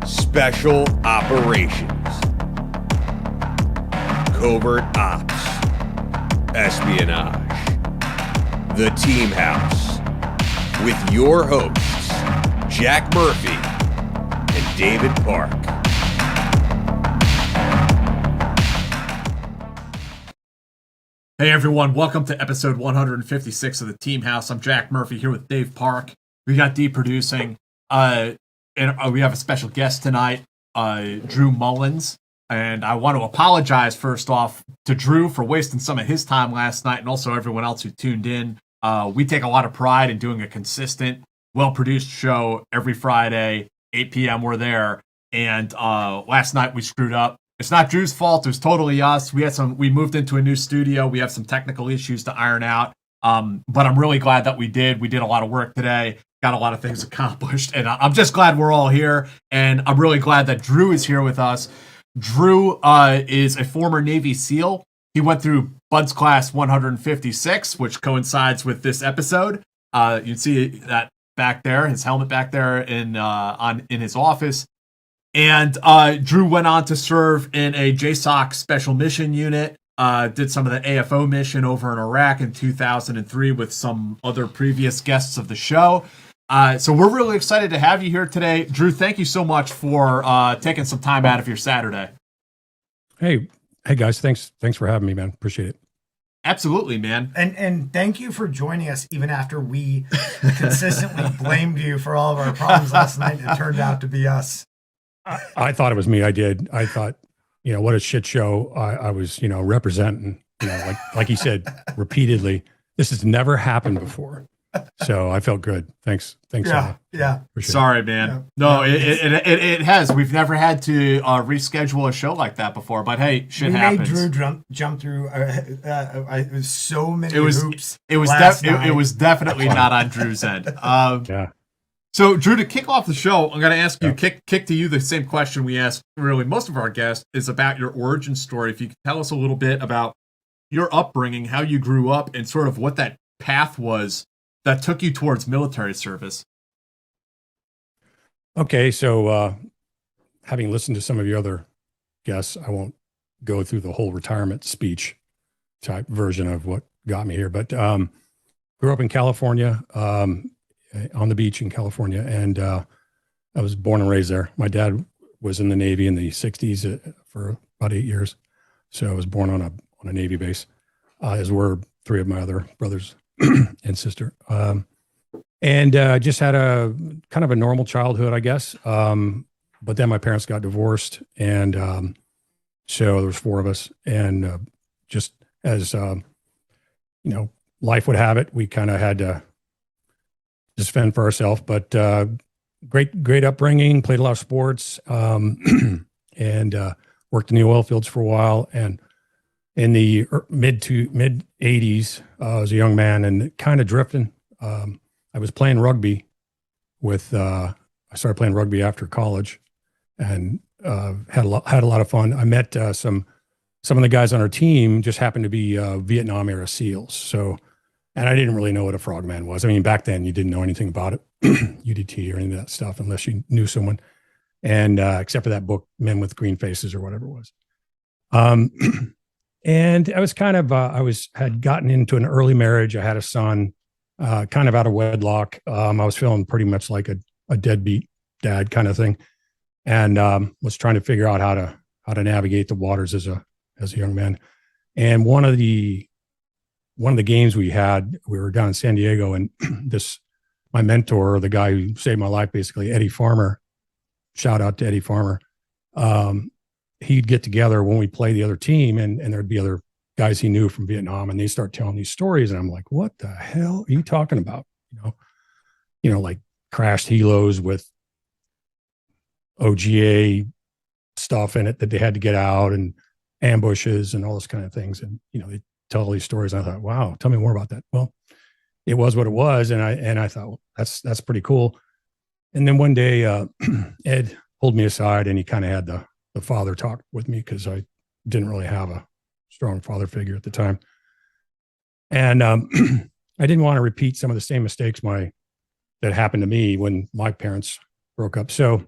Special Operations, Covert Ops, Espionage, The Team House, with your hosts, Jack Murphy and David Park. Hey everyone, welcome to episode 156 of The Team House. I'm Jack Murphy here with Dave Park. We got D producing, and we have a special guest tonight, Drew Mullins. And I want to apologize first off to Drew for wasting some of his time last night and also everyone else who tuned in. We take a lot of pride in doing a consistent, well-produced show every Friday, 8 p.m. We're there. And last night we screwed up. It's not Drew's fault. It was totally us. We moved into a new studio. We have some technical issues to iron out. But I'm really glad that we did. We did a lot of work today, got a lot of things accomplished. And I'm just glad we're all here. And I'm really glad that Drew is here with us. Drew is a former Navy SEAL. He went through Bud's Class 156, which coincides with this episode. You can see that back there, his helmet back there in his office. And Drew went on to serve in a Jsoc special mission unit, did some of the AFO mission over in Iraq in 2003 with some other previous guests of the show. So we're really excited to have you here today. Drew, thank you so much for taking some time out of your Saturday. Hey guys, thanks for having me, man. Appreciate it. Absolutely, man. And thank you for joining us even after we consistently blamed you for all of our problems last night. It turned out to be us. I thought it was me. I thought, what a shit show I was, representing, like he said repeatedly. This has never happened before. So I felt good. Thanks. Yeah. Sorry, man. No, it has. We've never had to reschedule a show like that before. But hey, shit happens. We made Drew jump through so many hoops. It was definitely not on Drew's end. Yeah. So, Drew, to kick off the show, I'm going to ask you, kick to you the same question we ask really most of our guests, is about your origin story. If you could tell us a little bit about your upbringing, how you grew up, and sort of what that path was that took you towards military service. Okay, so having listened to some of your other guests, I won't go through the whole retirement speech type version of what got me here, but grew up in California, on the beach in California, and I was born and raised there. My dad was in the Navy in the 60s for about 8 years, so I was born on a Navy base, as were three of my other brothers and sister, and just had a kind of a normal childhood, I guess. But then my parents got divorced, and so there was four of us, and just as life would have it, we kind of had to just fend for ourselves, but great upbringing, played a lot of sports, and worked in the oil fields for a while. And in the mid 80s, I was a young man and kind of drifting. I was playing rugby I started playing rugby after college, and had a lot of fun. I met some of the guys on our team just happened to be Vietnam era SEALs. And I didn't really know what a frogman was. I mean, back then you didn't know anything about it, UDT or any of that stuff, unless you knew someone. And except for that book, Men with Green Faces or whatever it was. And I was kind of, had gotten into an early marriage. I had a son, kind of out of wedlock. I was feeling pretty much like a deadbeat dad kind of thing, and was trying to figure out how to navigate the waters as a young man. And one of the games we were down in San Diego, and my mentor, the guy who saved my life, basically, Eddie Farmer, shout out to Eddie Farmer. He'd get together when we play the other team, and there'd be other guys he knew from Vietnam, and they start telling these stories. And I'm like, what the hell are you talking about? Like crashed helos with OGA stuff in it that they had to get out, and ambushes and all those kind of things. And, they tell all these stories. And I thought, wow, tell me more about that. Well, it was what it was. And I thought, well, that's pretty cool. And then one day, Ed pulled me aside, and he kind of had the father talk with me, because I didn't really have a strong father figure at the time. And I didn't want to repeat some of the same mistakes that happened to me when my parents broke up. So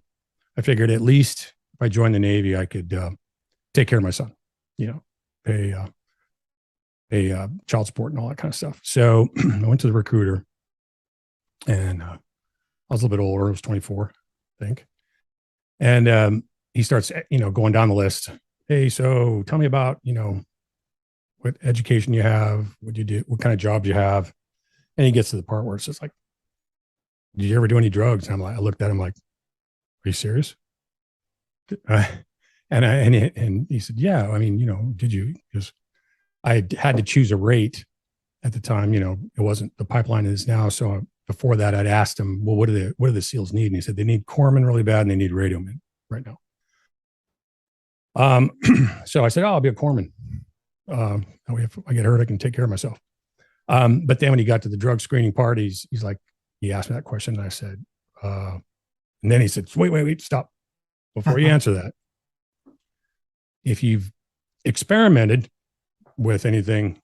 I figured at least if I joined the Navy, I could take care of my son, pay child support and all that kind of stuff. So I went to the recruiter, and I was a little bit older. I was 24, I think. And he starts, going down the list. Hey, so tell me about, what education you have, what you do, what kind of jobs you have. And he gets to the part where it's just like, did you ever do any drugs? And I looked at him like, are you serious? And he said, yeah, I mean, did you? Because I had to choose a rate at the time, it wasn't the pipeline it is now. So before that, I'd asked him, well, what do the SEALs need? And he said, they need corpsmen really bad and they need radiomen right now. So I said, oh, I'll be a corpsman. If I get hurt, I can take care of myself. But then when he got to the drug screening part, he's like, he asked me that question. And I said, and then he said, wait, stop. Before you answer that, if you've experimented with anything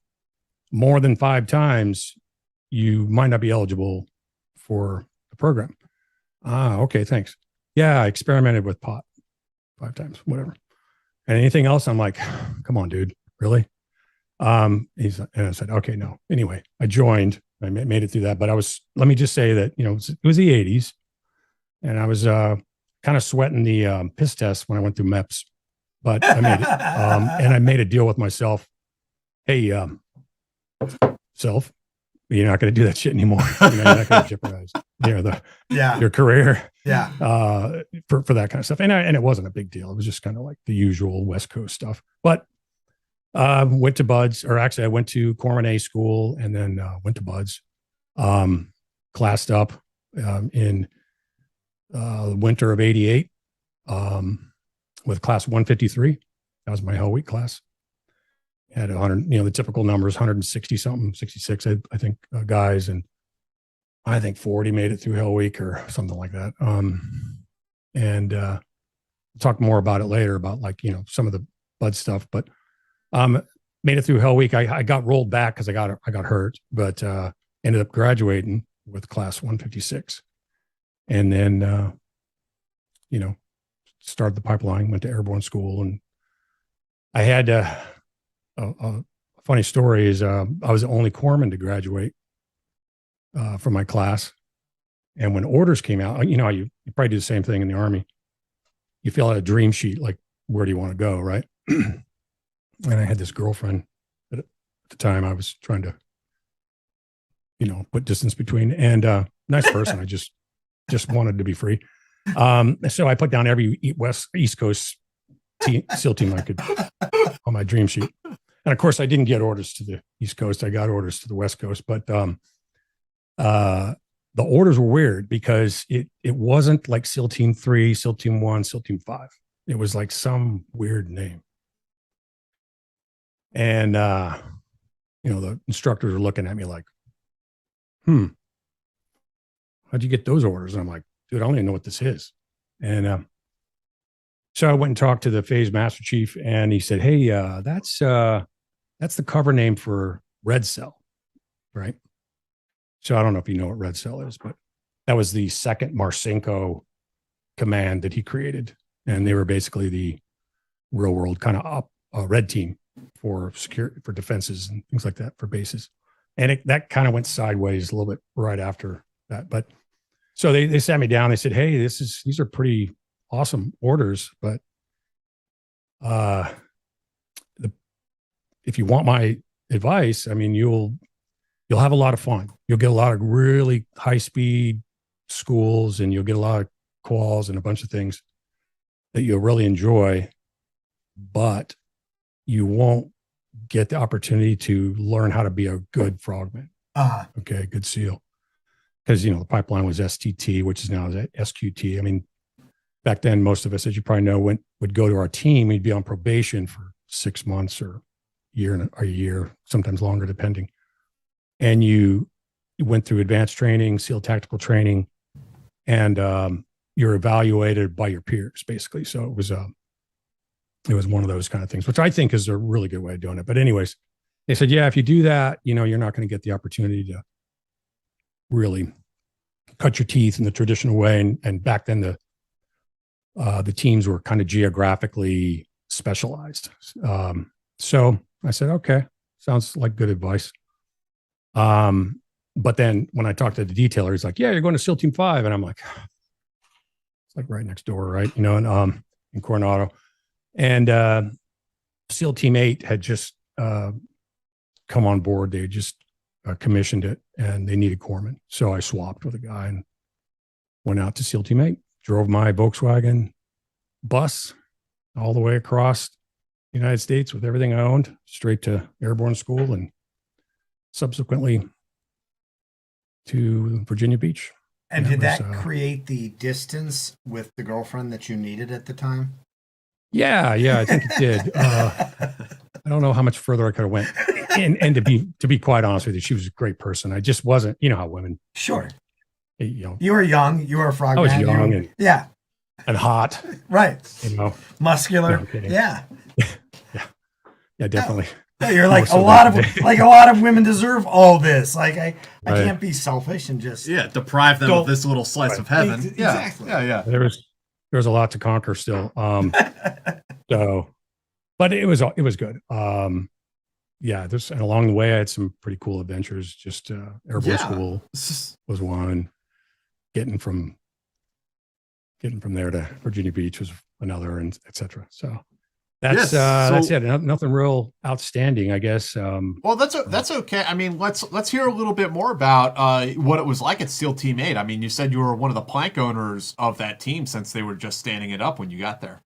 more than 5 times, you might not be eligible for the program. Okay, thanks. Yeah, I experimented with pot 5 times, whatever. And anything else? I'm like, come on, dude, really? And I said, okay, no. Anyway, I joined. I made it through that, but let me just say that, it was the 80s, and I was kind of sweating the piss test when I went through MEPS, but I made it. And I made a deal with myself. Hey, self, you're not going to do that shit anymore. You're not going to jeopardize your career. Yeah. For that kind of stuff. And it wasn't a big deal. It was just kind of like the usual West Coast stuff. But went to Buds, or actually I went to Corpsman A school and then went to Buds. Classed up in the winter of 88 with class 153. That was my Hell Week class. Had 100, the typical numbers, 160 something, 66, I think, guys. And I think 40 made it through Hell Week or something like that. And talk more about it later about some of the Bud stuff, but made it through Hell Week. I got rolled back because I got hurt, but ended up graduating with class 156. And then, started the pipeline, went to airborne school. And I had a funny story is I was the only corpsman to graduate from my class. And when orders came out, you probably do the same thing in the Army. You fill out a dream sheet, like, where do you want to go, right? And I had this girlfriend that at the time I was trying to, put distance between, and nice person. I just wanted to be free. So I put down every East Coast SEAL team I could on my dream sheet. And of course I didn't get orders to the East Coast. I got orders to the West Coast, but the orders were weird because it wasn't like SEAL Team 3, SEAL Team 1, SEAL Team 5. It was like some weird name. And, the instructors were looking at me like, how'd you get those orders? And I'm like, dude, I don't even know what this is. And so I went and talked to the phase master chief, and he said, hey, that's the cover name for Red Cell, right? So I don't know if you know what Red Cell is, but that was the second Marcinko command that he created. And they were basically the real world kind of red team for security, for defenses and things like that, for bases. And that kind of went sideways a little bit right after that. But so they sat me down. They said, hey, these are pretty awesome orders, but if you want my advice, I mean, you'll have a lot of fun. You'll get a lot of really high speed schools, and you'll get a lot of quals and a bunch of things that you'll really enjoy, but you won't get the opportunity to learn how to be a good frogman. Okay, good SEAL. Because, the pipeline was STT, which is now SQT. I mean, back then, most of us, as you probably know, would go to our team. We'd be on probation for 6 months or a year, sometimes longer, depending. And you went through advanced training, SEAL tactical training, and you're evaluated by your peers, basically. So it was one of those kind of things, which I think is a really good way of doing it. But anyways, they said, yeah, if you do that, you're not going to get the opportunity to really cut your teeth in the traditional way. And back then, the teams were kind of geographically specialized. So I said, okay, sounds like good advice. But then when I talked to the detailer, he's like, yeah, you're going to SEAL Team 5. And I'm like, it's like right next door, right? You know, and in Coronado. And SEAL Team 8 had just come on board. They had just commissioned it and they needed corpsmen. So I swapped with a guy and went out to SEAL Team 8, drove my Volkswagen bus all the way across the United States with everything I owned, straight to airborne school and subsequently to Virginia Beach. And did that create the distance with the girlfriend that you needed at the time? Yeah, I think it did. I don't know how much further I could have went. And to be quite honest with you, she was a great person. I just wasn't, you know how women. Sure. You know, you were young. You were a frog. I was young and hot. Right. You know, muscular. No, yeah. Yeah, definitely. No, you're like a lot of women deserve all this. Like I can't be selfish and just deprive them of this little slice of heaven. Exactly. Yeah. There was a lot to conquer still. So, but it was good. And along the way I had some pretty cool adventures. Just airborne school was one. Getting from there to Virginia Beach was another, and etc. So that's it. Nothing real outstanding, I guess. Well, that's okay. I mean, let's hear a little bit more about what it was like at SEAL Team 8. I mean, you said you were one of the plank owners of that team since they were just standing it up when you got there.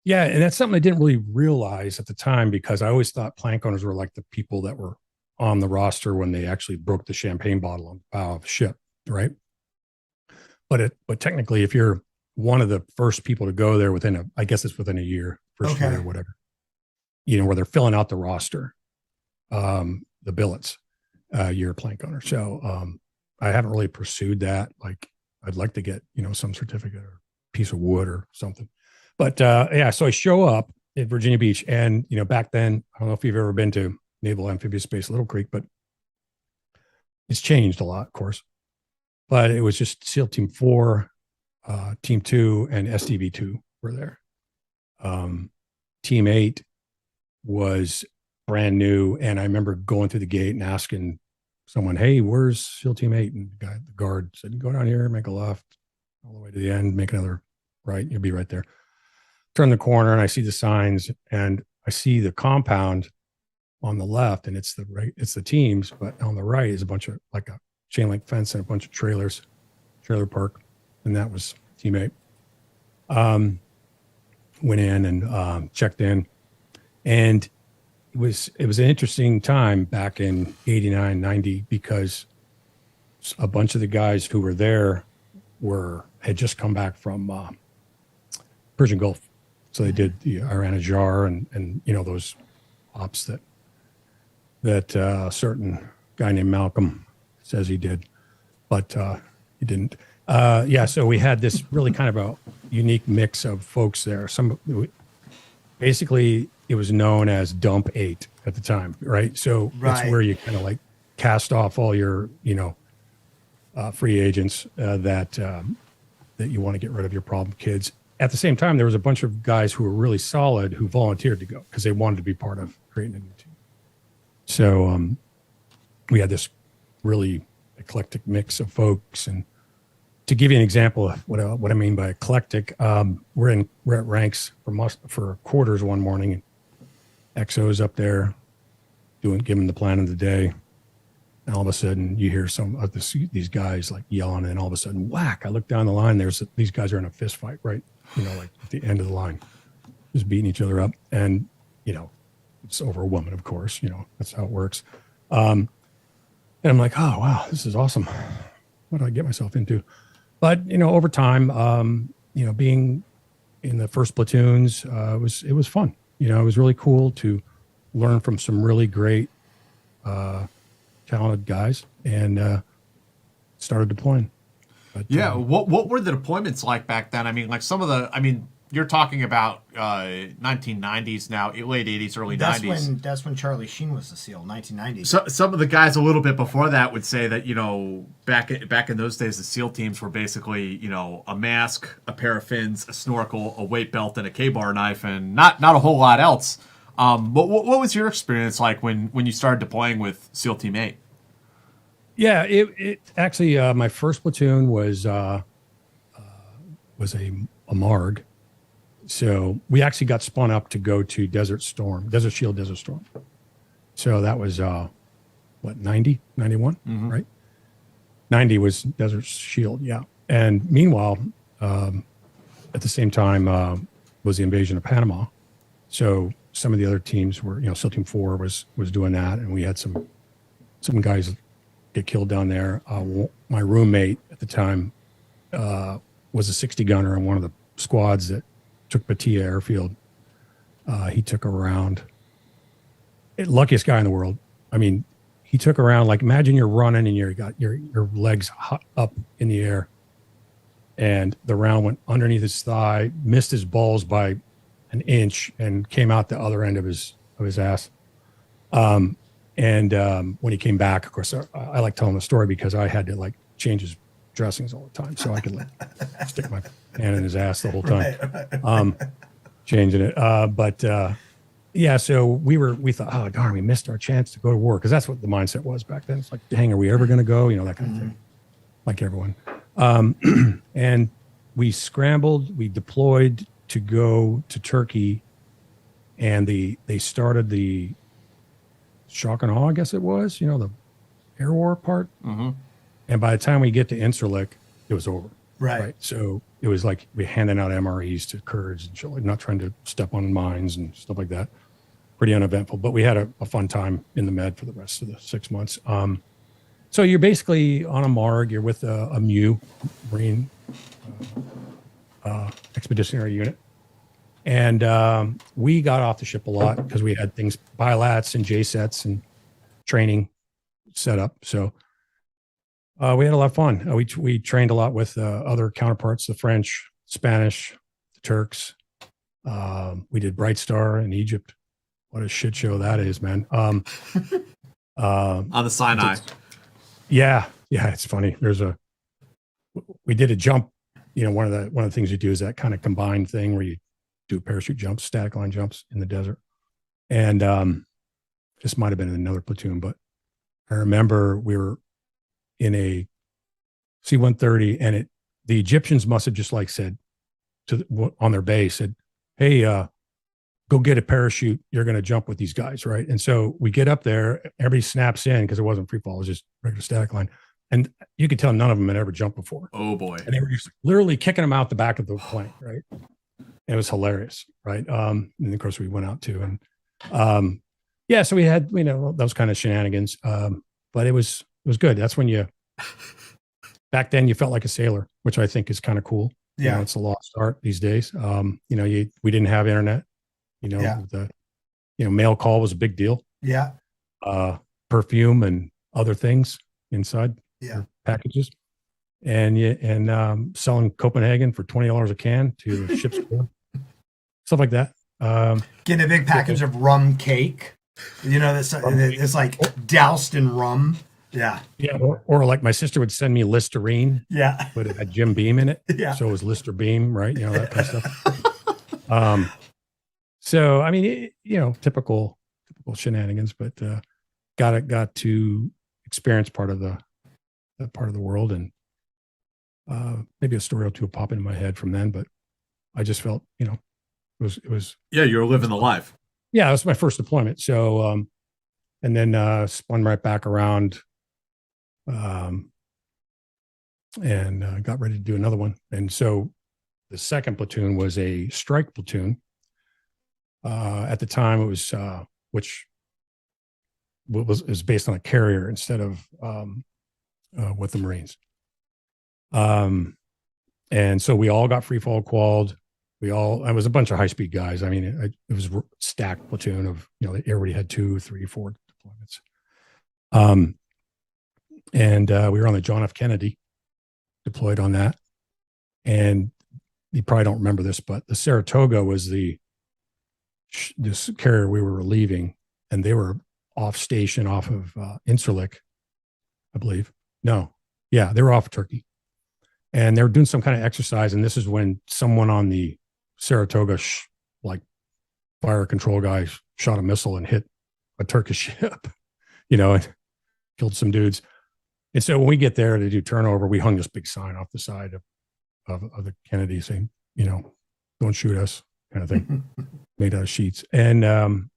Yeah, and that's something I didn't really realize at the time because I always thought plank owners were like the people that were on the roster when they actually broke the champagne bottle on the bow of a ship, right? But technically, if you're one of the first people to go there within a year, first year or whatever, you know, where they're filling out the roster, the billets, you're a plank owner. So I haven't really pursued that. Like I'd like to get, you know, some certificate or piece of wood or something. But so I show up at Virginia Beach, and you know, back then, I don't know if you've ever been to Naval Amphibious Base Little Creek, but it's changed a lot, of course. But it was just SEAL Team 4, Team 2, and SDV 2 were there. Team 8 was brand new, and I remember going through the gate and asking someone, "Hey, where's SEAL Team 8?" And the guard said, "Go down here, make a left, all the way to the end, make another right. You'll be right there." Turn the corner, and I see the signs, and I see the compound on the left, and it's the teams, but on the right is a bunch of like a chain link fence and a bunch of trailer park, and that was Team 8. Went in and checked in, and it was an interesting time back in 89, 90, because a bunch of the guys who were there had just come back from Persian Gulf. So they did the Iran Jar and you know, those ops that a certain guy named Malcolm says he did, but he didn't. So we had this really kind of a unique mix of folks there. Basically it was known as Dump 8 at the time, right? So it's where you kind of like cast off all your, you know, free agents that you want to get rid of your problem kids. At the same time, there was a bunch of guys who were really solid who volunteered to go because they wanted to be part of creating a new team. So we had this really eclectic mix of folks. And to give you an example of what I mean by eclectic, we're at ranks for quarters one morning, and XO's up there giving the plan of the day. And all of a sudden you hear some of these guys like yelling, and all of a sudden, whack, I look down the line, these guys are in a fist fight, right? You know, like at the end of the line, just beating each other up. And, you know, it's over a woman, of course, you know, that's how it works. And I'm like, oh, wow, this is awesome. What did I get myself into? But, you know, over time, you know, being in the first platoons, it was fun. You know, it was really cool to learn from some really great, talented guys, and started deploying. But, what were the deployments like back then? I mean, like you're talking about 1990s now, late 80s, early 90s. That's when Charlie Sheen was the SEAL, 1990s. So some of the guys a little bit before that would say that, you know, back in those days, the SEAL teams were basically, you know, a mask, a pair of fins, a snorkel, a weight belt, and a K-bar knife, and not a whole lot else. But what was your experience like when you started deploying with SEAL Team 8? Yeah, it actually my first platoon was a MARG. So we actually got spun up to go to Desert Storm. So that was 90, 91, right? 90 was Desert Shield, yeah. And meanwhile, at the same time was the invasion of Panama. So some of the other teams were, you know, SEAL Team 4 was doing that, and we had some guys get killed down there. My roommate at the time was a 60 gunner on one of the squads that took Patia Airfield. He took around, luckiest guy in the world. I mean, he took around, like, imagine you're running and you got your legs up in the air, and the round went underneath his thigh, missed his balls by an inch, and came out the other end of his ass. And when he came back, of course, I like telling the story because I had to, like, change his dressings all the time, so I could, like, stick my hand in his ass the whole time, changing it. But yeah, so we thought, oh darn, we missed our chance to go to war, because that's what the mindset was back then. It's like, dang, are we ever going to go? You know, that kind of thing, like everyone. And we scrambled, we deployed to go to Turkey, and they started the shock and awe, I guess it was, you know, the air war part. And by the time we get to Incirlik, it was over. Right. So it was like we handing out MREs to Kurds and shit, like, not trying to step on mines and stuff like that. Pretty uneventful, but we had a fun time in the Med for the rest of the 6 months. So you're basically on a MARG, you're with a MU, Marine Expeditionary Unit. And we got off the ship a lot because we had things, bilats and JSETs and training set up. So we had a lot of fun. We trained a lot with other counterparts, the French, Spanish, the Turks. We did Bright Star in Egypt. What a shit show that is, man. On the Sinai. Yeah, it's funny. We did a jump. You know, one of the things you do is that kind of combined thing where you do parachute jumps, static line jumps in the desert. And this might have been in another platoon, but I remember we were in a C-130, and the Egyptians must have just, like, said on their base, said, hey, go get a parachute. You're going to jump with these guys, right? And so we get up there, everybody snaps in because it wasn't free fall, it was just regular static line. And you could tell none of them had ever jumped before. Oh boy. And they were just literally kicking them out the back of the plane, right? It was hilarious, right? And of course we went out too. And yeah, so we had, you know, those kind of shenanigans. But it was good. That's when back then you felt like a sailor, which I think is kind of cool. Yeah. You know, it's a lost art these days. You know, we didn't have internet, you know, mail call was a big deal. Yeah. Perfume and other things inside packages. And selling Copenhagen for $20 a can to the ship's crew, stuff like that. Getting a big package of rum cake, you know, it's like doused in rum. Yeah. Or like my sister would send me Listerine. Yeah. But it had Jim Beam in it. Yeah. So it was Lister Beam, right? You know, that kind of stuff. So I mean, you know, typical shenanigans, but got to experience part of the world, and maybe a story or two pop into my head from then, but I just felt, you know, it was yeah, you were living the life. Yeah, it was my first deployment. So and then spun right back around, and got ready to do another one. And so the second platoon was a strike platoon. At the time it was which was based on a carrier instead of with the Marines. And so we all got free fall qualled. I was a bunch of high speed guys. I mean, it was a stacked platoon of, you know, everybody had 2, 3, 4 deployments. And we were on the John F. Kennedy, deployed on that. And you probably don't remember this, but the Saratoga was this carrier we were relieving, and they were off station off of Incirlik, I believe. No, yeah, they were off Turkey, and they were doing some kind of exercise. And this is when someone on the Saratoga, fire control guy, shot a missile and hit a Turkish ship, and killed some dudes. And so when we get there to do turnover, we hung this big sign off the side of the Kennedy saying, don't shoot us, kind of thing, made out of sheets. And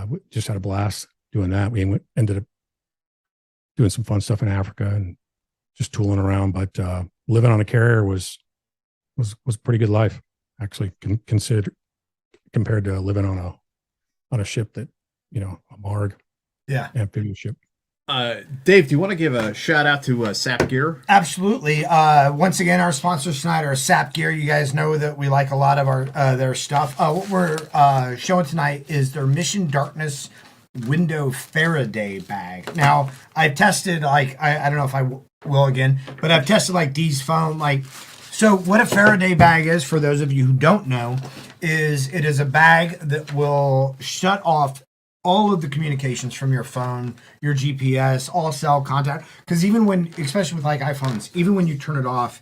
we just had a blast doing that. We ended up doing some fun stuff in Africa and just tooling around. But living on a carrier was a pretty good life, actually, compared to living on a ship that, a MARG, amphibious ship. Dave, do you want to give a shout out to Sap Gear? Absolutely. Once again, our sponsor tonight are Sap Gear. You guys know that we like a lot of their stuff. What we're showing tonight is their Mission Darkness window Faraday bag. Now, I've tested, I don't know if I will again, but I've tested Dee's phone. So what a Faraday bag is, for those of you who don't know, is it is a bag that will shut off all of the communications from your phone, your GPS, all cell contact. Because even when, especially with iPhones, even when you turn it off,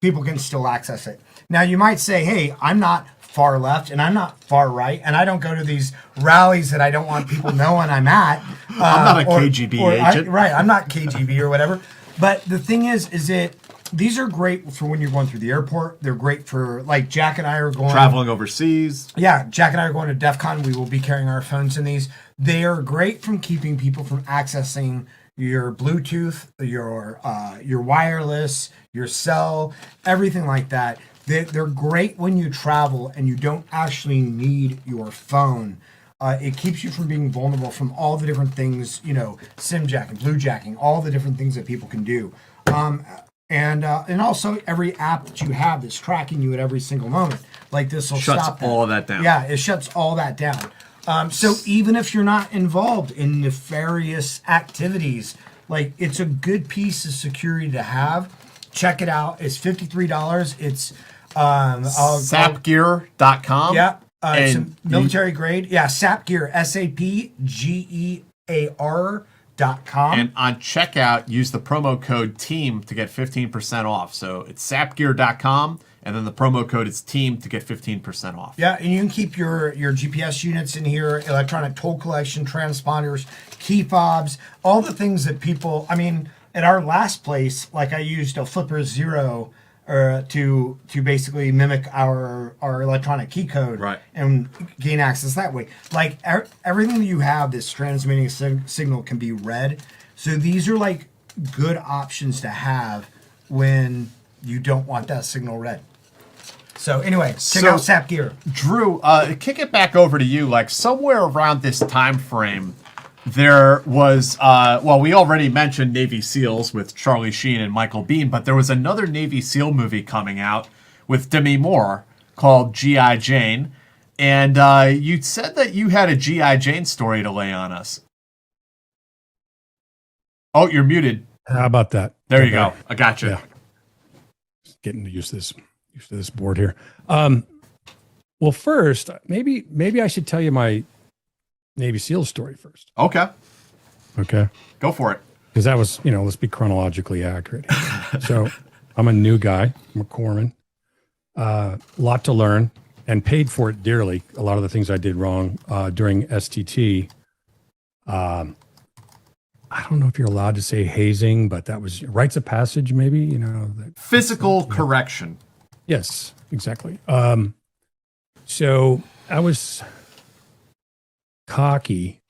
people can still access it. Now, you might say, hey, I'm not far left and I'm not far right, and I don't go to these rallies that I don't want people knowing I'm at. I'm not a KGB agent. I'm not KGB or whatever. But the thing is these are great for when you're going through the airport. They're great for, Jack and I are going... traveling overseas. Yeah, Jack and I are going to DEF CON. We will be carrying our phones in these. They are great from keeping people from accessing your Bluetooth, your wireless, your cell, everything like that. They're great when you travel and you don't actually need your phone. It keeps you from being vulnerable from all the different things, SIM jacking, blue jacking, all the different things that people can do. And also every app that you have that's tracking you at every single moment, this will stop that. All of that down. Yeah, it shuts all that down. So even if you're not involved in nefarious activities, it's a good piece of security to have. Check it out. It's $53. It's sapgear.com. Yeah. It's a military grade. Yeah, Sap Gear, SAPGEAR.com. And on checkout, use the promo code TEAM to get 15% off. So it's sapgear.com, and then the promo code is TEAM to get 15% off. Yeah, and you can keep your GPS units in here, electronic toll collection, transponders, key fobs, all the things that people, at our last place, I used a Flipper Zero to basically mimic our electronic key code, right, and gain access that way. Everything that you have that's transmitting a signal can be read. So these are good options to have when you don't want that signal read. So anyway, check out Sap Gear. Drew, kick it back over to you. Somewhere around this time frame, there was, we already mentioned Navy SEALs with Charlie Sheen and Michael Biehn, but there was another Navy SEAL movie coming out with Demi Moore called G.I. Jane. And you said that you had a G.I. Jane story to lay on us. Oh, you're muted. How about that? There you go. I got you. Yeah. Just getting used to this board here. Well, first, maybe I should tell you my Navy SEAL story first. Okay. Go for it. Because that was, let's be chronologically accurate. So I'm a new guy. I'm a corpsman. Lot to learn, and paid for it dearly. A lot of the things I did wrong during STT. I don't know if you're allowed to say hazing, but that was rites of passage, maybe, Physical correction. Yes, exactly. So I was cocky,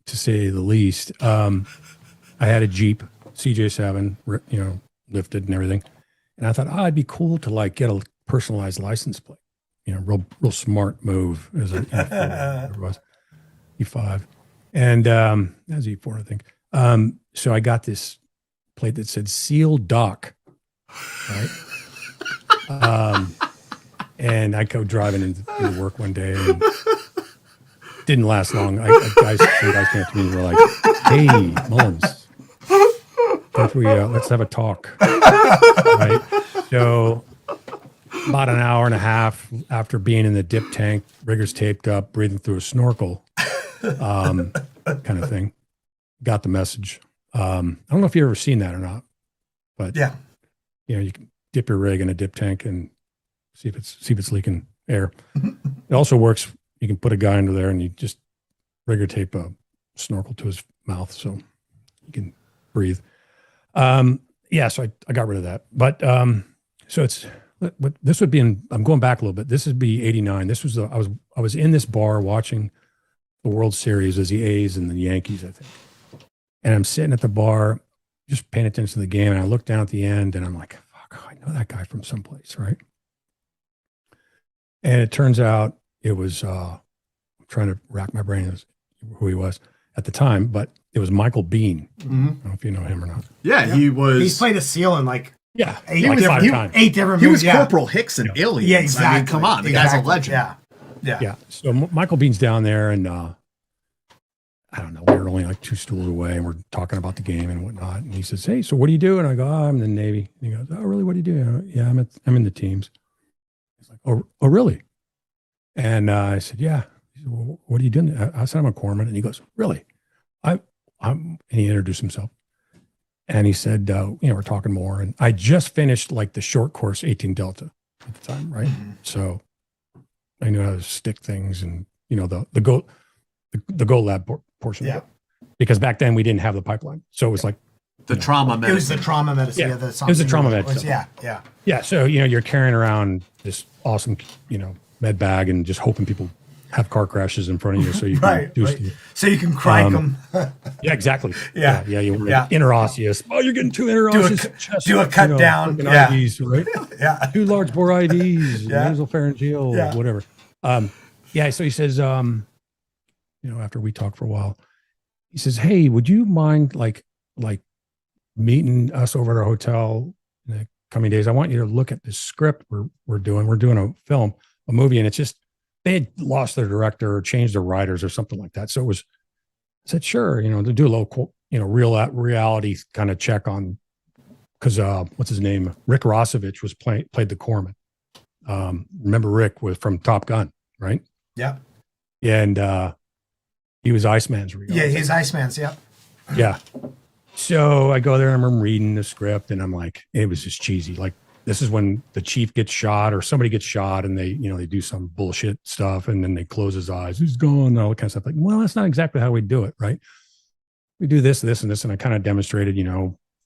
to say the least. I had a Jeep CJ7, lifted and everything, and I thought, it'd be cool to get a personalized license plate. Real smart move as a E4, it was E5, and as E4, I think. So I got this plate that said "Seal Dock," right? And I go driving into work one day, and didn't last long. Some guys came up to me and were like, "Hey, Mullins, let's have a talk." Right? So about an hour and a half after being in the dip tank, riggers taped up, breathing through a snorkel, kind of thing. Got the message. I don't know if you've ever seen that or not, but yeah, you can dip your rig in a dip tank and see if it's leaking air. It also works. You can put a guy under there and you just rigger tape a snorkel to his mouth so you can breathe. So I got rid of that. But so it's what this would be I'm going back a little bit. This would be 89. This was I was in this bar watching the World Series as the A's and the Yankees, I think. And I'm sitting at the bar just paying attention to the game, and I look down at the end and I'm like, fuck, I know that guy from someplace, right? And it turns out it was I'm trying to rack my brain as who he was at the time, but it was Michael Bean. Mm-hmm. I don't know if you know him or not. Yeah, Yep. he was. He's played a seal in like eight different He was movies. Yeah. Corporal Hicks in Aliens. Yeah, exactly. I mean, come on, the guy's a legend. Yeah. So Michael Bean's down there, and I don't know, we were only like 2 stools away, and we're talking about the game and whatnot. And he says, "Hey, so what do you do?" And I go, "I'm in the Navy." And he goes, "Oh, really? What do you do?" And I go, "Yeah, I'm in the teams." He's like, "Oh, really?" And I said, "Yeah." He said, "Well, what are you doing?" I said, "I'm a corpsman." And he goes, "Really?" I'm, and he introduced himself. And he said, we're talking more. And I just finished like the short course 18 Delta at the time, right? Mm-hmm. So I knew how to stick things and, the Go Lab portion of it. Because back then we didn't have the pipeline. So it was like the trauma medicine. It was the trauma medicine. Yeah, it was the trauma medicine. Yeah. Yeah. So, you're carrying around this awesome, med bag and just hoping people have car crashes in front of you so you can do stuff. So you can crank them. Yeah, exactly. Yeah. Interosseous. Oh, you're getting 2 interosseous. Do a cut down. Yeah. IDs, right? Yeah. 2 large bore IDs, nasopharyngeal, whatever. So he says, after we talked for a while, he says, "Hey, would you mind like meeting us over at our hotel in the coming days? I want you to look at this script we're doing. We're doing a movie, and it's just they had lost their director or changed their writers or something like that. So I said, sure, to do a little, reality kind of check on, because what's his name? Rick Rossovich played the corpsman. Remember Rick was from Top Gun, right? Yeah. And he was Iceman's. Yeah, he's Iceman's. Yeah. Yeah. So I go there and I'm reading the script and I'm like, it was just cheesy. Like, this is when the chief gets shot or somebody gets shot and they do some bullshit stuff and then they close his eyes. He's gone and all that kind of stuff. Like, well, that's not exactly how we do it, right? We do this, this, and this. And I kind of demonstrated,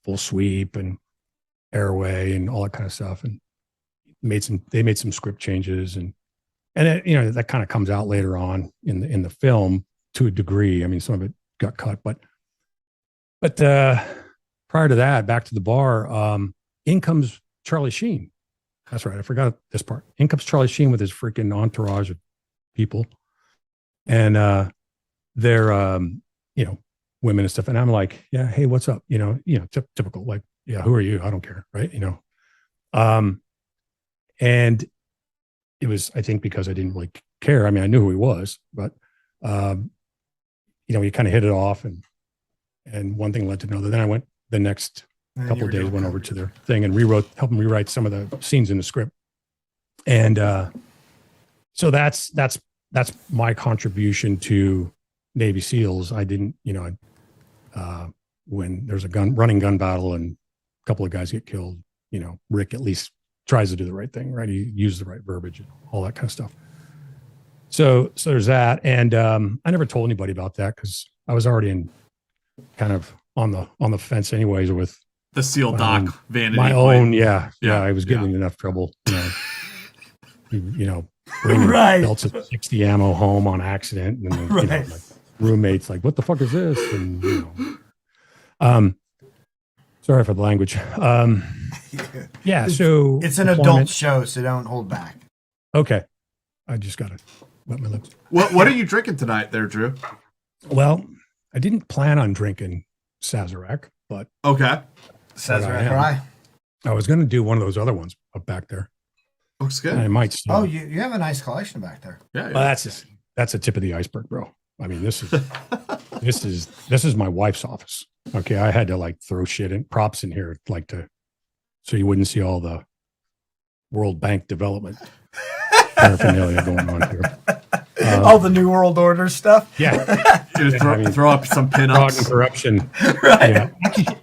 full sweep and airway and all that kind of stuff. And they made some script changes and it, that kind of comes out later on in the film to a degree. I mean, some of it got cut, but prior to that, back to the bar, in comes Charlie Sheen. That's right. I forgot this part. In comes Charlie Sheen with his freaking entourage of people. And they're, women and stuff. And I'm like, yeah, hey, what's up? Typical, like, yeah, who are you? I don't care. Right. And it was, I think, because I didn't really care. I mean, I knew who he was, but, we kind of hit it off and one thing led to another. Then I went the next couple of days, went over to their thing and helped them rewrite some of the scenes in the script. And so that's my contribution to Navy SEALs. I didn't, when there's a running gun battle and a couple of guys get killed, Rick at least tries to do the right thing, right? He used the right verbiage and all that kind of stuff. So there's that. And I never told anybody about that because I was already kind of on the fence anyways with the SEAL doc vanity. My own, yeah. I was getting in enough trouble, bringing belts of 60 ammo home on accident, and then, my roommates like, "What the fuck is this?" And sorry for the language. Yeah, so it's an adult show, so don't hold back. Okay, I just gotta wet my lips. What are you drinking tonight, there, Drew? Well, I didn't plan on drinking Sazerac, but okay. Sazerac rye. I was going to do one of those other ones up back there. Looks good. And I might still. Oh, you have a nice collection back there. Yeah. Well, that's a tip of the iceberg, bro. I mean, this is my wife's office. Okay, I had to like throw shit in props in here, so you wouldn't see all the World Bank development paraphernalia going on here. All the New World Order stuff. Yeah. Throw up some Fraud and pinups. corruption. Right. Yeah.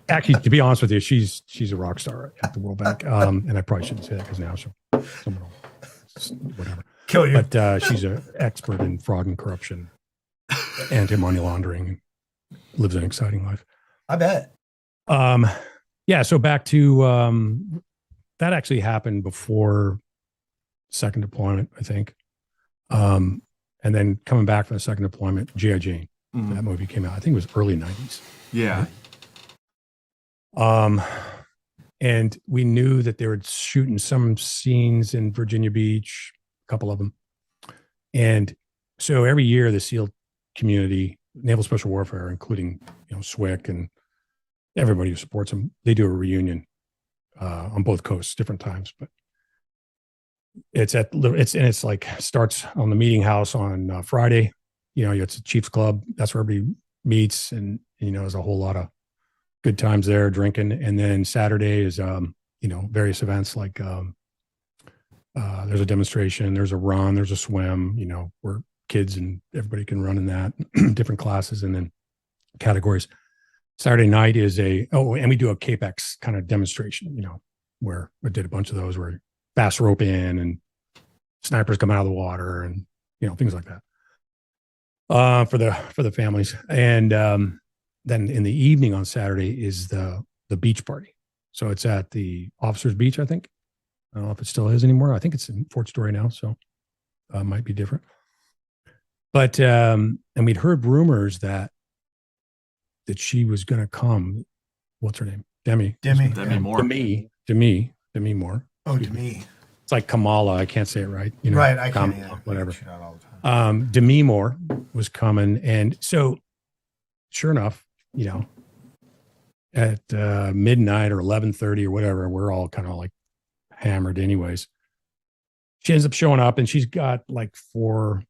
Actually, to be honest with you, she's a rock star at the World Bank. And I probably shouldn't say that because now someone will, whatever. Kill you. But she's an expert in fraud and corruption, anti-money laundering, lives an exciting life. I bet. Yeah. So back to that actually happened before second deployment, I think. And then coming back from the second deployment, G.I. Jane, that movie came out. I think it was early 90s. Yeah. And we knew that they were shooting some scenes in Virginia Beach, a couple of them. And so every year the SEAL community, Naval Special Warfare, including, SWIC and everybody who supports them, they do a reunion on both coasts, different times, but it's like starts on the meeting house on Friday. It's a Chiefs Club. That's where everybody meets, and there's a whole lot of good times there, drinking. And then Saturday is various events like there's a demonstration, there's a run, there's a swim. Where kids and everybody can run in that, different classes and then categories. Saturday night is and we do a CAPEX kind of demonstration. Where I did a bunch of those where fast rope in and snipers come out of the water and things like that for the families. And then in the evening on Saturday is the beach party. So it's at the Officers Beach, I think. I don't know if it still is anymore. I think it's in Fort Story now, so might be different. But and we'd heard rumors that she was going to come. What's her name? Demi Moore. Demi Moore. Oh, Demi. It's like Kamala. I can't say it right. Right. I can't. Whatever. Demi Moore was coming. And so sure enough, at midnight or 11:30 or whatever, we're all kind of like hammered anyways. She ends up showing up and she's got like 4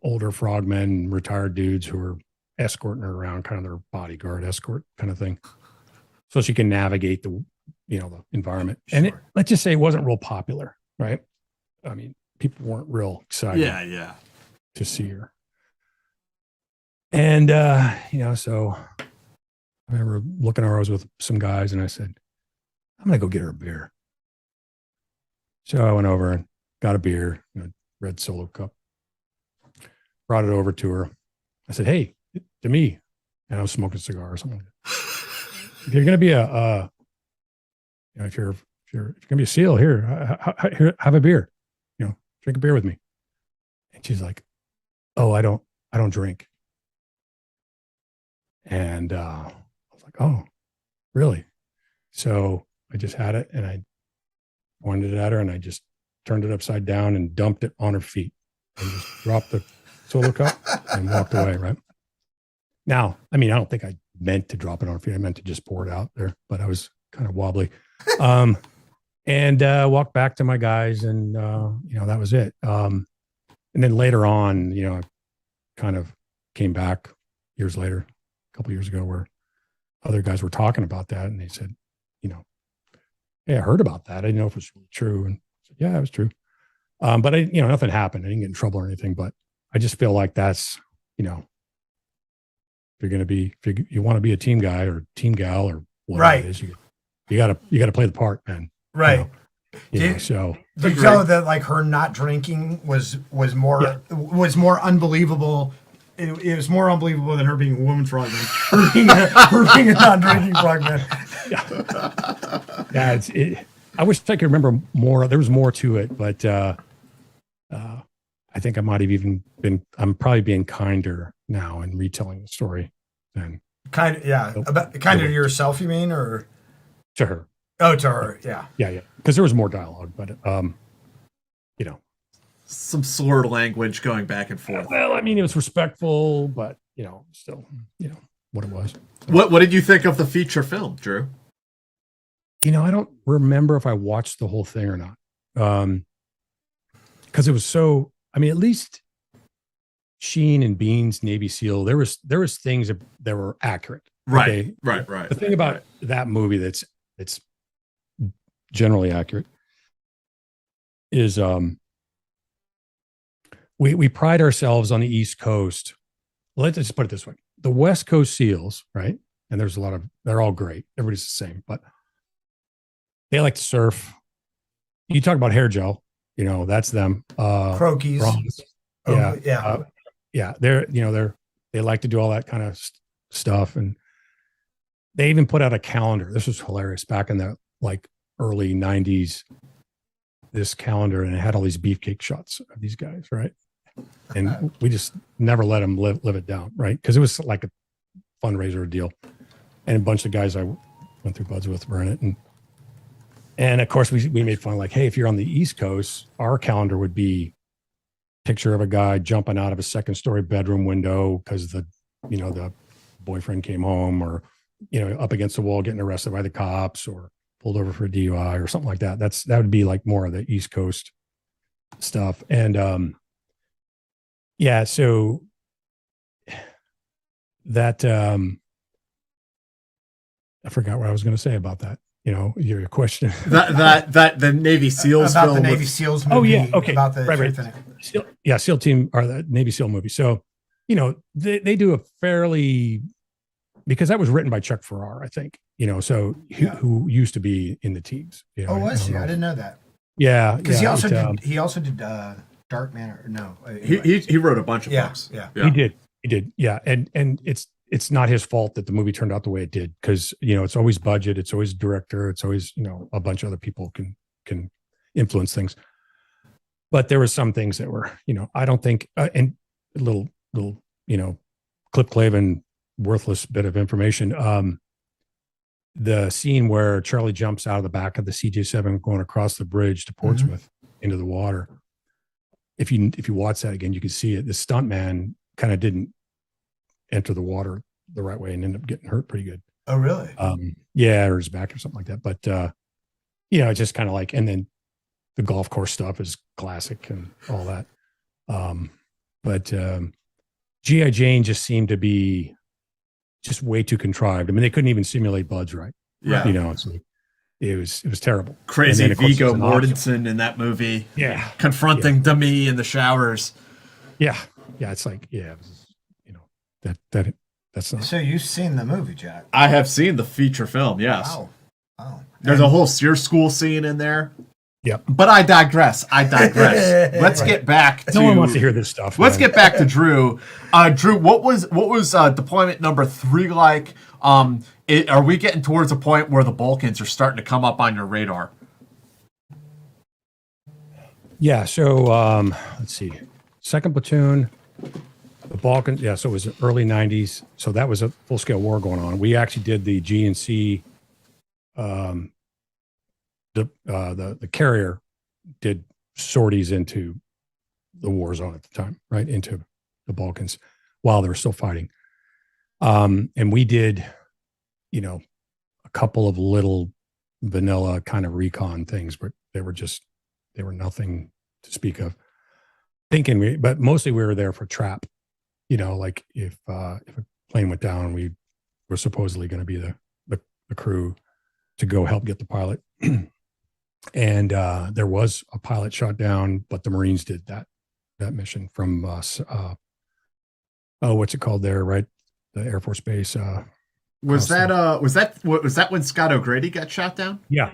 older frogmen, retired dudes who are escorting her around, kind of their bodyguard escort kind of thing. So she can navigate the environment. Sure. And let's just say it wasn't real popular, right? I mean, people weren't real excited to see her. And, so I remember looking over, I was with some guys and I said, I'm going to go get her a beer. So I went over and got a beer, red Solo cup, brought it over to her. I said, hey, to me, and I was smoking a cigar or something like that. If you're going to be if you're going to be a SEAL, here, have a beer, drink a beer with me. And she's like, oh, I don't drink. And I was like, oh, really? So I just had it and I pointed it at her and I just turned it upside down and dumped it on her feet and just dropped the Solo cup and walked away, right? Now, I mean, I don't think I meant to drop it on her feet. I meant to just pour it out there, but I was kind of wobbly. And walked back to my guys and, that was it. And then later on, I kind of came back years later, a couple of years ago, where other guys were talking about that. And they said, hey, I heard about that. I didn't know if it was really true. And I said, yeah, it was true. But nothing happened. I didn't get in trouble or anything, but I just feel like that's, if you're going to be, if you want to be a team guy or team gal or whatever it is, you got to play the part, man. Right. So did you know that like her not drinking was more unbelievable? It was more unbelievable than her being a woman frogman. her being a non-drinking frogman. Yeah. I wish I could remember more. There was more to it, but I think I might have even been. I'm probably being kinder now in retelling the story than kind of yourself. You mean, or to her? Oh, to her, yeah. Because there was more dialogue, but some slurred language going back and forth. Well, I mean, it was respectful, but still, what it was. What did you think of the feature film, Drew? I don't remember if I watched the whole thing or not. Because it was so. I mean, at least Sheen and Bean's Navy SEAL. There was things that were accurate. Right. The thing about that movie that's generally accurate is we pride ourselves on the East Coast. Let's just put it this way: the West Coast SEALs, right? And there's a lot of, they're all great. Everybody's the same, but they like to surf. You talk about hair gel, that's them. Croquis. Bronze. Oh, Yeah. yeah. Yeah. They like to do all that kind of stuff. And they even put out a calendar. This was hilarious back in the early 90s, this calendar, and it had all these beefcake shots of these guys. Right. And we just never let them live it down. Right. Cause it was like a fundraiser deal. And a bunch of guys I went through buds with were in it. And of course we made fun, like, hey, if you're on the East Coast, our calendar would be picture of a guy jumping out of a second story bedroom window because the boyfriend came home, or, up against the wall getting arrested by the cops, or pulled over for a DUI or something like that. That would be like more of the East Coast stuff. And so that I forgot what I was going to say about that. Your question. that the Navy SEALs about film the Navy with, SEALs movie. Oh yeah, okay. About the right. SEAL team, or the Navy SEAL movie. So, they do a fairly, because that was written by Chuck Farrar, I think. So who used to be in the teams. Oh, was he? I didn't know that. Yeah, because he also did Dark Man. Or no, he wrote a bunch of books. Yeah, he did. Yeah, and it's not his fault that the movie turned out the way it did, because it's always budget, it's always director, it's always a bunch of other people can influence things. But there were some things that were I don't think and a little clip clavin worthless bit of information. The scene where Charlie jumps out of the back of the CJ7 going across the bridge to Portsmouth into the water. If you watch that again, you can see it. The stuntman kind of didn't enter the water the right way and ended up getting hurt pretty good. Oh, really? Or his back or something like that. But it's just kind of like, and then the golf course stuff is classic and all that. But G.I. Jane just seemed to be just way too contrived. I mean, they couldn't even simulate buds right. Yeah. So it was terrible. Crazy Viggo Mortensen in that movie. Yeah. Confronting Demi in the showers. Yeah. Yeah. It's like, that's not. So you've seen the movie, Jack? I have seen the feature film. Yes. Wow. There's a whole Sears School scene in there. Yep. But I digress. Let's get back to. No one wants to hear this stuff. Let's get back to Drew. Drew, what was deployment number 3 like? Are we getting towards a point where the Balkans are starting to come up on your radar? Yeah. So let's see. 2nd platoon, the Balkans. Yeah. So it was early 90s. So that was a full scale war going on. We actually did the GNC. The carrier did sorties into the war zone at the time, right, into the Balkans while they were still fighting. And we did, a couple of little vanilla kind of recon things, but they were nothing to speak of. But mostly we were there for trap. Like if a plane went down, we were supposedly going to be the crew to go help get the pilot. And there was a pilot shot down, but the Marines did that mission from what's it called there, right? The Air Force Base. Was that when Scott O'Grady got shot down? Yeah.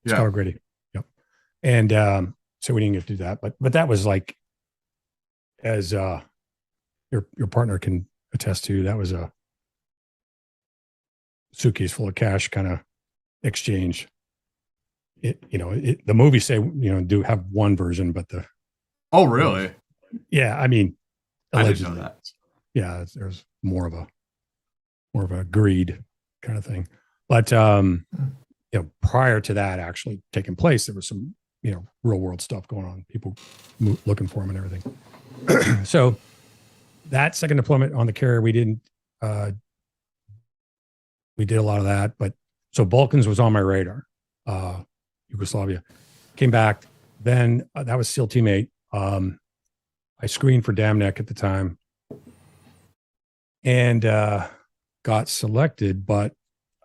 Scott O'Grady. Yep. And so we didn't get to do that, but that was like, as your partner can attest to, that was a suitcase full of cash kind of exchange. The movies say, do have one version, but oh, really? Yeah. I mean, allegedly. I didn't know that. Yeah. There's more of a greed kind of thing. But, prior to that actually taking place, there was some, real world stuff going on, people looking for them and everything. So that second deployment on the carrier, we did a lot of that, but so Balkans was on my radar. Yugoslavia came back. Then that was SEAL Team 8. I screened for Damneck at the time and got selected, but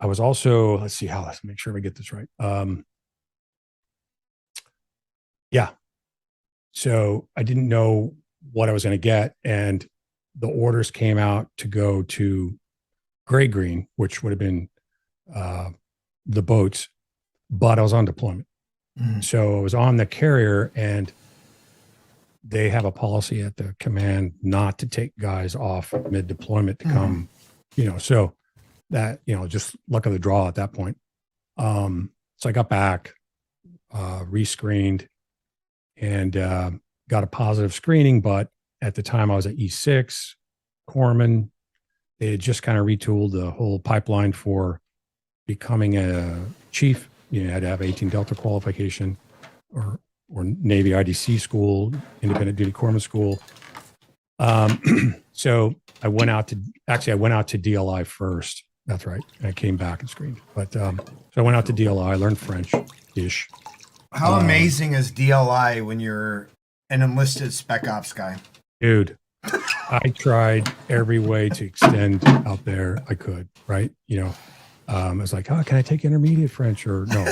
I was also, let's make sure we get this right. Yeah. So I didn't know what I was going to get. And the orders came out to go to Gray Green, which would have been the boats, but I was on deployment. So I was on the carrier, and they have a policy at the command not to take guys off mid deployment to come, so that, just luck of the draw at that point. So I got back, rescreened, and got a positive screening. But at the time I was at E6, Corpsman, they had just kind of retooled the whole pipeline for becoming a chief. You had to have 18 Delta qualification or Navy IDC school, independent duty corpsman school. So I went out to DLI first. That's right. And I came back and screened. But so I went out to DLI, I learned French-ish. How amazing is DLI when you're an enlisted spec ops guy? Dude, I tried every way to extend out there I could, right? I was like, oh, can I take intermediate French, or no?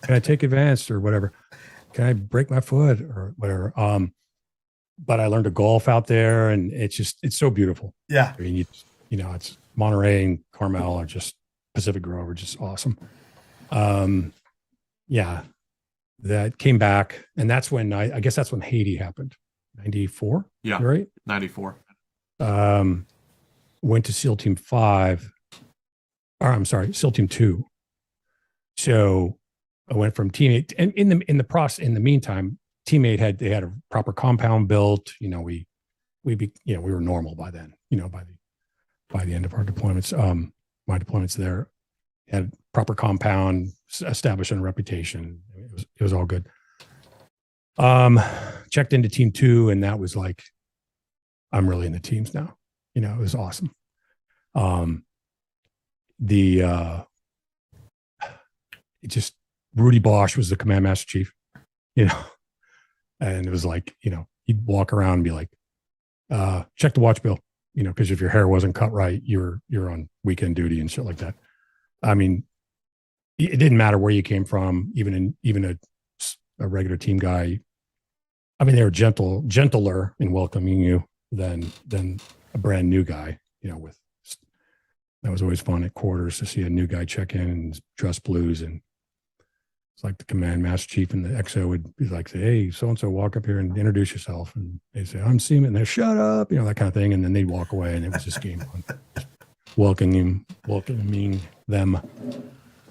Can I take advanced or whatever? Can I break my foot or whatever? But I learned to golf out there, and it's so beautiful. Yeah. I mean, it's Monterey and Carmel are just Pacific Grove are just awesome. Yeah, that came back, and that's when I guess that's when Haiti happened. 94. Yeah. Right. 94. Went to SEAL Team 5. Or I'm sorry, SEAL Team 2. So I went from teammate, and in the meantime, teammate had a proper compound built. We were normal by then. By the end of our deployments, my deployments there had proper compound, establishing a reputation. It was all good. Checked into Team 2, and that was like, I'm really in the teams now. It was awesome. Rudy Bosch was the command master chief, and it was like, he'd walk around and be like, check the watch bill, because if your hair wasn't cut right, you're on weekend duty and shit like that. I mean, it didn't matter where you came from, even a regular team guy. I mean, they were gentler in welcoming you than a brand new guy, that was always fun at quarters to see a new guy check in and dress blues. And it's like the command master chief and the XO would be like, say, hey, so-and-so, walk up here and introduce yourself. And they'd say, I'm Seaman. And they'd shut up, that kind of thing. And then they'd walk away, and it was just game fun. Welcoming them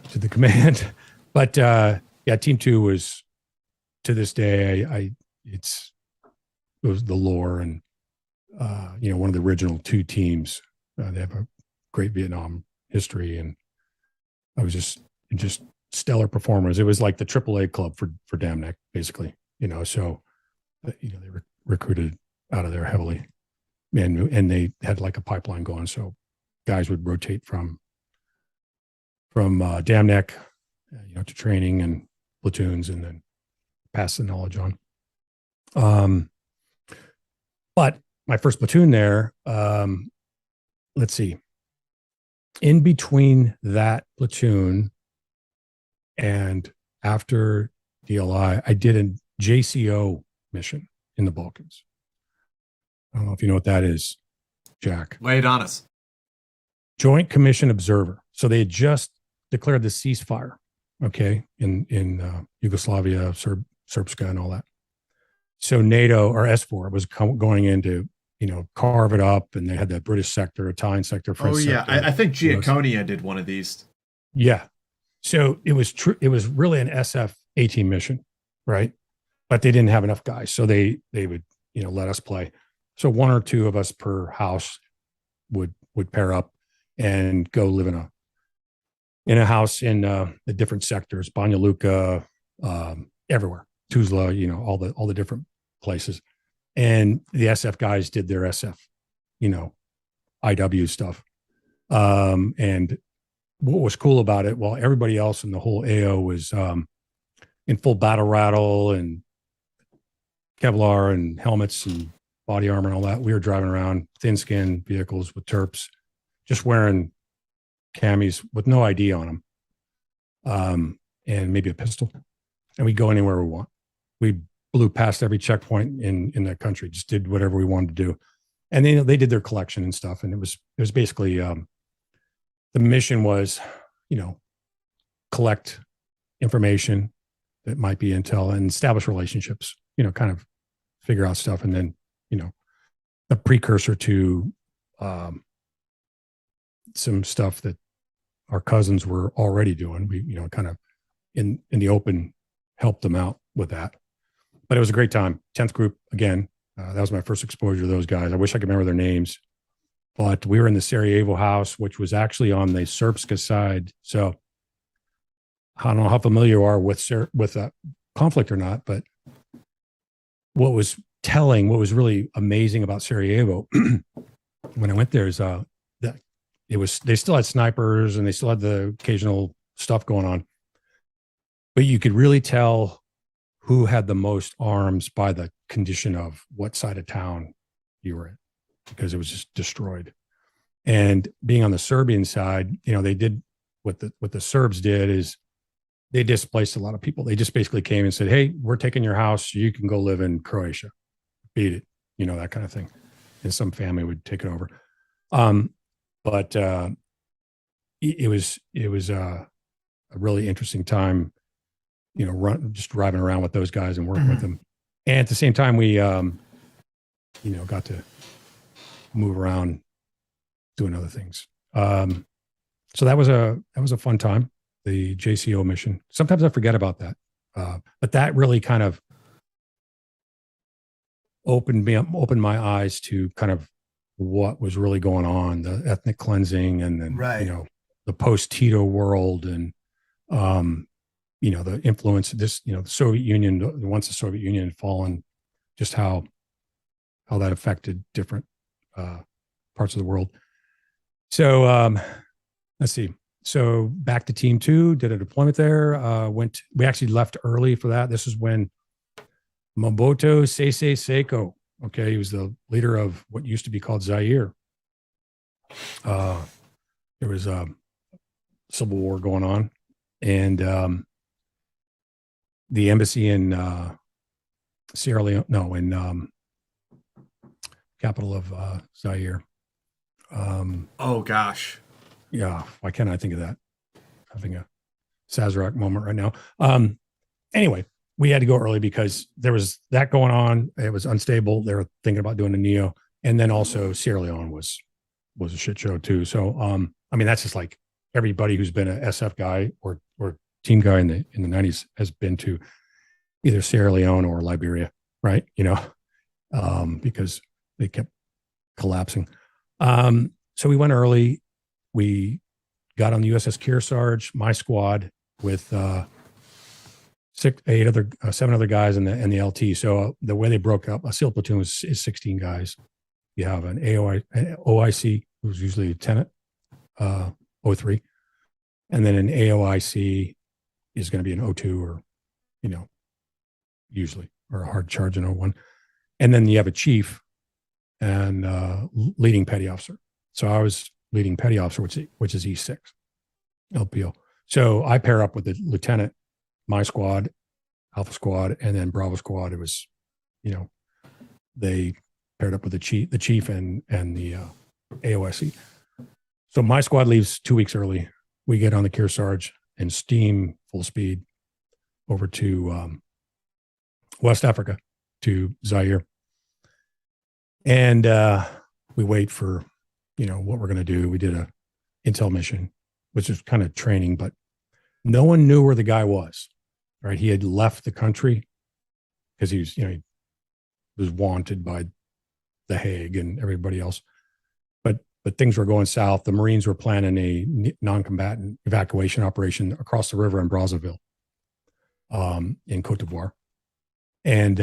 to the command. But Team 2 was, to this day, it was the lore, and one of the original 2 teams. They have a great Vietnam history, and I was just stellar performers. It was like the AAA club for Damneck, basically. So they recruited out of there heavily, and they had like a pipeline going. So guys would rotate from Damneck, to training and platoons, and then pass the knowledge on. But my first platoon there, let's see. In between that platoon and after DLI, I did a JCO mission in the Balkans. I don't know if you know what that is, Jack. Lay it on us. Joint Commission Observer. So they had just declared the ceasefire, in Yugoslavia, Srpska, and all that. So NATO, or S4, was going into carve it up, and they had that British sector, Italian sector, French sector. I think Giaconia did one of these. Yeah. So it was true. It was really an SF A-team mission, right? But they didn't have enough guys, so they would let us play. So 1 or 2 of us per house would pair up and go live in a house in the different sectors, Banja Luka, everywhere, Tuzla, all the different places. And the SF guys did their SF, IW stuff. And what was cool about it, while everybody else in the whole AO was in full battle rattle and Kevlar and helmets and body armor and all that, we were driving around thin skin vehicles with terps, just wearing camis with no ID on them, and maybe a pistol. And we go anywhere we want. we blew past every checkpoint in that country, just did whatever we wanted to do. And they did their collection and stuff. And it was basically, the mission was, collect information that might be intel and establish relationships, kind of figure out stuff. And then, a precursor to some stuff that our cousins were already doing. We, kind of in the open helped them out with that. But it was a great time. 10th group, again, that was my first exposure to those guys. I wish I could remember their names. But we were in the Sarajevo house, which was actually on the Srpska side. So I don't know how familiar you are with conflict or not, but what was really amazing about Sarajevo when I went there is that they still had snipers and they still had the occasional stuff going on, but you could really tell who had the most arms by the condition of what side of town you were in, because it was just destroyed. And being on the Serbian side, they did what the Serbs did is they displaced a lot of people. They just basically came and said, "Hey, we're taking your house. You can go live in Croatia, beat it," that kind of thing. And some family would take it over. But it was a really interesting time, just driving around with those guys and working with them. And at the same time, we, got to move around doing other things. So that was a fun time, the JCO mission. Sometimes I forget about that. But that really kind of opened my eyes to kind of what was really going on, the ethnic cleansing and then, the post-Tito world and, the influence of this, the Soviet Union, once the Soviet Union had fallen, just how that affected different parts of the world. So let's see. So back to Team 2, did a deployment there. We actually left early for that. This is when Mobutu Sese Seko, okay, he was the leader of what used to be called Zaire. There was a civil war going on, and the embassy in Sierra Leone, in capital of Zaire. Oh gosh. Yeah, why can't I think of that? Having a Sazerac moment right now. Anyway, we had to go early because there was that going on. It was unstable. They were thinking about doing a NEO, and then also Sierra Leone was a shit show too. So, that's just like everybody who's been a SF guy or team guy in the 90s has been to either Sierra Leone or Liberia, right? Because they kept collapsing. So we went early. We got on the USS Kearsarge, my squad, with 7 other guys in the LT. So the way they broke up, a SEAL platoon is 16 guys. You have an OIC, who's usually a lieutenant, 03, and then an AOIC is going to be an 02 or, usually, or a hard charge in 01. And then you have a chief and leading petty officer. So I was leading petty officer, which is E6, LPO. So I pair up with the lieutenant, my squad, Alpha squad, and then Bravo squad. It was, they paired up with the chief and the AOSC. So my squad leaves 2 weeks early. We get on the Kearsarge and steam full speed over to West Africa, to Zaire. And we wait for, what we're going to do. We did a intel mission, which is kind of training, but no one knew where the guy was, right? He had left the country because he was, he was wanted by The Hague and everybody else. But things were going south. The Marines were planning a non-combatant evacuation operation across the river in Brazzaville, in Cote d'Ivoire. And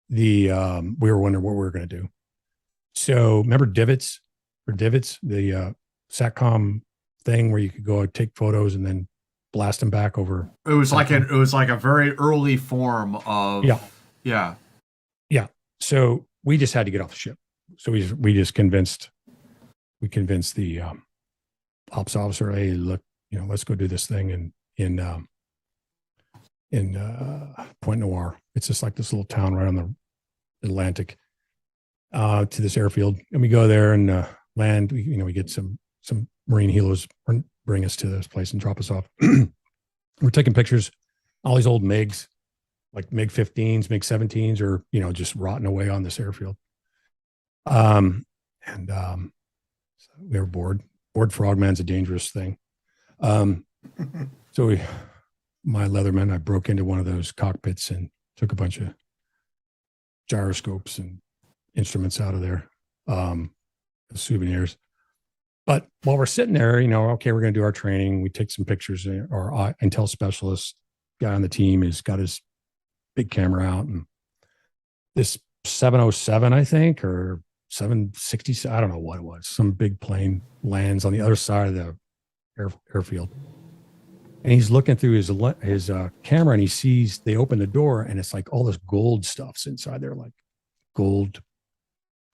we were wondering what we were going to do. So remember divots, the SATCOM thing where you could go take photos and then blast them back over. It was like a very early form of yeah. So we just had to get off the ship. So we just convinced the ops officer, hey, look, let's go do this thing in Point Noir. It's just like this little town right on the Atlantic, to this airfield. And we go there and land. We get some Marine helos bring us to this place and drop us off. We're taking pictures, all these old MiGs, like MiG 15s, MiG 17s, or, just rotting away on this airfield. So we were bored. Bored frogman's a dangerous thing. So my Leatherman, I broke into one of those cockpits and took a bunch of gyroscopes and instruments out of there, souvenirs. But while we're sitting there, okay, we're going to do our training. We take some pictures. Our intel specialist guy on the team has got his big camera out, and this 707, I think, or 760, I don't know what it was. Some big plane lands on the other side of the airfield. And he's looking through his camera, and he sees they open the door, and it's like all this gold stuff's inside there, like gold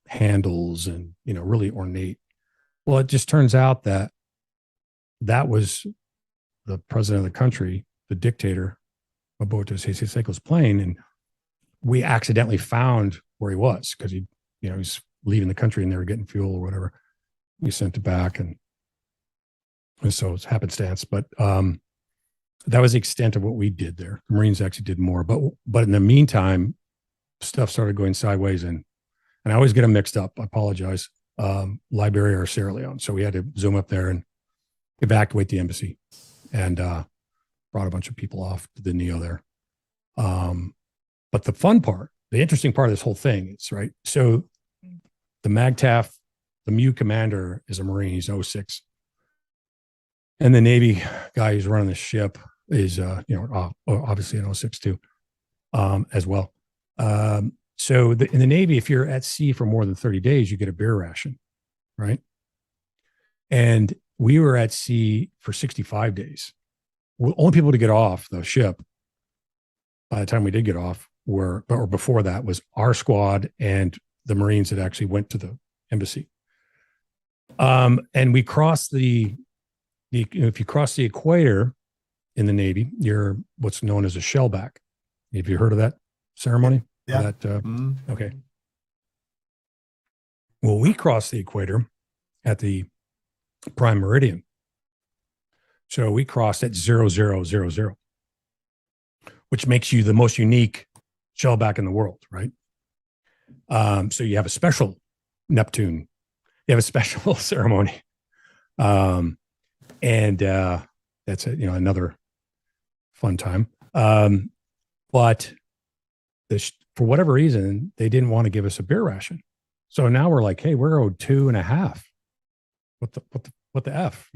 handles and, really ornate. Well, it just turns out that was the president of the country, the dictator, Mobutu Sese Seko's plane. And we accidentally found where he was because he's leaving the country and they were getting fuel or whatever. We sent it back, and so it's happenstance. But that was the extent of what we did there. The Marines actually did more, but in the meantime, stuff started going sideways, and I always get them mixed up. I apologize. Liberia or Sierra Leone. So we had to zoom up there and evacuate the embassy, and brought a bunch of people off to the NEO there. But the fun part, the interesting part of this whole thing is, right, so the MAGTAF, the MU commander is a Marine. He's 06. And the Navy guy who's running the ship is, obviously an 06 too, as well. So in the Navy, if you're at sea for more than 30 days, you get a beer ration, right? And we were at sea for 65 days. The only people to get off the ship by the time we did get off or before that, was our squad and the Marines that actually went to the embassy. And we crossed if you cross the equator in the Navy, you're what's known as a shellback. Have you heard of that ceremony? Yeah. Okay. Well, we crossed the equator at the prime meridian. So we crossed at 0000, which makes you the most unique shellback in the world, right? So you have a special Neptune. You have a special ceremony. And that's another fun time. But for whatever reason, they didn't want to give us a beer ration. So now we're like, hey, we're owed 2.5. What the F,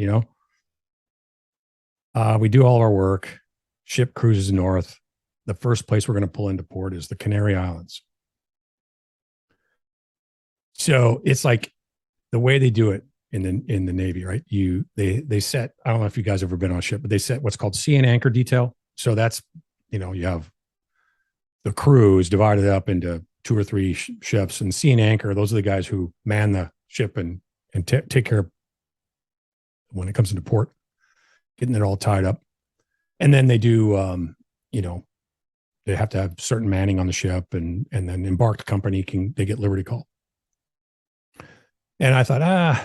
we do all of our work. Ship cruises north. The first place we're going to pull into port is the Canary Islands. So it's like the way they do it in the Navy, right? They set, I don't know if you guys ever been on a ship, but they set what's called sea and anchor detail. So that's, you have the crew is divided up into 2 or 3 ships, and sea and anchor, those are the guys who man the ship and take care of when it comes into port, getting it all tied up. And then they do, they have to have certain manning on the ship, and then embarked company they get liberty call. And I thought,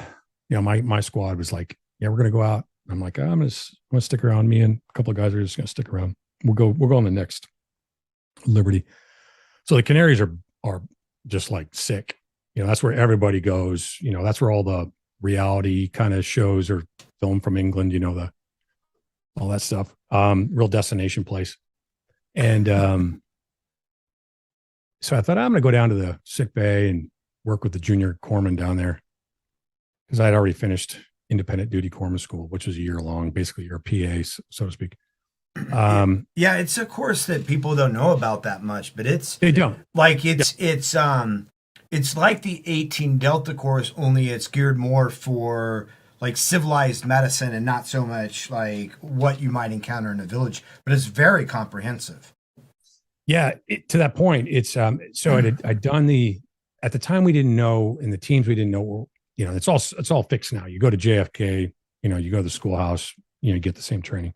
my squad was like, yeah, we're going to go out. I'm like, I'm going to stick around. Me and a couple of guys are just going to stick around. We'll go on the next liberty. So the Canaries are just like sick. That's where everybody goes. That's where all the reality kind of shows are filmed from England, all that stuff. Real destination place. And so I thought, I'm going to go down to the sick bay and work with the junior corpsman down there, because I had already finished independent duty corpsman school, which was a year long, basically your PA, so to speak. Yeah, it's a course that people don't know about that much, but they don't. Like it's like the 18 Delta course, only it's geared more for like civilized medicine and not so much like what you might encounter in a village, but it's very comprehensive. Yeah, to that point, it's so I'd done at the time we didn't know, in the teams we didn't know, it's all fixed now. You go to JFK, you go to the schoolhouse, you get the same training.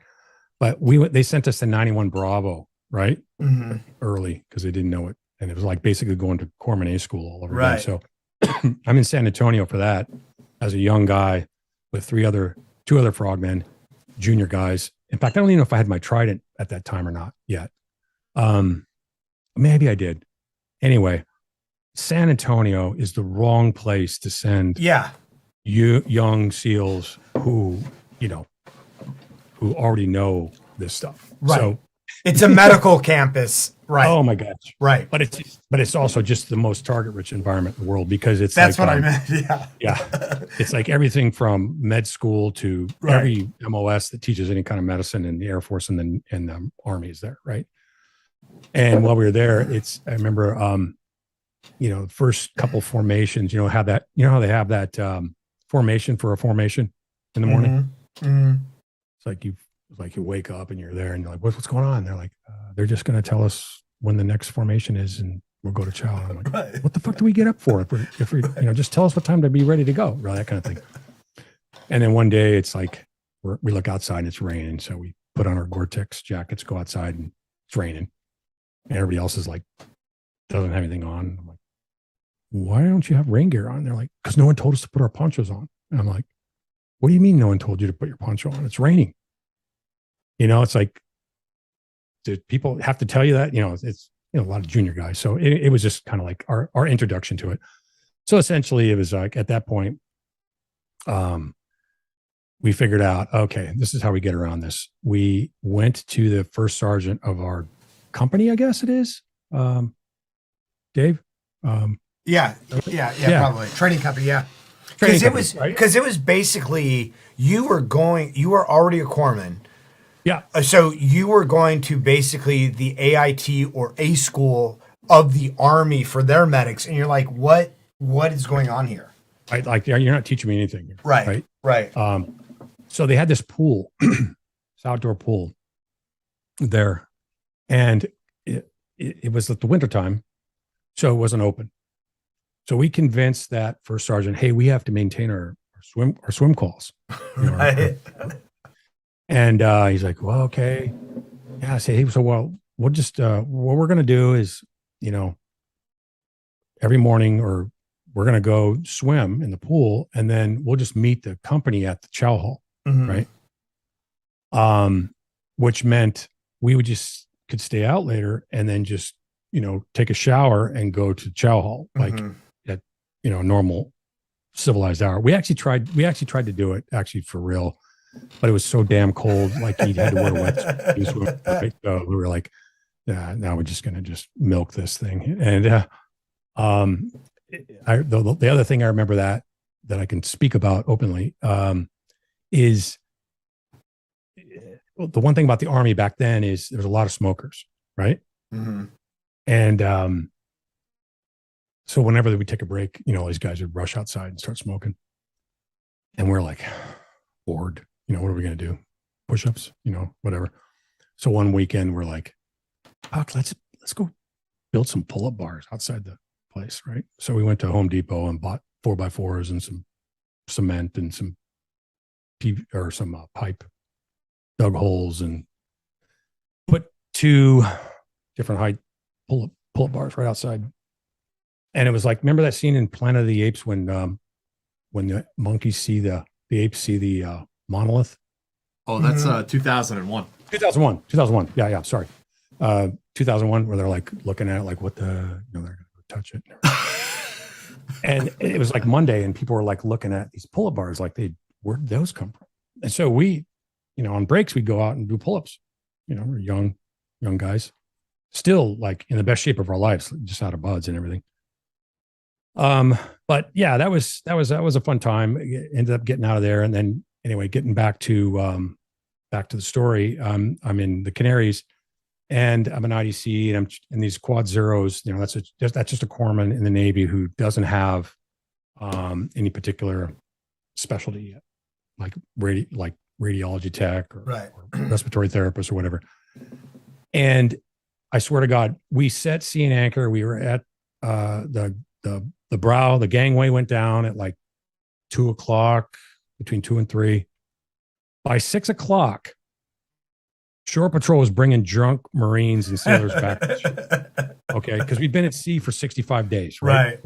But they sent us to 91 Bravo right? Mhm. Early because they didn't know it. And it was like basically going to Corpsman A school all over Right. again. So I'm in San Antonio for that as a young guy with two other frogmen, junior guys. In fact, I don't even know if I had my trident at that time or not yet. Maybe I did. Anyway, San Antonio is the wrong place to send young SEALs who already know this stuff. Right. So it's a medical campus. Right. Oh my gosh. Right. But it's also just the most target rich environment in the world because that's what I meant. Yeah. Yeah. It's like everything from med school to every MOS that teaches any kind of medicine in the Air Force and the Army is there. Right. And while we were there, I remember, the first couple formations, how they have that formation for a formation in the morning. Mm-hmm. It's like you wake up and you're there and you're like, what's going on? They're like, they're just going to tell us when the next formation is and we'll go to chow. I'm like, what the fuck do we get up for? If we just tell us what time to be ready to go, right? That kind of thing. And then one day it's like, we look outside and it's raining. So we put on our Gore-Tex jackets, go outside and it's raining. And everybody else is like, doesn't have anything on. I'm like, why don't you have rain gear on? They're like, because no one told us to put our ponchos on. And I'm like, what do you mean no one told you to put your poncho on? It's raining. It's like, do people have to tell you that? It's a lot of junior guys. So it was just kind of like our introduction to it. So essentially it was like at that point, we figured out, okay, this is how we get around this. We went to the first sergeant of our company, I guess it is. Dave? Yeah, probably. Training company, yeah. Because it was basically you were already a corpsman. Yeah. So you were going to basically the AIT or A school of the Army for their medics, and you're like, what is going on here? Right, like you're not teaching me anything. Right. So they had this pool, this outdoor pool there, and it was at the wintertime, so it wasn't open. So we convinced that first sergeant, hey, we have to maintain our swim calls. And he's like, well, okay. Yeah, I say, hey, so we'll just what we're gonna do is, every morning or we're gonna go swim in the pool, and then we'll just meet the company at the chow hall, right? Which meant we could stay out later and then just take a shower and go to chow hall like at normal civilized hour. We actually tried to do it actually for real, but it was so damn cold. Like he had to wear wetsuits. Right? So we were like, yeah, now we're just gonna milk this thing. And the other thing I remember that I can speak about openly is the one thing about the Army back then is there's a lot of smokers, right? And so whenever we take a break, these guys would rush outside and start smoking, and we're like bored. What are we gonna do? Push-ups, whatever. So one weekend we're like, let's go build some pull-up bars outside the place, right? So we went to Home Depot and bought 4x4s and some cement and some pipe, dug holes and put 2 different height pull-up bars right outside. And it was like, remember that scene in Planet of the Apes when the monkeys see the apes see the monolith? Oh, that's 2001. 2001. Yeah. Sorry. 2001, where they're like looking at it like, what they're going to touch it. And it was like Monday and people were like looking at these pull-up bars like where'd those come from? And so we, on breaks, we'd go out and do pull-ups. We're young guys, still like in the best shape of our lives, just out of buds and everything. But yeah, that was a fun time. Ended up getting out of there. And then anyway, getting back to the story. I'm in the Canaries and I'm an IDC and I'm in these quad zeros. That's just a corpsman in the Navy who doesn't have any particular specialty yet, like radiology tech or respiratory therapist or whatever. And I swear to God, we set sea and anchor. We were at the brow. The gangway went down at like 2:00, between 2 and 3. By 6:00, Shore Patrol was bringing drunk Marines and sailors back. Okay, because we'd been at sea for 65 days, right?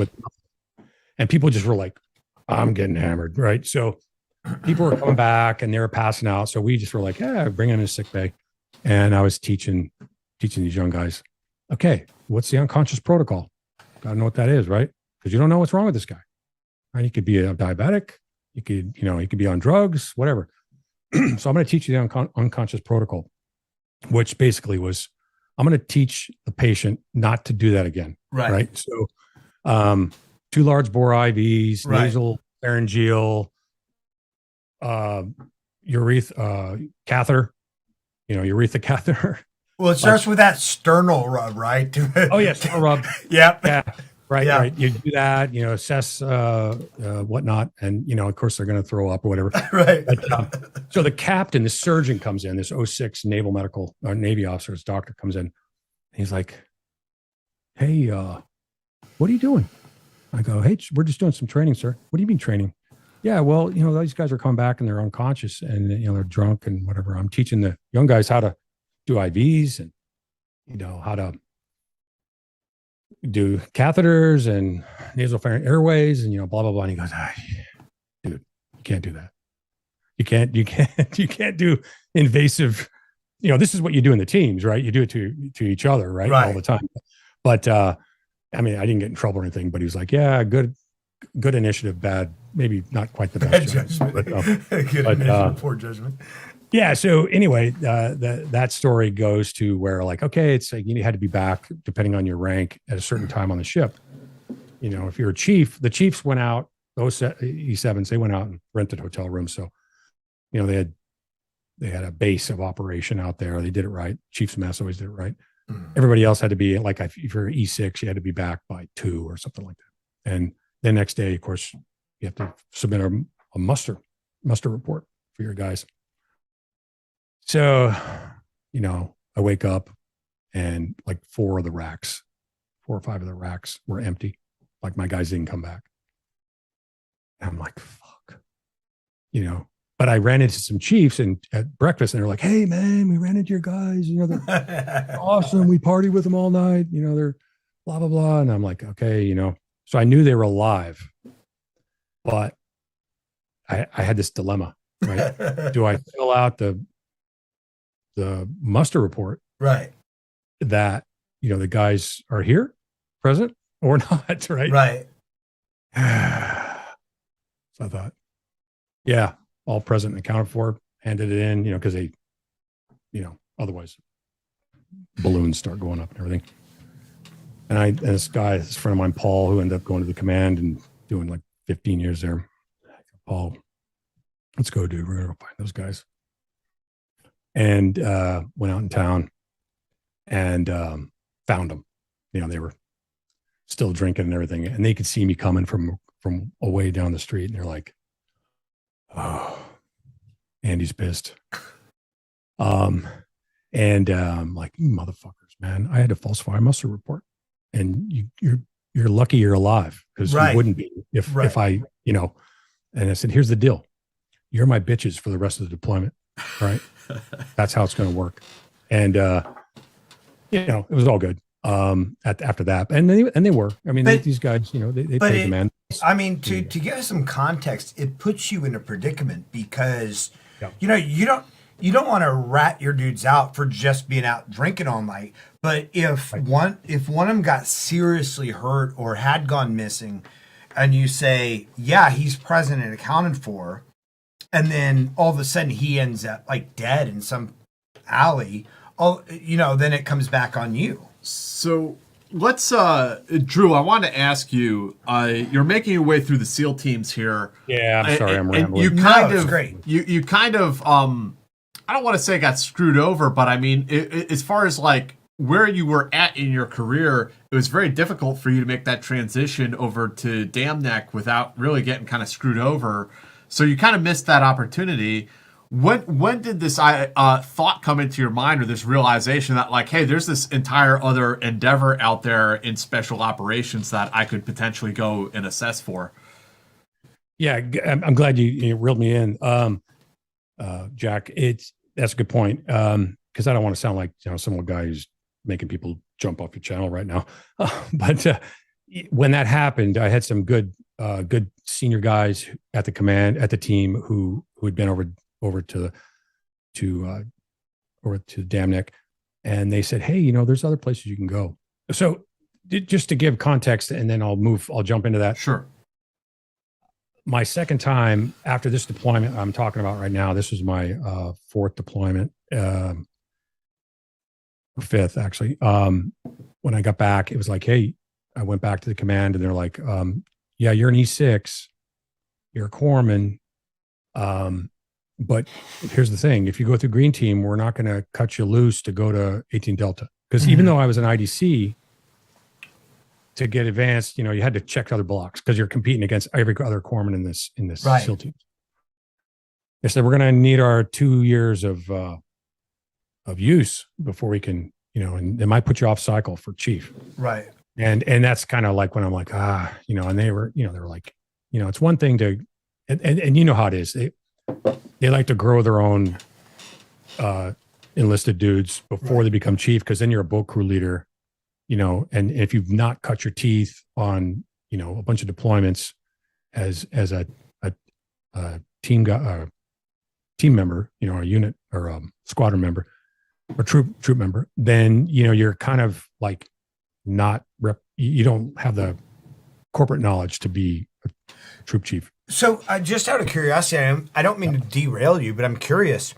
And people just were like, I'm getting hammered, right? So people were coming back and they were passing out. So we just were like, yeah, bring them in a sick bay. And I was teaching these young guys, okay, what's the unconscious protocol? Gotta know what that is, right? Because you don't know what's wrong with this guy. Right? He could be a diabetic. He could be on drugs, whatever. So I'm going to teach you the unconscious protocol, which basically was, I'm going to teach the patient not to do that again. Right. So, 2 large bore IVs, nasal, pharyngeal, catheter, urethra catheter. Well, it starts with that sternal rub, right? Oh, yeah, sternal rub. Yep. Yeah. Right. You do that, assess whatnot. And, of course, they're going to throw up or whatever. Right. But, so the captain, the surgeon comes in, this 06 naval medical or Navy officer's doctor comes in. He's like, hey, what are you doing? I go, hey, we're just doing some training, sir. What do you mean training? Yeah, well, these guys are coming back and they're unconscious and, they're drunk and whatever. I'm teaching the young guys how to do IVs and, how to do catheters and nasopharyngeal airways and, blah, blah, blah. And he goes, dude, you can't do that. You can't do invasive, this is what you do in the teams, right? You do it to each other, right? All the time. But, I didn't get in trouble or anything, but he was like, yeah, good initiative, bad, maybe not quite the best judgment. But, good initiative, poor judgment. Yeah. So anyway, that story goes to where like, okay, it's like you had to be back depending on your rank at a certain time on the ship. If you're a chief, the chiefs went out, those E7s, they went out and rented hotel rooms. So, they had a base of operation out there. They did it right. Chief's mess always did it right. Everybody else had to be like, if you're E6, you had to be back by 2 or something like that. And the next day, of course, you have to submit a muster report for your guys. So, I wake up and like 4 or 5 of the racks were empty. Like my guys didn't come back. And I'm like, fuck, but I ran into some chiefs at breakfast and they're like, hey man, we ran into your guys, they're awesome. We partied with them all night. They're blah, blah, blah. And I'm like, okay, so I knew they were alive, but I had this dilemma, right? Do I fill out the muster report, right? That, the guys are here present or not, right? Right. So I thought, yeah, all present and accounted for, handed it in, because they, otherwise balloons start going up and everything. And this friend of mine, Paul, who ended up going to the command and doing like 15 years there. Paul, let's go, dude. We're going to find those guys. And went out in town and found them. They were still drinking and everything. And they could see me coming from away down the street. And they're like, oh, Andy's pissed. And like, motherfuckers, man, I had to falsify a muster report. And you're lucky you're alive, because you wouldn't be if I, and I said, here's the deal. You're my bitches for the rest of the deployment. Right. That's how it's going to work. And, it was all good. After that. And they were, these guys, they paid the man. To give us some context, it puts you in a predicament because, you don't want to rat your dudes out for just being out drinking all night. But if one of them got seriously hurt or had gone missing, and you say, yeah, he's present and accounted for, and then all of a sudden he ends up like dead in some alley, then it comes back on you. So let's, Drew, I want to ask you, you're making your way through the SEAL teams here. Yeah, I'm sorry, I'm rambling. It's great. You kind of, I don't want to say got screwed over, but as far as like where you were at in your career, it was very difficult for you to make that transition over to Dam Neck without really getting kind of screwed over. So you kind of missed that opportunity. When did this thought come into your mind, or this realization that like, hey, there's this entire other endeavor out there in special operations that I could potentially go and assess for? Yeah, I'm glad you reeled me in, Jack. That's a good point. because I don't want to sound like, some guy who's making people jump off your channel right now. But when that happened, I had some good senior guys at the team who had been over to Dam Neck, and they said, hey, there's other places you can go. So just to give context, and then I'll jump into that. Sure. My second time after this deployment I'm talking about right now, this was my fourth deployment, fifth actually. When I got back, it was like, hey, I went back to the command and they're like, yeah, you're an E6, you're a corpsman. But here's the thing, if you go through Green Team, we're not going to cut you loose to go to 18 Delta. Because even though I was an IDC, to get advanced, you had to check other blocks because you're competing against every other corpsman in this Right. SEAL team. They said, we're going to need our 2 years of use before we can, and they might put you off cycle for chief. Right. And that's kind of like when I'm like, and they were like, it's one thing to, and you know how it is. They like to grow their own enlisted dudes before they become chief, because then you're a boat crew leader, and if you've not cut your teeth on, a bunch of deployments as a team member, a unit or a squadron member or troop member, then, you're kind of like you don't have the corporate knowledge to be a troop chief. So just out of curiosity, I don't mean to derail you, but I'm curious.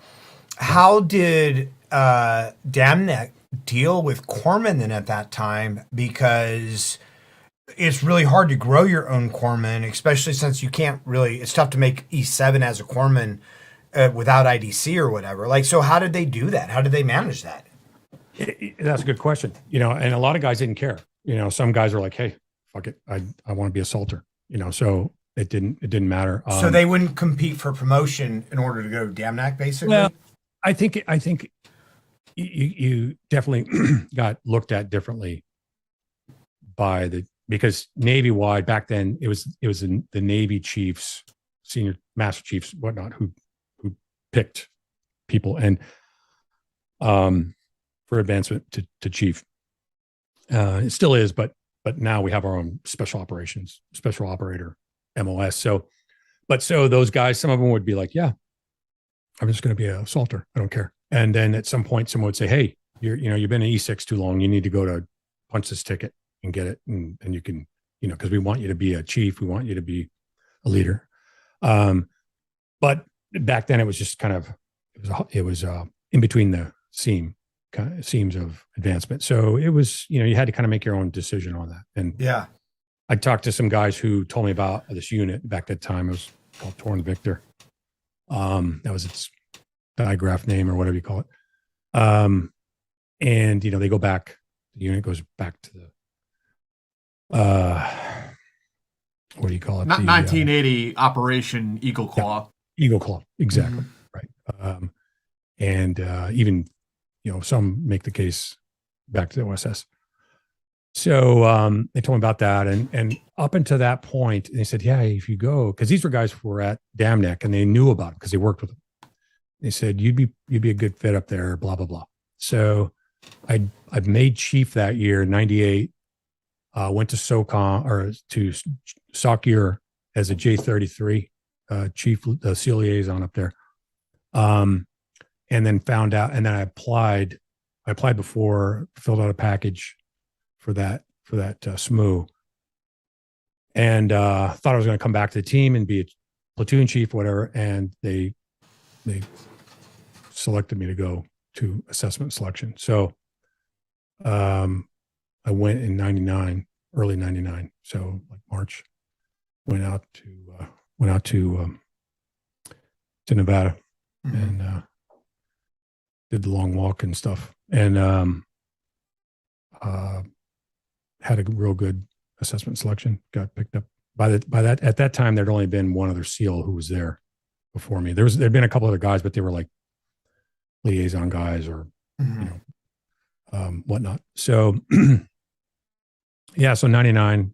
How did Dam Neck deal with corpsmen then at that time? Because it's really hard to grow your own corpsman, especially since you can't really, it's tough to make E7 as a corpsman without IDC or whatever. Like, so how did they do that? How did they manage that? That's a good question. And a lot of guys didn't care. Some guys were like, hey, fuck it. I want to be a salter, so it didn't matter. So they wouldn't compete for promotion in order to go to Dam Neck, basically? Well, I think you definitely got looked at differently because Navy wide back then it was the Navy chiefs, senior master chiefs, whatnot, who picked people and for advancement to chief. It still is, but now we have our own special operator MOS. So those guys, some of them would be like, yeah, I'm just going to be a salter. I don't care. And then at some point, someone would say, hey, you've been an E6 too long. You need to go to punch this ticket and get it. And you can, because we want you to be a chief. We want you to be a leader. But back then it was just kind of, it was in between the seams of advancement. So it was, you had to kind of make your own decision on that. And yeah, I talked to some guys who told me about this unit back at that time. It was called Torn Victor. That was its digraph name or whatever you call it. And they go back, the unit goes back to the what do you call it? Not 1980 Operation Eagle Claw. Yeah, Eagle Claw, exactly. Right. And even some make the case back to the OSS. So they told me about that, and up until that point, they said, "Yeah, if you go," because these were guys who were at Dam Neck and they knew about it because they worked with them. They said you'd be a good fit up there, blah blah blah. So I've made chief that year, '98. Went to SOCOM or to SOC year as a J33 chief, SEAL liaison up there. And then found out, and then I applied before, filled out a package for that SMU, and thought I was going to come back to the team and be a platoon chief or whatever. And they selected me to go to assessment selection. So I went in '99, early '99. So like March, went out to Nevada, and did the long walk and stuff, and had a real good assessment selection. Got picked up at that time. There'd only been one other SEAL who was there before me. There'd been a couple other guys, but they were like liaison guys or whatnot. So yeah, so '99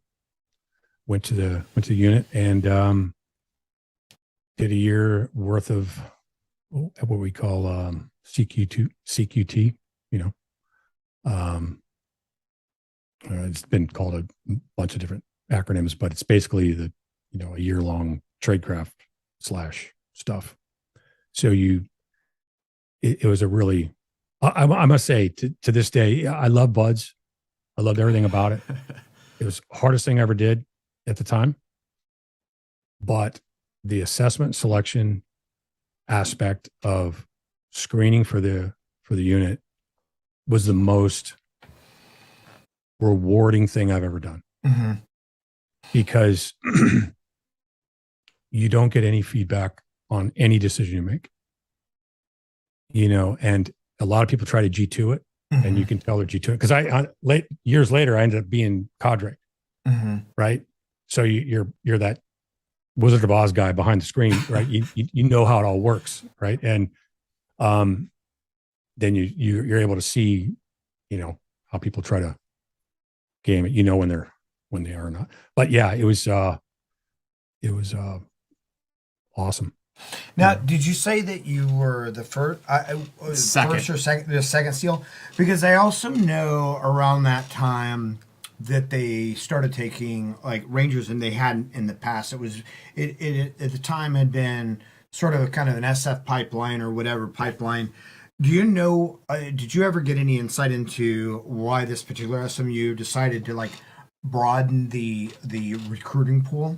went to the unit and did a year worth of what we call CQT, it's been called a bunch of different acronyms, but it's basically a year-long tradecraft / stuff. So it was a really, I must say to this day, I love buds. I loved everything about it. It was the hardest thing I ever did at the time, but the assessment selection aspect of screening for the unit was the most rewarding thing I've ever done. Mm-hmm. Because you don't get any feedback on any decision you make, and a lot of people try to G2 it, Mm-hmm. and you can tell they're G2 it. Because years later, I ended up being cadre, Mm-hmm. right? So you're that Wizard of Oz guy behind the screen, right? You know how it all works, right? And then you're able to see, how people try to game it. When they are not. But yeah, it was awesome. Now, did you say that you were the first, first or second SEAL? Because I also know around that time that they started taking like Rangers, and they hadn't in the past. It at the time had been sort of kind of an SF pipeline or whatever pipeline. Do you know? Did you ever get any insight into why this particular SMU decided to like broaden the recruiting pool?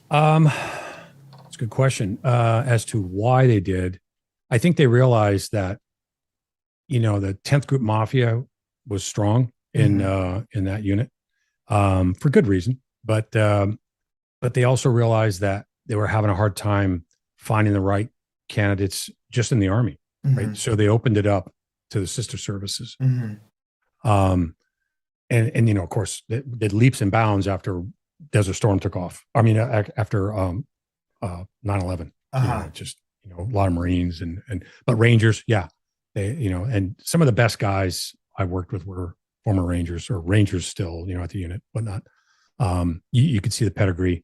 It's a good question. As to why they did, I think they realized that, the 10th Group Mafia was strong in that unit, for good reason. But they also realized that they were having a hard time finding the right candidates just in the Army, right? So they opened it up to the sister services. And of course, it did leaps and bounds after Desert Storm took off. I mean, after 9/11, just a lot of Marines but Rangers, yeah, they and some of the best guys I worked with were former Rangers or Rangers still, at the unit, whatnot. You could see the pedigree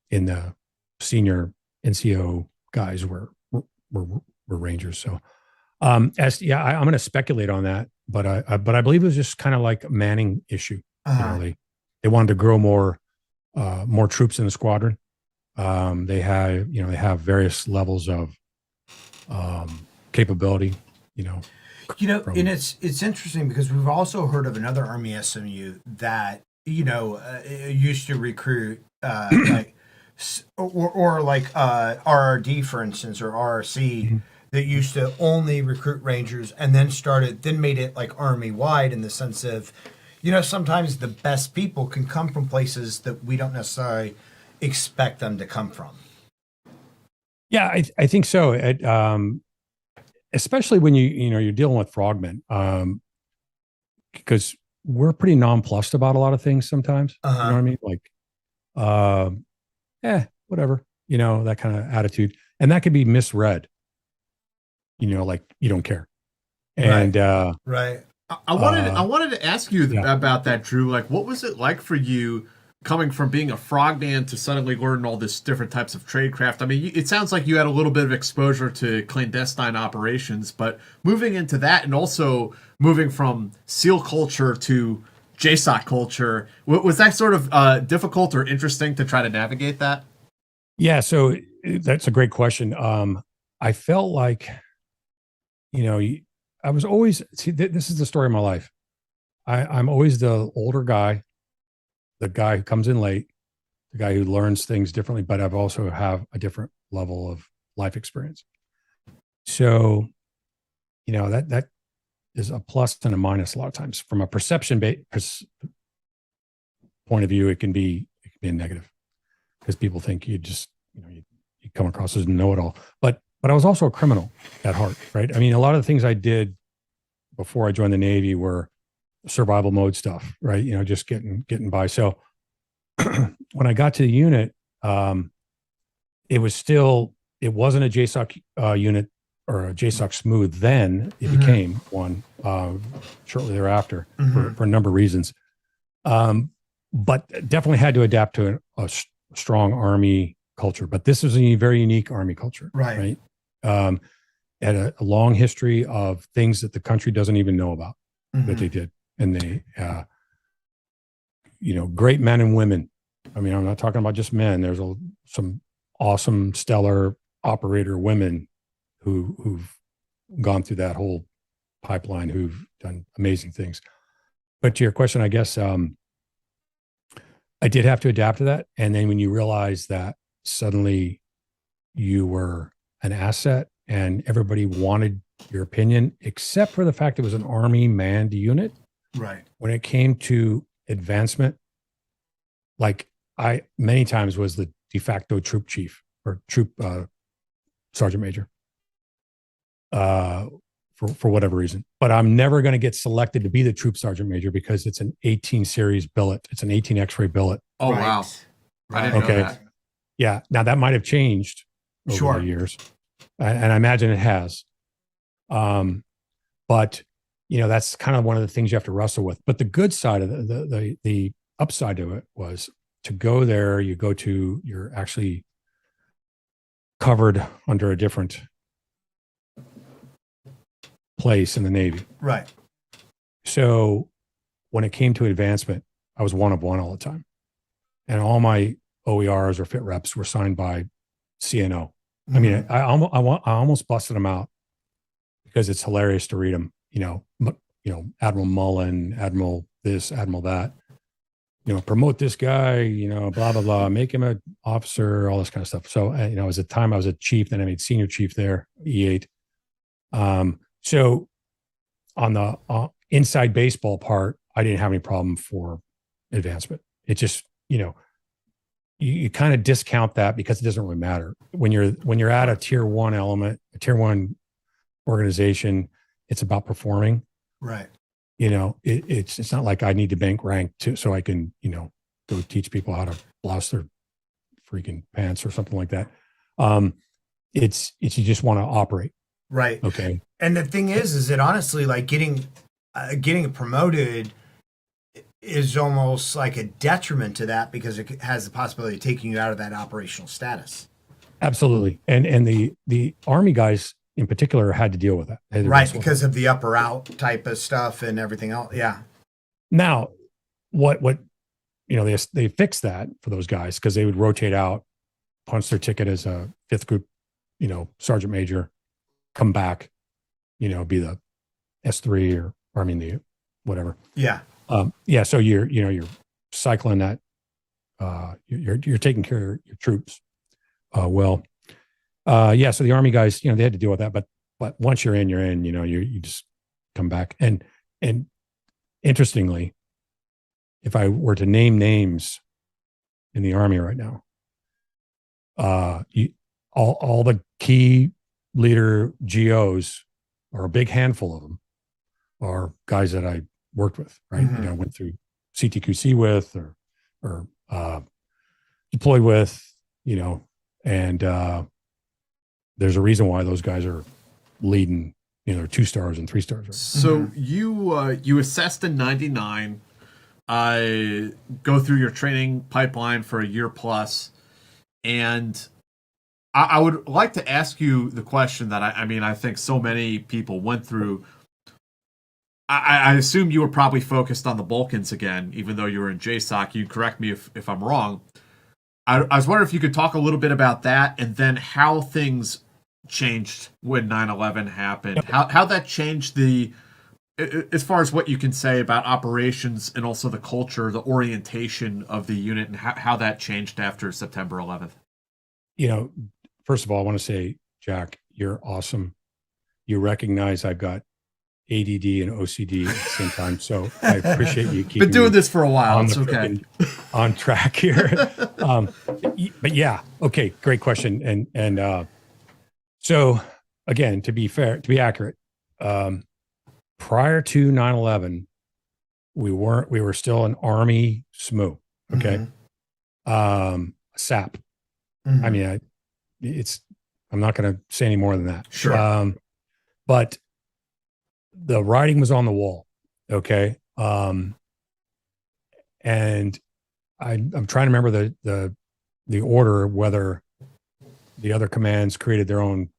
in the senior NCO guys were Rangers. So, I'm going to speculate on that, but I believe it was just kind of like a Manning issue. They wanted to grow more troops in the squadron. They have various levels of capability. And it's interesting because we've also heard of another Army SMU that used to recruit like or like RRD, for instance, or RRC. That used to only recruit Rangers and then made it like Army wide, in the sense of, sometimes the best people can come from places that we don't necessarily expect them to come from. Yeah, I think so. Especially when you're dealing with frogmen, because we're pretty nonplussed about a lot of things sometimes. You know what I mean? Like, whatever, that kind of attitude, and that could be misread. Like you don't care. And right. I wanted to ask you about that, Drew. Like, what was it like for you coming from being a frogman to suddenly learn all this different types of tradecraft? I mean, it sounds like you had a little bit of exposure to clandestine operations, but moving into that and also moving from SEAL culture to Jsoc culture, was that sort of difficult or interesting to try to navigate that? Yeah, so that's a great question. I felt like, I was always, this is the story of my life. I'm always the older guy, the guy who comes in late, the guy who learns things differently, but I've also have a different level of life experience. So, that is a plus and a minus a lot of times. From a perception point of view, it can be a negative because people think you just, you come across as a know-it-all. But I was also a criminal at heart, right? I mean, a lot of the things I did before I joined the Navy were survival mode stuff, right? Just getting by. So when I got to the unit, it wasn't a Jsoc unit or a Jsoc smooth then. It became one shortly thereafter for a number of reasons. But definitely had to adapt to a strong Army culture. But this was a very unique Army culture, right? had a long history of things that the country doesn't even know about that they did. And they, great men and women. I mean, I'm not talking about just men. There's some awesome, stellar operator women who've gone through that whole pipeline, who've done amazing things. But to your question, I guess I did have to adapt to that. And then when you realize that suddenly you were an asset and everybody wanted your opinion, except for the fact it was an Army manned unit. Right. When it came to advancement, like I many times was the de facto troop chief or troop sergeant major for whatever reason. But I'm never going to get selected to be the troop sergeant major because it's an 18 series billet. It's an 18 X-ray billet. Oh, wow. I didn't know that. Yeah. Now that might have changed over the years. And I imagine it has. But that's kind of one of the things you have to wrestle with. But the good side of the upside of it was to go there, you're actually covered under a different place in the Navy. Right. So when it came to advancement, I was one of one all the time. And all my OERs or fit reps were signed by CNO. I mean, I almost busted them out because it's hilarious to read them. Admiral Mullins, Admiral this, Admiral that. Promote this guy. Blah blah blah. Make him an officer. All this kind of stuff. So as a time I was a chief, then I made senior chief there, E8. So on the inside baseball part, I didn't have any problem for advancement. It just you kind of discount that because it doesn't really matter when you're at a tier one element, a tier one organization. It's about performing, right? It's not like I need to bank rank so I can go teach people how to blouse their freaking pants or something like that. It's you just want to operate, right? Okay. And the thing is it honestly like getting promoted is almost like a detriment to that because it has the possibility of taking you out of that operational status. Absolutely. And the Army guys in particular had to deal with that. Right, because of the upper out type of stuff and everything else. Yeah. Now, what they fixed that for those guys because they would rotate out, punch their ticket as a fifth group, sergeant major, come back, be the S3 or the whatever. Yeah. So you're cycling that. You're taking care of your troops. So the Army guys, they had to deal with that, but once you're in, you just come back. And interestingly, if I were to name names in the Army right now, all the key leader GOs, or a big handful of them, are guys that I worked with, right? Went through CTQC with or deployed with, and there's a reason why those guys are leading, 2 stars and 3 stars. Right? So you assessed in 99, go through your training pipeline for a year plus, and I would like to ask you the question that I think so many people went through. I assume you were probably focused on the Balkans again, even though you were in Jsoc. You correct me if I'm wrong. I was wondering if you could talk a little bit about that and then how things changed when 9/11 happened. How that changed as far as what you can say about operations and also the culture, the orientation of the unit, and how that changed after September 11th. First of all, I want to say, Jack, you're awesome. You recognize I've got ADD and OCD at the same time. So I appreciate you keeping been doing this for a while. It's okay. On track here. But yeah, okay, great question. And so again, to be accurate, prior to 9/11, we were still an Army SMU. Okay. SAP. I mean, I'm not going to say any more than that. Sure. But the writing was on the wall. Okay. And I'm trying to remember the order, whether the other commands created their own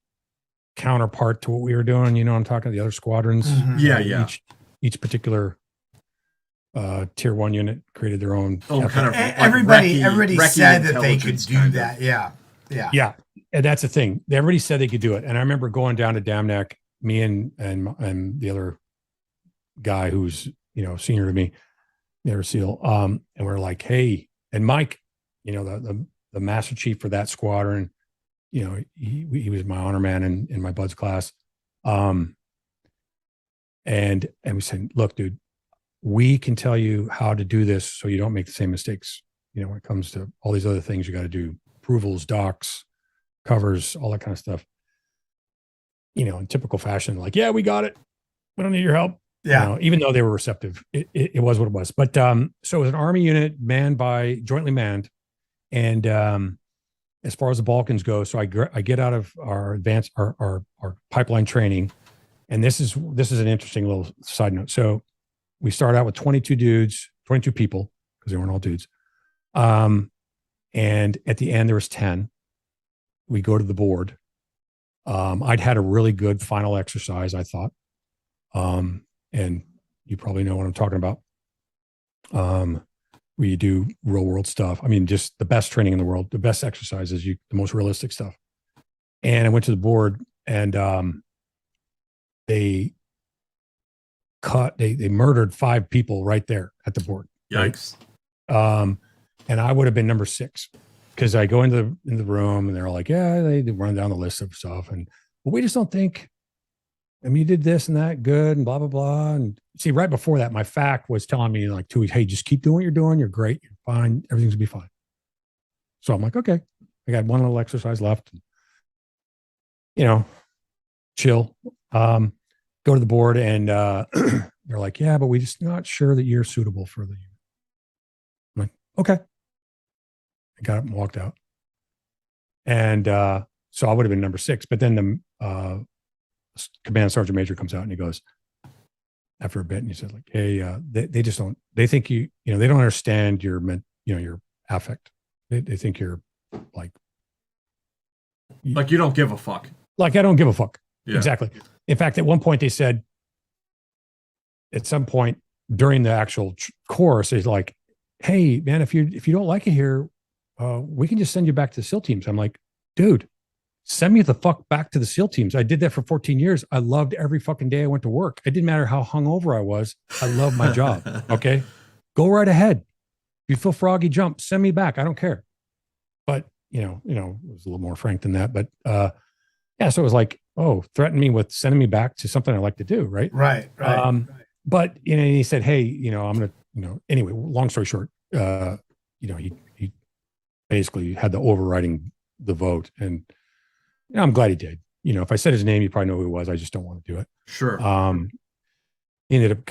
counterpart to what we were doing. You know, I'm talking the other squadrons. Mhm. Yeah. Each particular tier 1 unit created their own. Kind of like Everybody Recce said that they could intelligence do kind of. that. Yeah. And that's the thing. Everybody said they could do it. And I remember going down to Dam Neck, me and the other guy who's, you know, senior to me, the other SEAL. And we're like, hey, and Mike, you know, the master chief for that squadron, you know, he was my honor man in my buds class. And we said, look, dude, we can tell you how to do this so you don't make the same mistakes. You know, when it comes to all these other things you got to do, approvals, docs, covers, all that kind of stuff. You know, in typical fashion, like, yeah, we got it. We don't need your help. Yeah. You know, even though they were receptive, it was what it was. But so it was an Army unit jointly manned. And as far as the Balkans go, so I get out of our our pipeline training. And this is an interesting little side note. So we start out with 22 people, because they weren't all dudes. And at the end, there was 10. We go to the board. I'd had a really good final exercise, I thought. And you probably know what I'm talking about. We do real world stuff. I mean, just the best training in the world, the best exercises, the most realistic stuff. And I went to the board, and they murdered 5 people right there at the board. Yikes. Right? And I would have been number 6, because I go into the room and they're like, yeah, they run down the list of stuff. And well, we just don't think, I mean, you did this and that good and blah, blah, blah. And see, right before that, my fact was telling me like 2 weeks, hey, just keep doing what you're doing. You're great. You're fine. Everything's gonna be fine. So I'm like, okay, I got one little exercise left. You know, chill. Go to the board, and they're like, yeah, but we're just not sure that you're suitable for the unit. I'm like, okay. I got up and walked out. And so I would have been number 6. But then the command sergeant major comes out and he goes, after a bit, and he said, like, hey, they just don't, they think you know, they don't understand your affect. They think you're like you don't give a fuck. Like, I don't give a fuck. Yeah. Exactly. In fact, at one point they said, at some point during the actual course, it's like, hey, man, if you don't like it here, we can just send you back to the SEAL teams. I'm like, dude, send me the fuck back to the SEAL teams. I did that for 14 years. I loved every fucking day I went to work. It didn't matter how hungover I was. I loved my job. Okay. Go right ahead. If you feel froggy, jump, send me back. I don't care. But, you know, it was a little more frank than that. But yeah, so it was like, oh, threaten me with sending me back to something I like to do. Right. Right. But, you know, he said, hey, you know, I'm going to, you know, anyway, long story short, you know, he basically had the overriding the vote, and you know, I'm glad he did. You know, if I said his name, you probably know who it was. I just don't want to do it. Sure. He ended up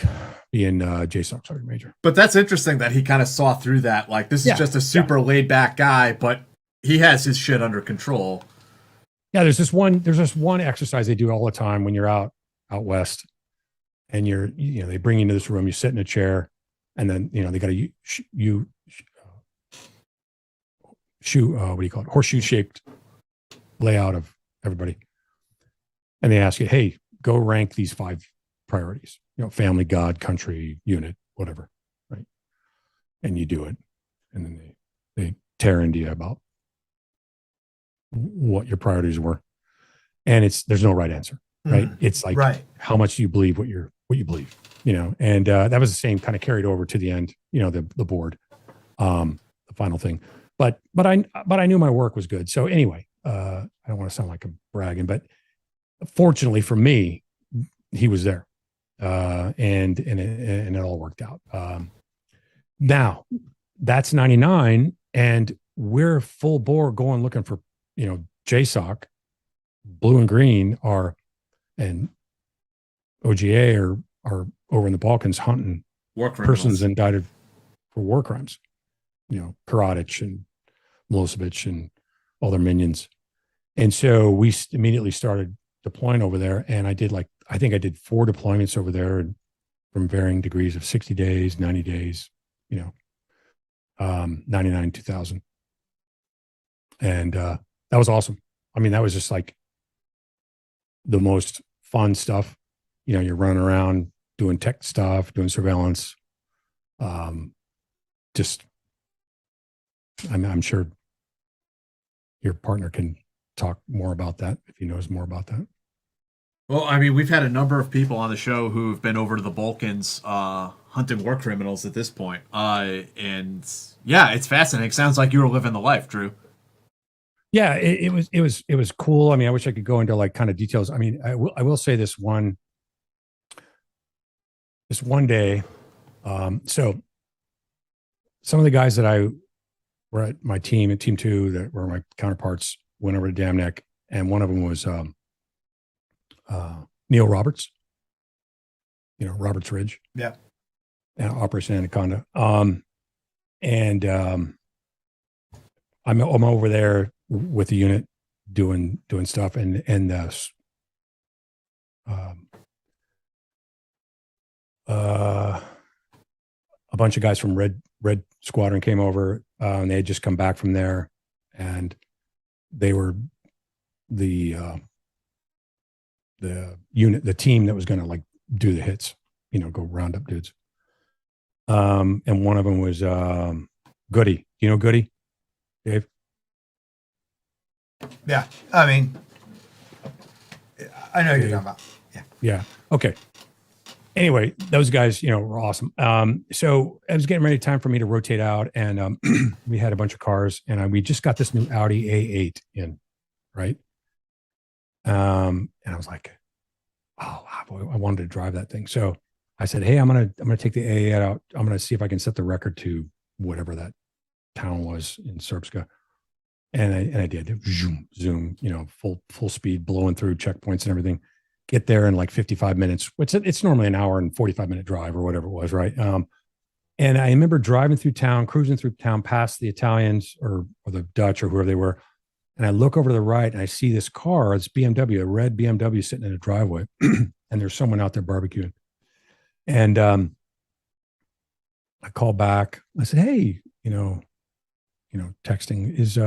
being Jsoc Sergeant Major. But that's interesting that he kind of saw through that. Like, this is just a super laid back guy, but he has his shit under control. Yeah, there's this one exercise they do all the time when you're out west, and you know, they bring you into this room, you sit in a chair, and then, you know, they got to what do you call it? Horseshoe shaped layout of everybody. And they ask you, hey, go rank these 5 priorities, you know, family, God, country, unit, whatever. Right. And you do it. And then they tear into you about what your priorities were. And there's no right answer. Right. It's like, how much do you believe what you believe, you know? And that was the same kind of carried over to the end, you know, the board, the final thing. But I knew my work was good. So anyway, I don't want to sound like I'm bragging, but fortunately for me, he was there, and it all worked out. Now that's 99, and we're full bore going looking for, you know, Jsoc, Blue and Green and OGA are over in the Balkans hunting persons indicted for war crimes. You know, Karadzic and Milosevic and all their minions. And so we immediately started deploying over there. And I think I did 4 deployments over there from varying degrees of 60 days, 90 days, you know, 99, 2000. And that was awesome. I mean, that was just like, the most fun stuff. You're running around doing tech stuff, doing surveillance. Just, I'm sure your partner can talk more about that if he knows more about that. Well, I mean, we've had a number of people on the show who've been over to the Balkans hunting war criminals at this point. And yeah, it's fascinating. It sounds like you were living the life, Drew. Yeah, it was cool. I mean, I wish I could go into like kind of details. I mean, I will say this one day. So some of the guys that I were at my team, at Team 2, that were my counterparts, went over to Dam Neck, and one of them was Neil Roberts. Roberts Ridge. Yeah. Operation Anaconda. I'm over there with the unit doing stuff, and a bunch of guys from Red Squadron came over, and they had just come back from there, and they were the unit, the team that was going to like do the hits, go round up dudes. And one of them was Goody. You know Goody, Dave? Yeah. I mean, I know what you're talking about. Yeah. Yeah. Okay. Anyway, those guys, were awesome. So it was getting ready, time for me to rotate out, and we had a bunch of cars, and we just got this new Audi A8 in, right? And I was like, oh, I wanted to drive that thing. So I said, hey, I'm gonna take the A8 out. I'm gonna see if I can set the record to whatever that town was in Srpska. And I did. Zoom, full speed, blowing through checkpoints and everything. Get there in like 55 minutes. It's normally an hour and 45-minute drive or whatever it was, right? And I remember driving through town, cruising through town past the Italians or the Dutch or whoever they were. And I look over to the right and I see this car. It's BMW, a red BMW sitting in a driveway. And there's someone out there barbecuing. And I called back. I said, hey, texting is,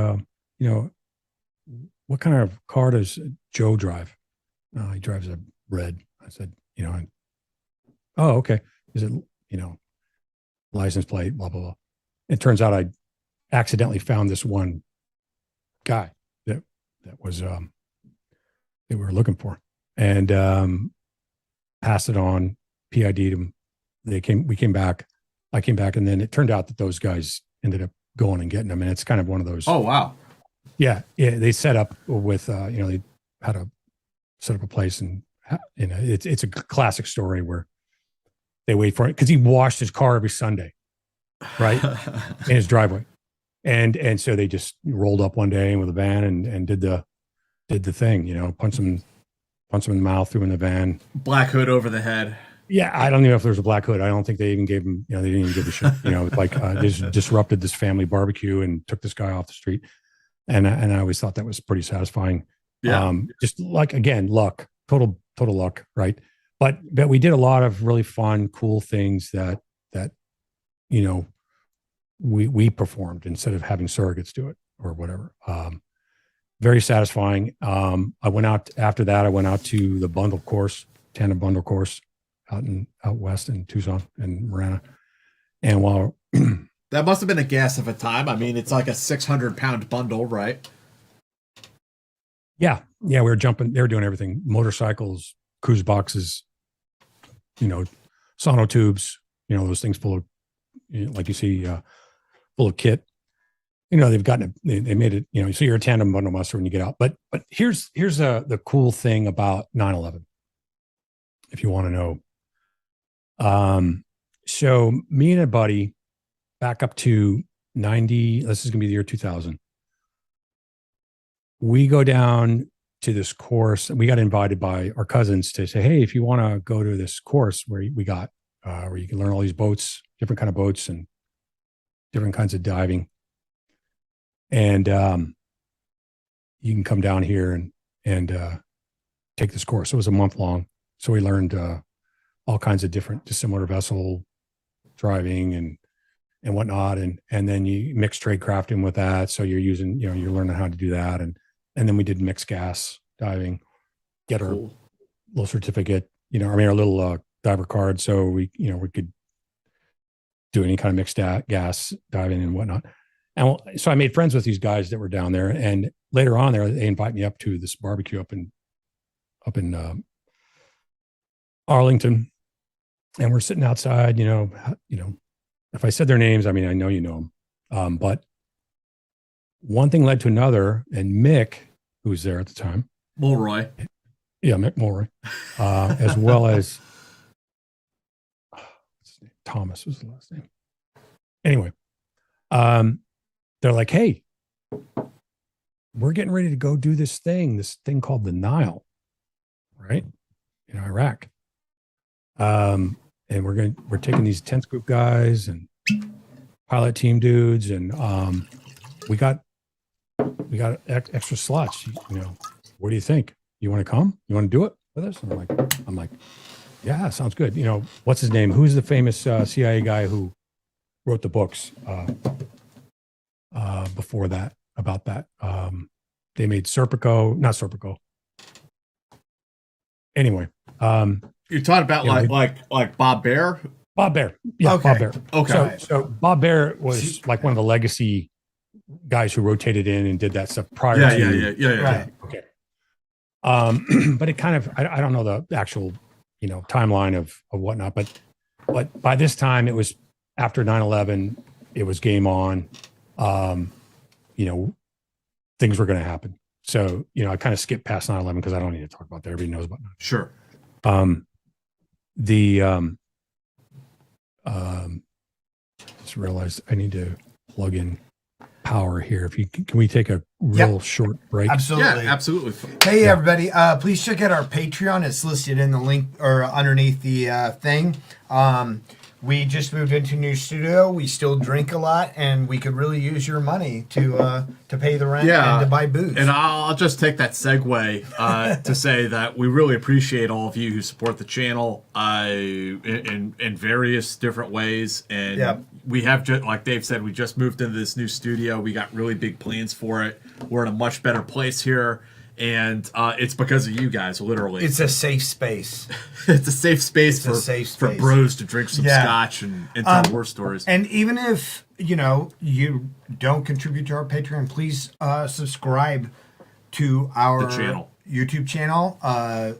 what kind of car does Joe drive? He drives a red. I said, oh, okay. Is it, license plate, blah, blah, blah. It turns out I accidentally found this one guy that was, that we were looking for, and passed it on, PID'd him. We came back. I came back, and then it turned out that those guys ended up going and getting them. And it's kind of one of those. Oh, wow. Yeah. They set up with, they had a set up a place, and it's a classic story where they wait for it because he washed his car every Sunday, right, in his driveway, and so they just rolled up one day with a van and did the thing, punched him in the mouth, threw him in the van, black hood over the head. Yeah, I don't even know if there's a black hood. I don't think they even gave him, they didn't even give a shit. Like just disrupted this family barbecue and took this guy off the street, and I always thought that was pretty satisfying. Yeah. Just like, again, luck, total luck. Right. But we did a lot of really fun, cool things that, we performed instead of having surrogates do it or whatever. Very satisfying. I went out after that. I went out to the bundle course, tandem bundle course out west in Tucson and Marana. And while that must have been a gas of a time. I mean, it's like a 600-pound bundle, right? Yeah. We were jumping. They were doing everything: motorcycles, cruise boxes, sono tubes, those things full of, like you see, full of kit. They've gotten it. They made it. So you're a tandem bundle muster when you get out. But here's the cool thing about 9/11. If you want to know, so me and a buddy, back up to 90. This is gonna be the year 2000. We go down to this course. We got invited by our cousins to say, hey, if you want to go to this course where you can learn all these boats, different kind of boats and different kinds of diving. And you can come down here and take this course. So it was a month long. So we learned all kinds of different dissimilar vessel driving and whatnot. And then you mix trade crafting with that. So you're using, you're learning how to do that. And then we did mixed gas diving. get our little certificate, our little diver card. So we could do any kind of mixed gas diving and whatnot. And so I made friends with these guys that were down there. And later on there, they invite me up to this barbecue up in Arlington. And we're sitting outside, if I said their names, I know you know them. But one thing led to another. And Mick, who was there at the time. Mulroy. Yeah, Mick Mulroy. As well as Thomas was the last name. Anyway, they're like, hey, we're getting ready to go do this thing called the Nile, right? In Iraq. And we're taking these 10 scoop guys and pilot team dudes, and we got extra slots. What do you think? You want to come? You want to do it with us? And I'm like, yeah, sounds good. What's his name? Who's the famous CIA guy who wrote the books before that about that? They made not Serpico. Anyway, you're talking about like Bob Baer. Bob Baer, yeah, Okay. Bob Baer. Okay. So Bob Baer was like one of the legacy guys who rotated in and did that stuff prior to. Yeah. Right. Okay. But it kind of, I don't know the actual, timeline of whatnot, but by this time it was after 9/11, it was game on. Things were going to happen. So, I kind of skipped past 9/11 because I don't need to talk about that. Everybody knows about that. Sure. Just realized I need to plug in power here. Can we take a real short break? Absolutely. Yeah, absolutely. Hey, everybody, please check out our Patreon. It's listed in the link or underneath the thing. We just moved into a new studio. We still drink a lot, and we could really use your money to pay the rent and to buy booze. And I'll just take that segue to say that we really appreciate all of you who support the channel in various different ways. And we have, like Dave said, we just moved into this new studio. We got really big plans for it. We're in a much better place here. And it's because of you guys, literally. It's a safe space. It's a safe space for bros to drink some scotch and tell war stories. And even if, you don't contribute to our Patreon, please subscribe to our YouTube channel,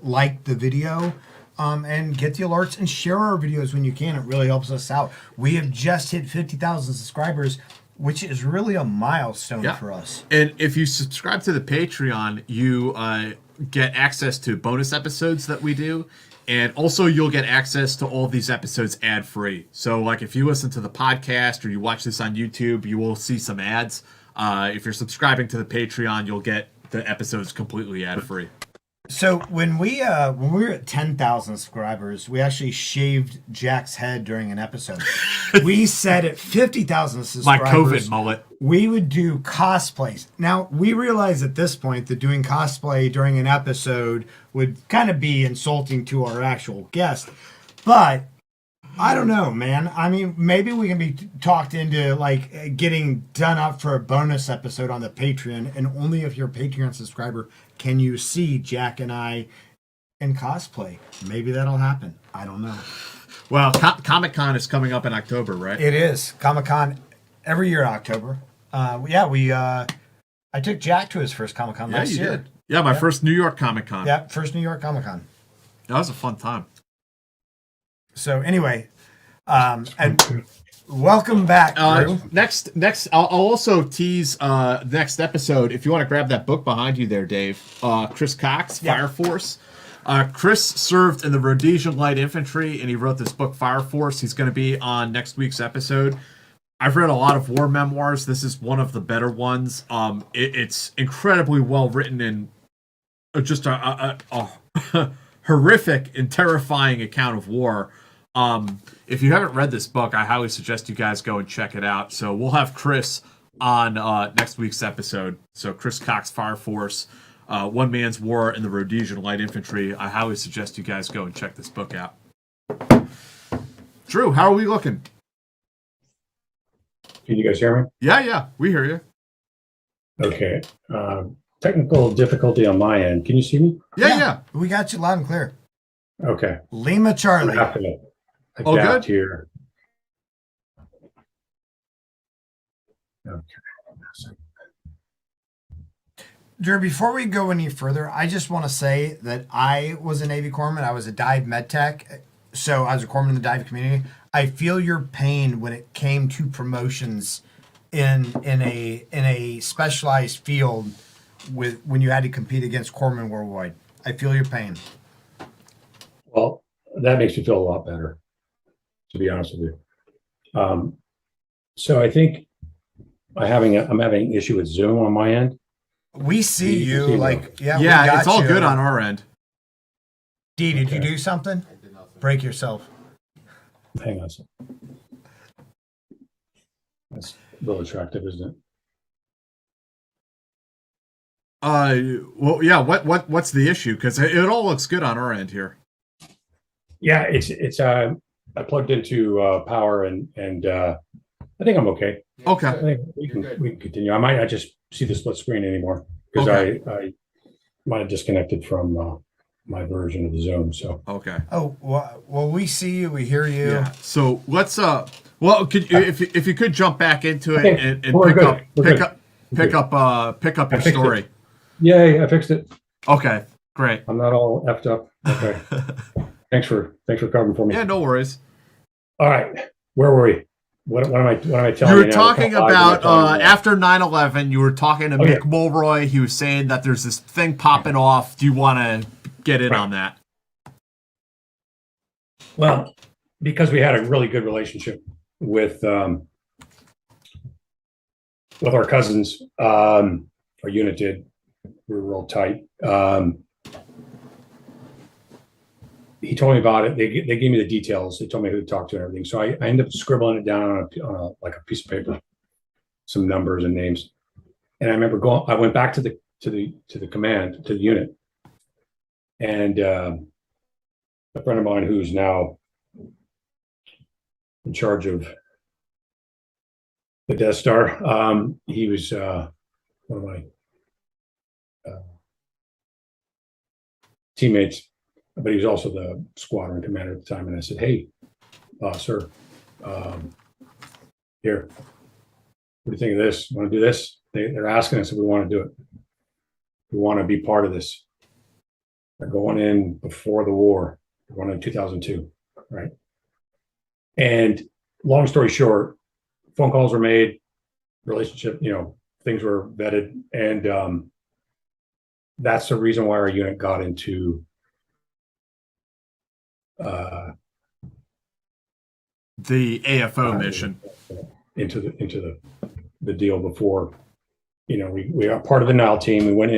like the video, and get the alerts and share our videos when you can. It really helps us out. We have just hit 50,000 subscribers, which is really a milestone for us. And if you subscribe to the Patreon, you get access to bonus episodes that we do. And also you'll get access to all of these episodes ad-free. So like if you listen to the podcast or you watch this on YouTube, you will see some ads. If you're subscribing to the Patreon, you'll get the episodes completely ad-free. So when we were at 10,000 subscribers, we actually shaved Jack's head during an episode. We said at 50,000 subscribers, My COVID mullet, we would do cosplays. Now we realize at this point that doing cosplay during an episode would kind of be insulting to our actual guest, but I don't know, man. I mean, maybe we can be talked into like getting done up for a bonus episode on the Patreon, and only if you're a Patreon subscriber can you see Jack and I in cosplay. Maybe that'll happen. I don't know. Well, Comic-Con is coming up in October, right? It is. Comic-Con every year in October. I took Jack to his first Comic-Con last year. Did. Yeah, my first New York Comic-Con. Yeah, first New York Comic-Con. That was a fun time. So anyway, and welcome back, Drew. Next, I'll also tease next episode. If you want to grab that book behind you there, Dave. Chris Cox, Fire Force. Chris served in the Rhodesian Light Infantry, and he wrote this book, Fire Force. He's going to be on next week's episode. I've read a lot of war memoirs. This is one of the better ones. It's incredibly well written and just a horrific and terrifying account of war. If you haven't read this book, I highly suggest you guys go and check it out. So we'll have Chris on next week's episode. So Chris Cox, Fire Force, One Man's War in the Rhodesian Light Infantry. I highly suggest you guys go and check this book out. Drew, how are we looking? Can you guys hear me? Yeah, we hear you. Okay. technical difficulty on my end. Can you see me? Yeah. We got you loud and clear. Okay. Lima Charlie. I have to Oh, adapt good. here. Okay. Drew, before we go any further, I just want to say that I was a Navy corpsman. I was a dive med tech. So I was a corpsman in the dive community. I feel your pain when it came to promotions in a specialized field when you had to compete against corpsmen worldwide. I feel your pain. Well, that makes me feel a lot better, to be honest with you. So I think I'm having an issue with Zoom on my end. We see you see like, Yeah, we got it's all you. good on our end. D, did you do something? Break yourself. Hang on a second. That's a little attractive, isn't it? Well, yeah. What's the issue? Because it all looks good on our end here. Yeah, it's I plugged into power and I think I'm okay. I Okay. think we can continue. I might not just see the split screen anymore because Okay. I might have disconnected from my version of the Zoom. So Okay. Oh, well, we see you, we hear you. Yeah. So let's well, could you, if you could jump back into it Okay, and we're pick good. up We're pick good. up pick up pick up I your fixed story. it. Yay, I fixed it. Okay. Great. I'm not all effed up. Okay. Thanks for covering for me. Yeah. No worries. All right. Where were we? What am I telling you? You were now? talking What am I about telling you now? after 9/11. You were talking to Oh, yeah. Mick Mulroy. He was saying that there's this thing popping off. Do you want to get in on that? Well, because we had a really good relationship with our cousins, our unit did. We were real tight. He told me about it. They gave me the details. They told me who to talk to and everything. So I ended up scribbling it down on a piece of paper, some numbers and names. And I remember I went back to the command, to the unit, and a friend of mine who's now in charge of the Death Star. He was one of my teammates, but he was also the squadron commander at the time. And I said, "Hey, sir, here, what do you think of this? Want to do this?" They're asking us if we want to do it. We want to be part of this. They're going in before the war. They're going in 2002, right? And long story short, phone calls were made, relationship, things were vetted, and that's the reason why our unit got into The AFO mission. into the deal before. We are part of the Nile team. We went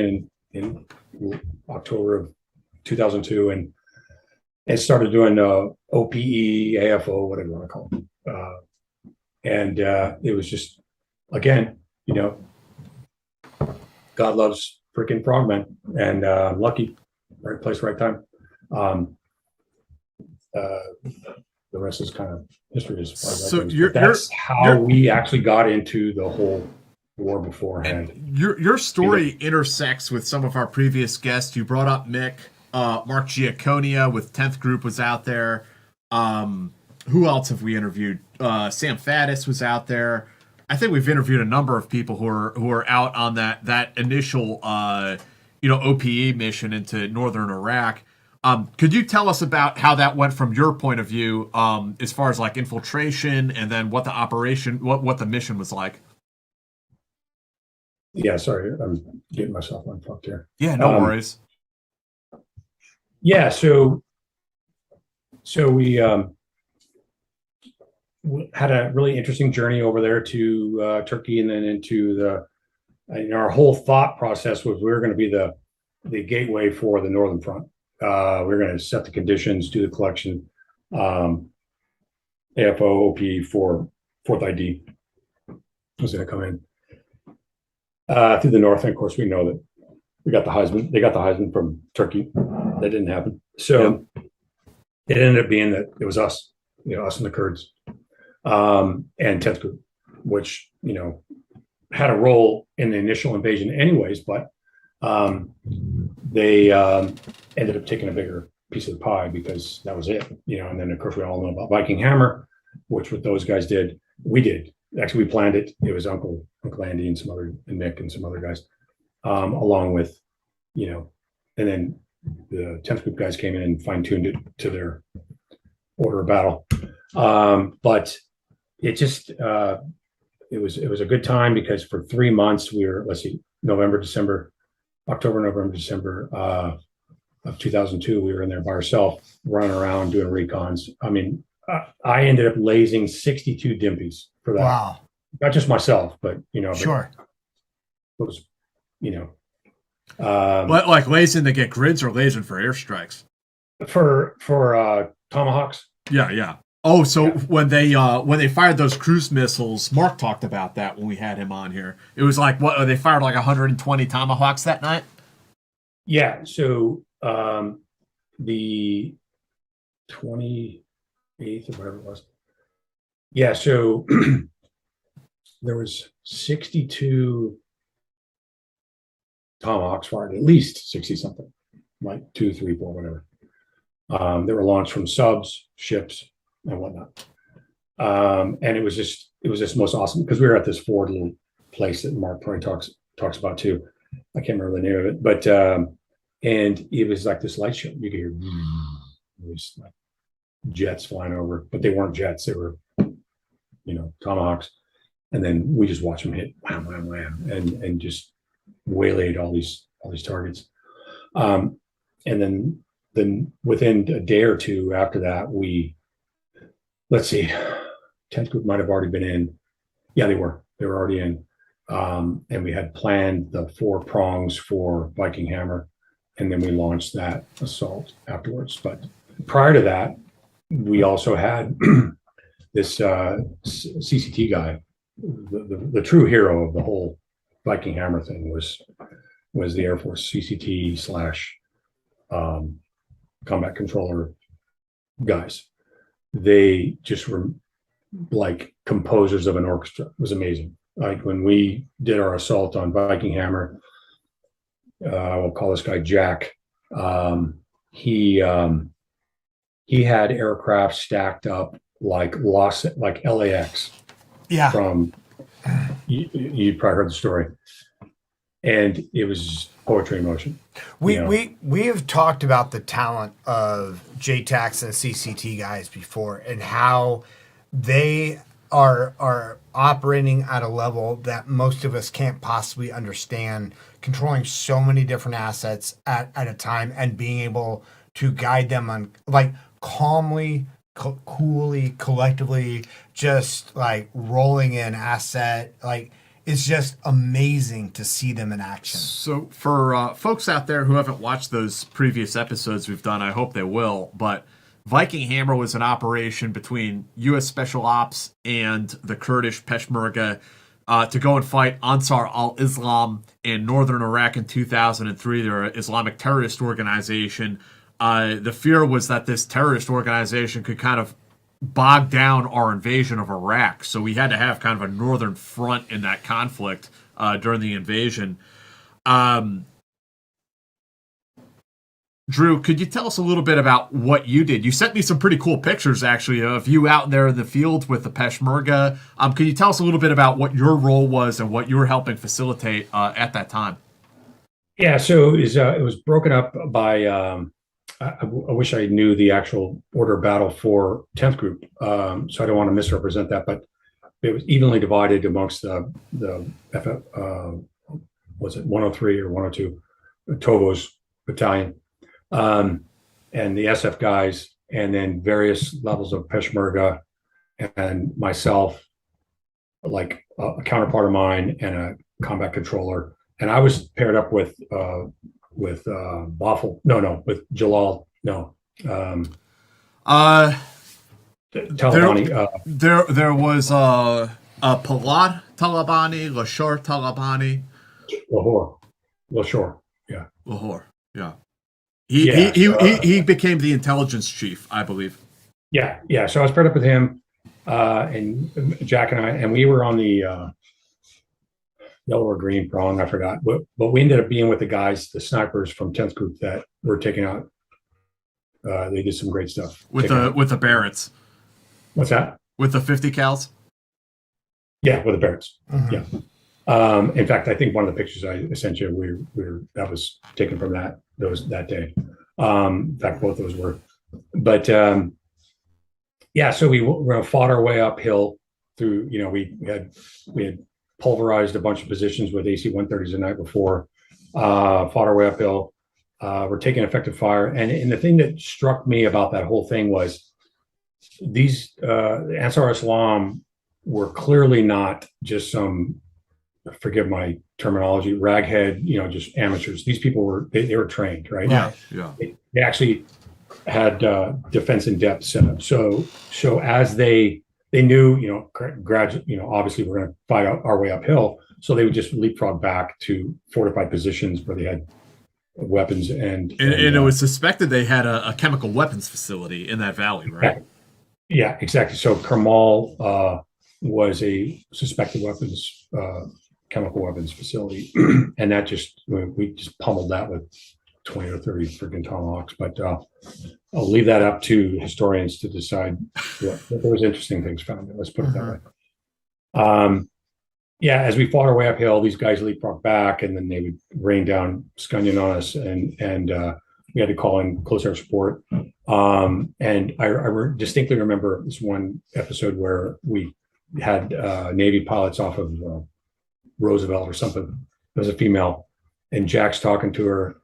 in October of 2002 and started doing OPE, AFO, whatever you want to call it. And it was just, again, God loves freaking frogmen, and lucky, right place, right time. The rest is kind of history as far as So that's how we actually got into the whole war beforehand. Your story intersects with some of our previous guests. You brought up Mick. Mark Giaconia with 10th Group was out there. Who else have we interviewed? Sam Faddis was out there. I think we've interviewed a number of people who are out on that initial OPE mission into northern Iraq. Could you tell us about how that went from your point of view, as far as like infiltration, and then what the operation, what the mission was like? Yeah, sorry, I'm getting myself unfucked here. Yeah, no worries. Yeah, so we had a really interesting journey over there to Turkey, and then into our whole thought process was we were going to be the gateway for the Northern Front. We were going to set the conditions, do the collection, AFO, OP for Fourth ID was going to come in through the north. And of course, we know that we got the Heisman. They got the Heisman from Turkey. That didn't happen. So it ended up being that it was us, us and the Kurds, and 10th Group, which, had a role in the initial invasion anyways, but They ended up taking a bigger piece of the pie because that was it, and then of course we all know about Viking Hammer, which what those guys did, we did. Actually, we planned it. It was Uncle Andy and Nick and some other guys, along with, and then the 10th group guys came in and fine-tuned it to their order of battle. But it just, it was a good time because for 3 months we were, October, November, December of 2002, we were in there by ourselves, running around doing recons. I mean, I ended up lasing 62 dimpies for that. Wow. Not just myself, but, Sure. It was, like lasing to get grids or lasing for airstrikes? For tomahawks. Yeah. Oh, so when they fired those cruise missiles, Mark talked about that when we had him on here. It was like they fired like 120 tomahawks that night. Yeah. So the 28th or whatever it was. Yeah. So there was 62 tomahawks fired, at least 60 something, like 2, 3, 4, whatever. They were launched from subs, ships, and whatnot. And it was just most awesome because we were at this Ford little place that Mark probably talks about too. I can't remember the name of it, but and it was like this light show. You could hear it was like jets flying over, but they weren't jets. They were, tomahawks. And then we just watched them hit wham, wham, wham, and just waylaid all these targets. And then within a day or two after that, let's see, 10th group might have already been in. Yeah, they were already in. And we had planned the 4 prongs for Viking Hammer, and then we launched that assault afterwards. But prior to that, we also had this CCT guy, the true hero of the whole Viking Hammer thing was the Air Force CCT / combat controller guys. They just were like composers of an orchestra. It was amazing. Like when we did our assault on Viking Hammer, we'll call this guy Jack. He had aircraft stacked up like LAX. Yeah. From you probably heard the story, and it was poetry in motion. We have talked about the talent of JTACs and CCT guys before, and how they are operating at a level that most of us can't possibly understand, controlling so many different assets at a time and being able to guide them on like calmly, coolly, collectively, just like rolling in asset. Like it's just amazing to see them in action. So for folks out there who haven't watched those previous episodes we've done, I hope they will, but Viking Hammer was an operation between U.S. Special Ops and the Kurdish Peshmerga to go and fight Ansar al-Islam in northern Iraq in 2003. They're an Islamic terrorist organization. The fear was that this terrorist organization could kind of bog down our invasion of Iraq. So we had to have kind of a northern front in that conflict during the invasion. Drew, could you tell us a little bit about what you did? You sent me some pretty cool pictures, actually, of you out there in the field with the Peshmerga. Can you tell us a little bit about what your role was and what you were helping facilitate at that time? Yeah, so it was broken up by, I wish I knew the actual order of battle for 10th group, so I don't want to misrepresent that, but it was evenly divided amongst the was it 103 or 102, Tovo's battalion. And the SF guys, and then various levels of Peshmerga, and myself, like a counterpart of mine, and a combat controller. And I was paired up with Boffle. No, with Jalal. No. Talabani. There was Palat Talabani, Lashore Talabani. Lahore. Yeah. Lahore. Yeah. He became the intelligence chief, I believe. Yeah. So I was paired up with him, and Jack and I, and we were on the yellow or green prong, I forgot. But we ended up being with the guys, the snipers from 10th Group that were taking out. They did some great stuff with the Barretts. What's that? With the 50 cals? Yeah, with the Barretts. Mhm. Yeah. In fact, I think one of the pictures I sent you, that was taken from that day. In fact, both those were. But yeah, so we fought our way uphill through. We had pulverized a bunch of positions with AC-130s the night before. Fought our way uphill. We're taking effective fire, and the thing that struck me about that whole thing was these Ansar Islam were clearly not just some, forgive my terminology, raghead, just amateurs. These people were they were trained, right? Yeah. They actually had defense in depth set up. So as they knew, gradually, obviously we're going to fight our way uphill. So they would just leapfrog back to fortified positions where they had weapons and it was suspected they had a chemical weapons facility in that valley, right? Yeah, exactly. So Kermal was a suspected chemical weapons facility, and that we just pummeled that with 20 or 30 freaking tomahawks. But I'll leave that up to historians to decide. There was interesting things found. Let's put it that way. Yeah, as we fought our way uphill, these guys leapfrog back, and then they would rain down scunion on us, and we had to call in close air support. And I distinctly remember this one episode where we had Navy pilots off of Roosevelt or something. It was a female, and Jack's talking to her,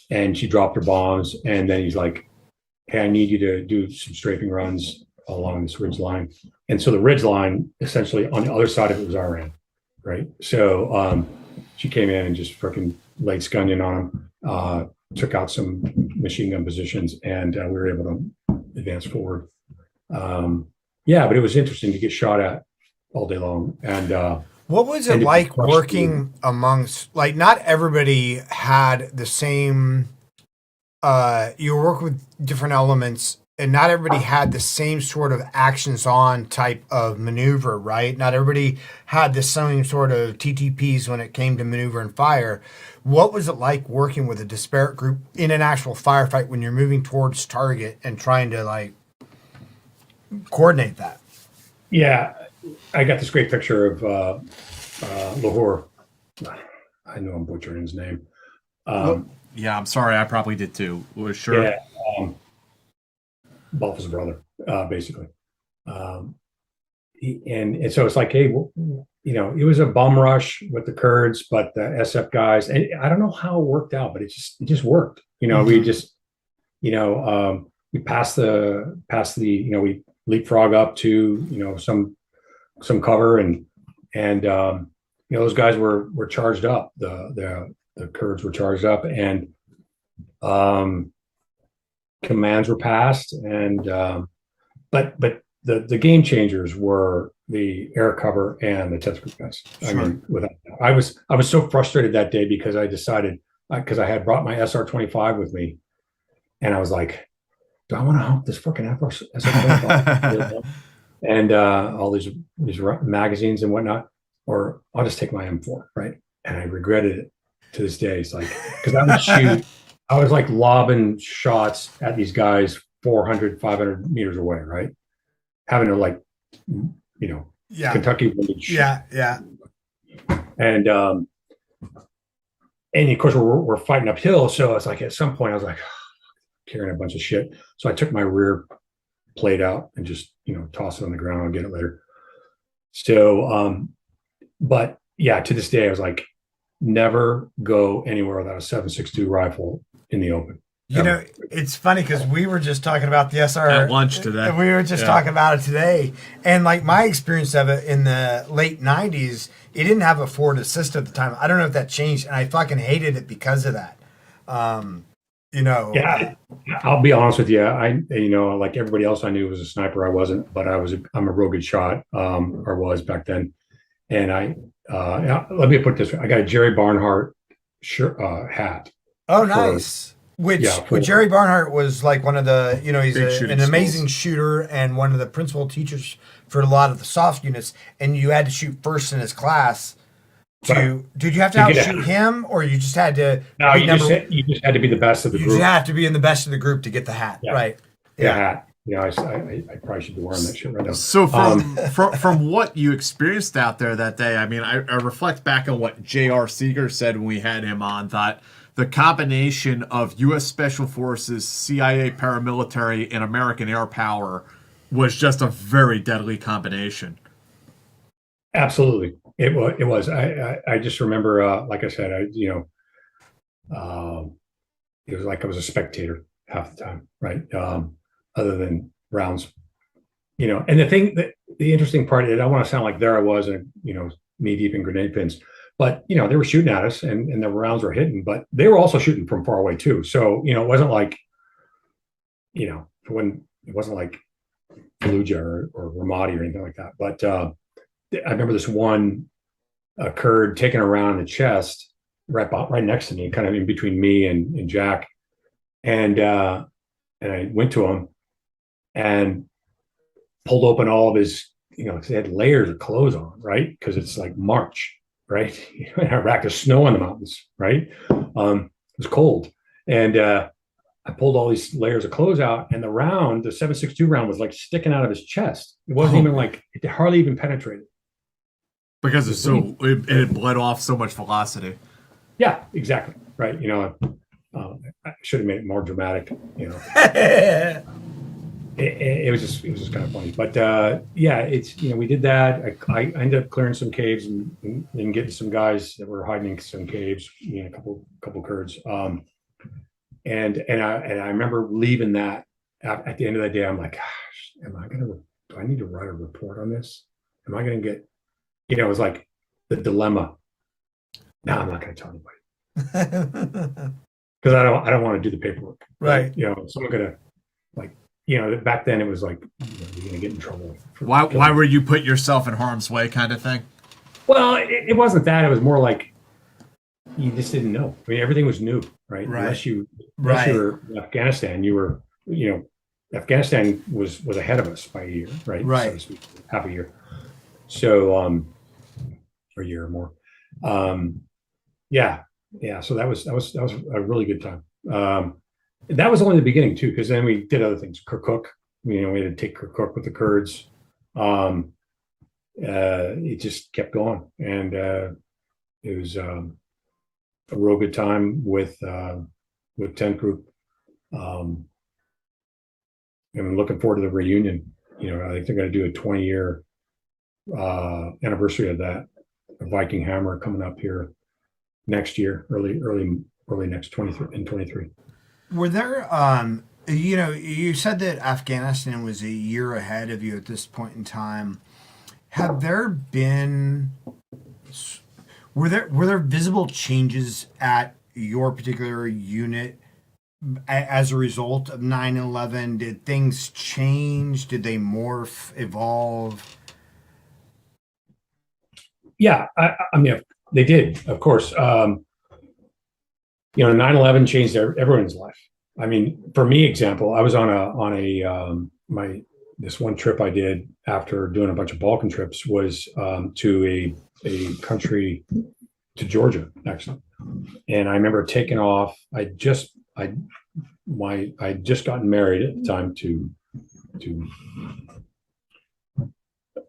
and she dropped her bombs, and then he's like, "Hey, I need you to do some strafing runs along this ridge line." And so the ridge line, essentially on the other side of it, was Iran, right? So she came in and just freaking laid scunion on them, took out some machine gun positions, and we were able to advance forward. Yeah, but it was interesting to get shot at all day long. And what was it like working amongst, like, not everybody had the same, you work with different elements, and not everybody had the same sort of actions on type of maneuver, right? Not everybody had the same sort of TTPs when it came to maneuver and fire. What was it like working with a disparate group in an actual firefight when you're moving towards target and trying to, like, coordinate that? Yeah, I got this great picture of Lahore. I know I'm butchering his name. Yeah, I'm sorry. I probably did too. Was sure. Yeah, Balfour's brother, basically. And so it's like, hey, it was a bum rush with the Kurds, but the SF guys, and I don't know how it worked out, but it just worked. We just, we passed the, we leapfrog up to, some cover, and those guys were charged up. The Kurds were charged up, and commands were passed, and but the game changers were the air cover and the 10th Group guys. Sure. I mean, I was so frustrated that day because I decided, because I had brought my SR-25 with me, and I was like, do I want to hump this fucking SR-25 and all these magazines and whatnot, or I'll just take my M4, right? And I regretted it to this day. It's like, because I would shoot. I was like lobbing shots at these guys 400, 500 meters away, right? Having to Kentucky. Yeah. And of course we're fighting uphill. So it's like, at some point I was like, carrying a bunch of shit. So I took my rear plate out and just, toss it on the ground. I'll get it later. So, but yeah, to this day, I was like, never go anywhere without a 7.62 rifle in the open. It's funny because we were just talking about the SR at lunch today. We were just talking about it today, and like my experience of it in the late '90s, it didn't have a forward assist at the time. I don't know if that changed, and I fucking hated it because of that. Yeah, I'll be honest with you. Like everybody else I knew was a sniper. I wasn't, but I'm a real good shot, or was back then. And let me put it this way: I got a Jerry Barnhart hat. Oh, nice. Which Jerry Barnhart was like one of the, he's an amazing shooter and one of the principal teachers for a lot of the soft units. And you had to shoot first in his class Did you have to outshoot him, or you just had to? No, you just had to be the best of the group. You just have to be in the best of the group to get the hat, right? The hat. I probably should be wearing that shit right now. So from what you experienced out there that day, I mean, I reflect back on what J.R. Seeger said when we had him on, that the combination of U.S. Special Forces, CIA paramilitary, and American air power was just a very deadly combination. Absolutely. It was. I just remember, like I said, it was like I was a spectator half the time, right? Other than rounds, and the interesting part, I don't want to sound like there I was, and knee deep in grenade pins, but they were shooting at us, and the rounds were hitting, but they were also shooting from far away too. So it wasn't like, it wasn't like Fallujah or Ramadi or anything like that. But I remember this one Kurd taking a round in the chest right next to me, kind of in between me and Jack, and I went to him and pulled open all of his, they had layers of clothes on, right? Because it's like March, right? In Iraq, there's snow on the mountains, right? It was cold. And I pulled all these layers of clothes out, and the 7.62 round was like sticking out of his chest. It wasn't even like, it hardly even penetrated. Because it bled off so much velocity. Yeah, exactly. Right. I should have made it more dramatic, It was just kind of funny, but it's we did that. I ended up clearing some caves and getting some guys that were hiding in some caves, a couple Kurds. And I remember leaving that at the end of the day. I'm like, gosh, do I need to write a report on this? Am I going to get, it was like the dilemma. No, I'm not going to tell anybody because I don't want to do the paperwork. Right. Someone going to, back then it was like, you're going to get in trouble. Why were you put yourself in harm's way kind of thing? Well, it wasn't that. It was more like you just didn't know. I mean, everything was new, right? Unless you were in Afghanistan, Afghanistan was ahead of us by a year, right? Right. So to speak, half a year. So, or a year or more. So that was a really good time. That was only the beginning too, because then we did other things. Kirkuk, we had to take Kirkuk with the Kurds. It just kept going, and it was a real good time with 10th Group. I'm looking forward to the reunion. I think they're going to do a 20-year anniversary of that. A Viking Hammer coming up here next year, early next 23. Were there, you said that Afghanistan was a year ahead of you at this point in time. Were there visible changes at your particular unit as a result of 9/11? Did things change? Did they morph, evolve? Yeah, I mean, they did, of course. 9/11 changed everyone's life. I mean, for me, example, I was on this one trip I did after doing a bunch of Balkan trips was to a country, to Georgia, actually. And I remember taking off. I just gotten married at the time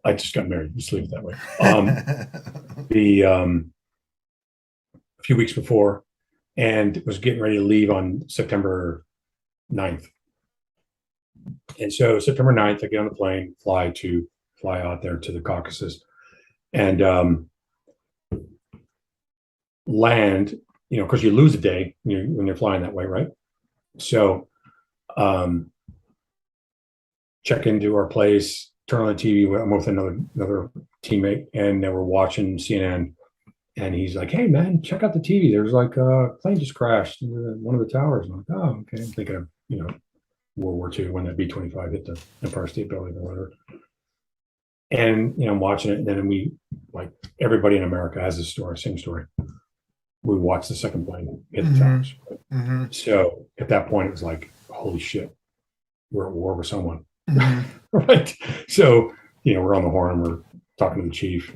I just got married. Let's leave it that way. A few weeks before, and was getting ready to leave on September 9th. And so September 9th, I get on the plane, fly out there to the Caucasus, and land. Because you lose a day when you're flying that way, right? So check into our place. Turn on the TV. I'm with another teammate, and we're watching CNN. And he's like, "Hey, man, check out the TV. There's like a plane just crashed in one of the towers." I'm like, "Oh, okay." I'm thinking of World War II when that B-25 hit the Empire State Building or whatever. And I'm watching it, and then we, like everybody in America has this story, same story. We watched the second plane hit the towers. Mm-hmm. So at that point, it was like, "Holy shit, we're at war with someone." Mm-hmm. Right. So, we're on the horn, we're talking to the chief.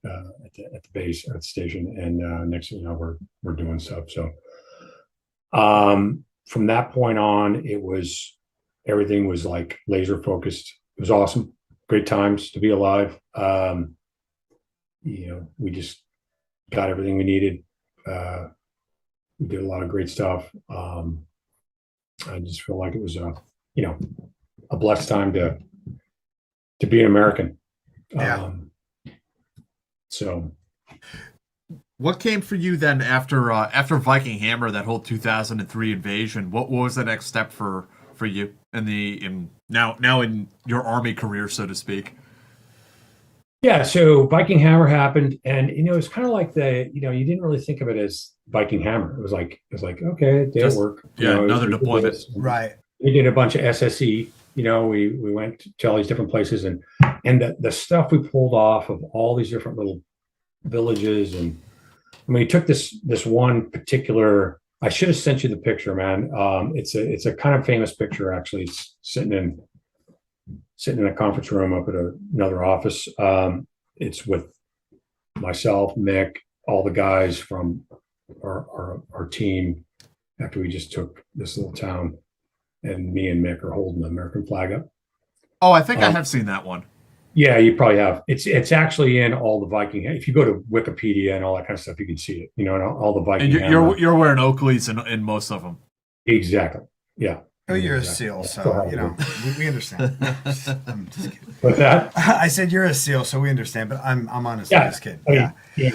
at the base or at the station, and next thing you know, we're doing stuff. So from that point on, everything was like laser focused. It was awesome, great times to be alive. We just got everything we needed. We did a lot of great stuff. I just feel like it was a blessed time to be an American. Yeah. So what came for you then after Viking Hammer, that whole 2003 invasion? What was the next step for you now in your Army career, so to speak? Yeah, so Viking Hammer happened, and it's kind of like you didn't really think of it as Viking Hammer. It was like okay, day at work. Another deployment. Right. We did a bunch of SSE. We went to all these different places, and the stuff we pulled off of all these different little villages, and I mean, we took this one particular. I should have sent you the picture, man. It's a kind of famous picture, actually. It's sitting in a conference room up at another office. It's with myself, Mick, all the guys from our team after we just took this little town, and me and Mick are holding the American flag up. Oh, I think I have seen that one. Yeah, you probably have. It's actually in all the Viking. If you go to Wikipedia and all that kind of stuff, you can see it. And all the Viking. And you're wearing Oakleys in most of them. Exactly. Yeah. Oh, you're a SEAL, so we understand. I'm just kidding. What's that? I said you're a SEAL, so we understand. But I'm honestly just kidding. Yeah. You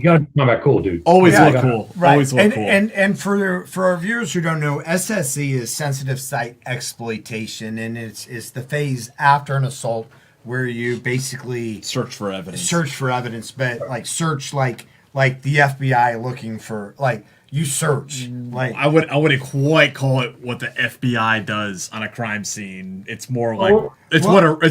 gotta come back cool, dude. Always look cool. Right. Always look cool. And for our viewers who don't know, SSE is sensitive site exploitation, and it's the phase after an assault where you basically search for evidence, but like search like the FBI looking for you search. Like I wouldn't quite call it what the FBI does on a crime scene. It's more like it's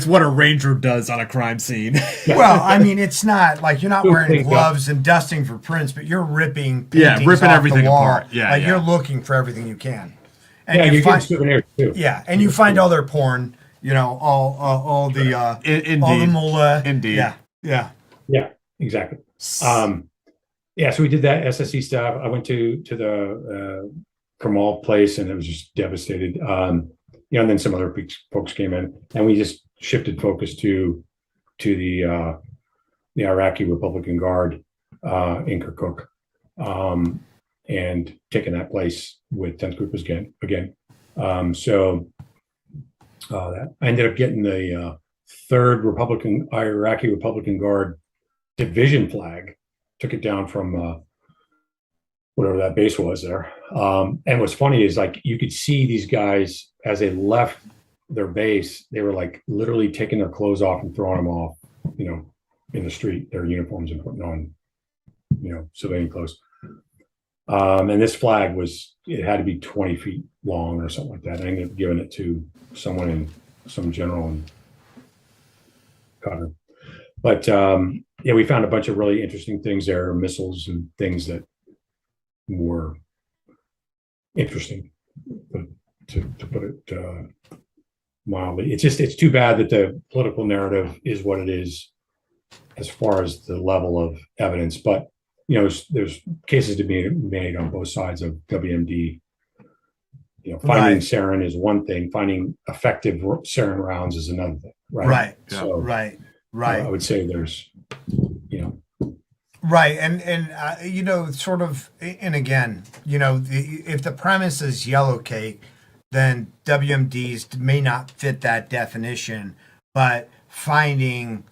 what a ranger does on a crime scene. Well, I mean, it's not like you're not wearing gloves and dusting for prints, but you're ripping ripping everything the wall. apart. Yeah, you're looking for everything you can. And you find souvenirs too. Yeah, and you find all their porn. All the mullah. Indeed. Yeah. Exactly. So we did that SSE stuff. I went to the Kermal place, and it was just devastated. And then some other folks came in, and we just shifted focus to the Iraqi Republican Guard in Kirkuk, and taking that place with 10th Group again. I ended up getting the 3rd Iraqi Republican Guard division flag. Took it down from whatever that base was there. And what's funny is you could see these guys as they left their base, they were literally taking their clothes off and throwing them off, in the street, their uniforms, and putting on, civilian clothes. And this flag it had to be 20 feet long or something like that. I ended up giving it to some general in Qatar. But we found a bunch of really interesting things there, missiles and things that were interesting, to put it mildly. It's too bad that the political narrative is what it is as far as the level of evidence. But there's cases to be made on both sides of WMD. Finding sarin is one thing. Finding effective sarin rounds is another thing. Right. So, right. I would say there's, Right. And sort of, and again, if the premise is yellow cake, then WMDs may not fit that definition, but finding,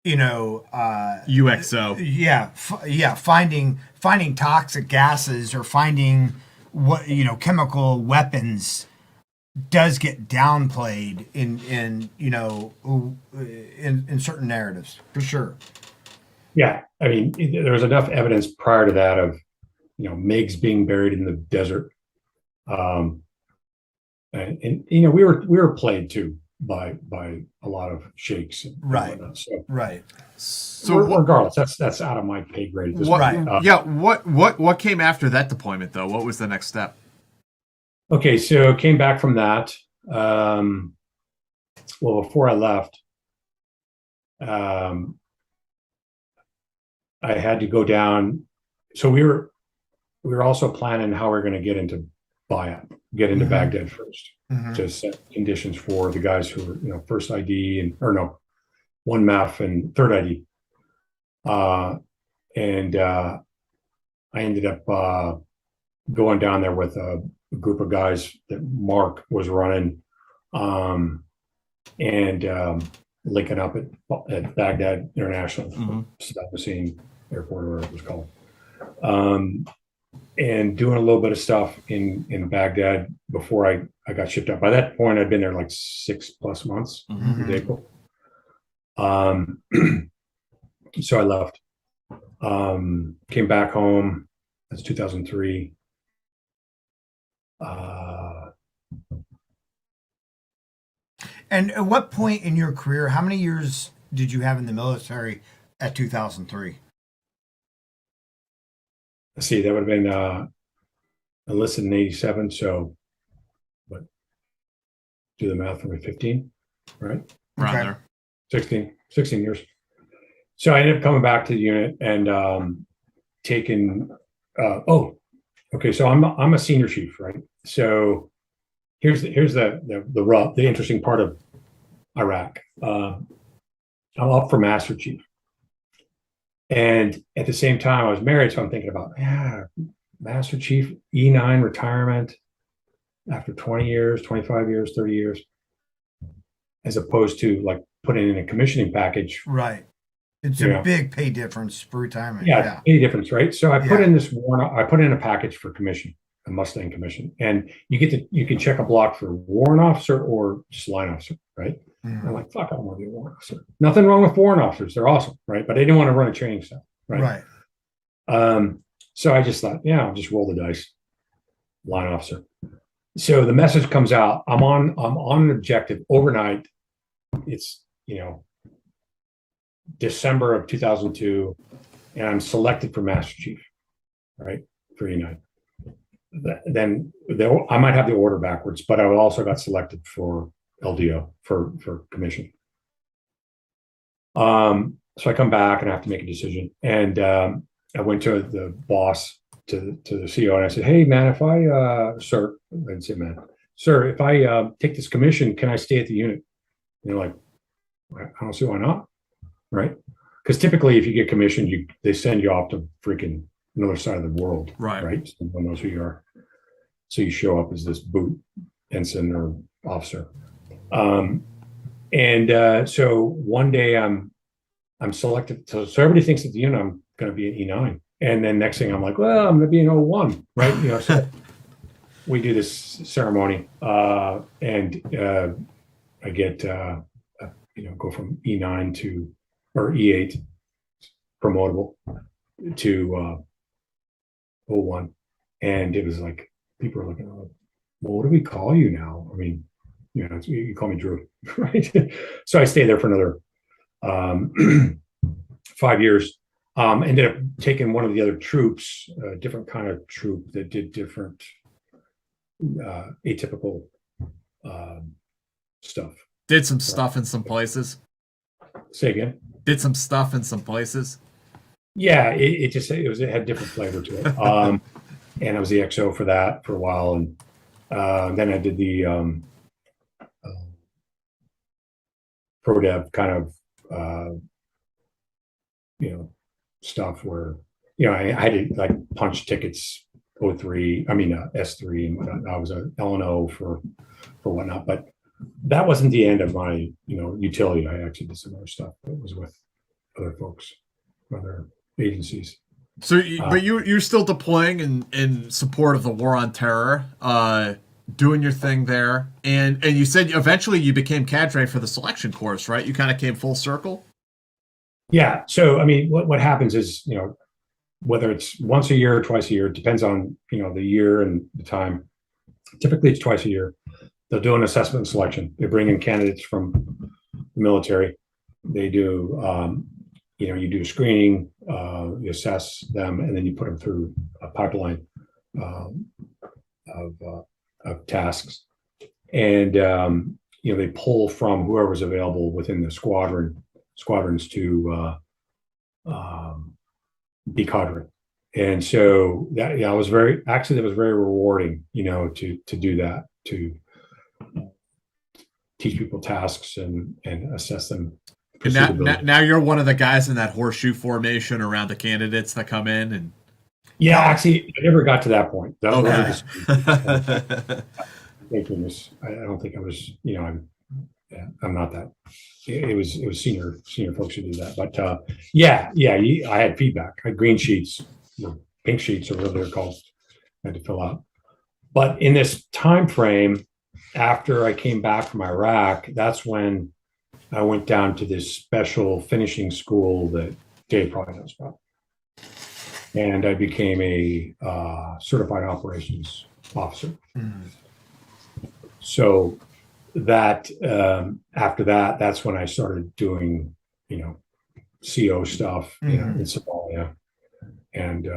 UXO. Finding toxic gases or finding chemical weapons does get downplayed in certain narratives, for sure. Yeah, I mean, there was enough evidence prior to that of MiGs being buried in the desert, and we were played too by a lot of sheiks, right? Whatnot, so regardless, that's out of my pay grade. What came after that deployment though? What was the next step? Okay, so came back from that. Before I left, I had to go down. So we were also planning how we're going to get into Baghdad first to set conditions for the guys who were, first ID one MEF and third ID. And I ended up going down there with a group of guys that Mark was running, and linking up at Baghdad International, Saddam Hussein Airport, or whatever it was called, and doing a little bit of stuff in Baghdad before I got shipped out. By that point, I'd been there like 6+ months in April. So I left, came back home. That's 2003. And at what point in your career, how many years did you have in the military at 2003? Let's see, that would have been enlisted in 87. So, what? Do the math for me, 15, right? Around there. 16 years. So I ended up coming back to the unit and taking. Okay. So I'm a senior chief, right? So here's the interesting part of Iraq. I'm up for master chief, and at the same time I was married, so I'm thinking about master chief, E9 retirement after 20 years, 25 years, 30 years, as opposed to like putting in a commissioning package. Right. It's a big pay difference for retirement. Yeah, pay difference, right? So I put in I put in a package for commission, a Mustang commission, and you can check a block for warrant officer or just line officer, right? I'm like, fuck, I don't want to be a warrant officer. Nothing wrong with warrant officers; they're awesome, right? But I didn't want to run a training staff, right? So I just thought, I'll just roll the dice, line officer. So the message comes out. I'm on an objective overnight. It's December of 2002, and I'm selected for master chief, right, for E9. Then I might have the order backwards, but I also got selected for LDO for commission. So I come back and I have to make a decision, and I went to the boss, to the CEO, and I said, "Hey, man, if sir, I didn't say man, sir, if I take this commission, can I stay at the unit?" And they're like, "I don't see why not." Right? Because typically, if you get commissioned, they send you off to freaking another side of the world, right? So no one knows who you are. So you show up as this boot ensign or officer, and so one day I'm selected. So everybody thinks at the unit I'm going to be an E9, and then next thing I'm like, well, I'm going to be an O1, right? So we do this ceremony, and I get go from E9 or E8, promotable, to O1. And it was like, people were looking at, well, what do we call you now? I mean, you call me Drew, right? So I stayed there for another 5 years. Ended up taking one of the other troops, a different kind of troop that did different atypical stuff. Did some stuff in some places. Say again. Did some stuff in some places. Yeah, it had different flavor to it. And I was the XO for that for a while, and then I did the pro dev kind of stuff where I had to like punch tickets S3 and whatnot. I was a L&O for whatnot, but that wasn't the end of my utility. I actually did some other stuff that was with other folks, other agencies. So, but you're still deploying in support of the war on terror, doing your thing there, and you said eventually you became cadre for the selection course, right? You kind of came full circle. Yeah. So I mean, what happens is whether it's once a year or twice a year, it depends on the year and the time. Typically, it's twice a year. They'll do an assessment and selection. They bring in candidates from the military. They do, you do a screening, you assess them, and then you put them through a pipeline of tasks. And, they pull from whoever's available within the squadrons to be cadre. And so that was very rewarding, to do that, to teach people tasks and assess them. And now you're one of the guys in that horseshoe formation around the candidates that come in and. Yeah, actually, I never got to that point. Okay. I don't think I was. I'm not that. It was senior folks who did that. But I had feedback. I had green sheets, pink sheets, or whatever they're called. I had to fill out. But in this time frame, after I came back from Iraq, that's when I went down to this special finishing school that Dave probably knows about. And I became a certified operations officer. Mm-hmm. So that after that, that's when I started doing, CO stuff, in Somalia and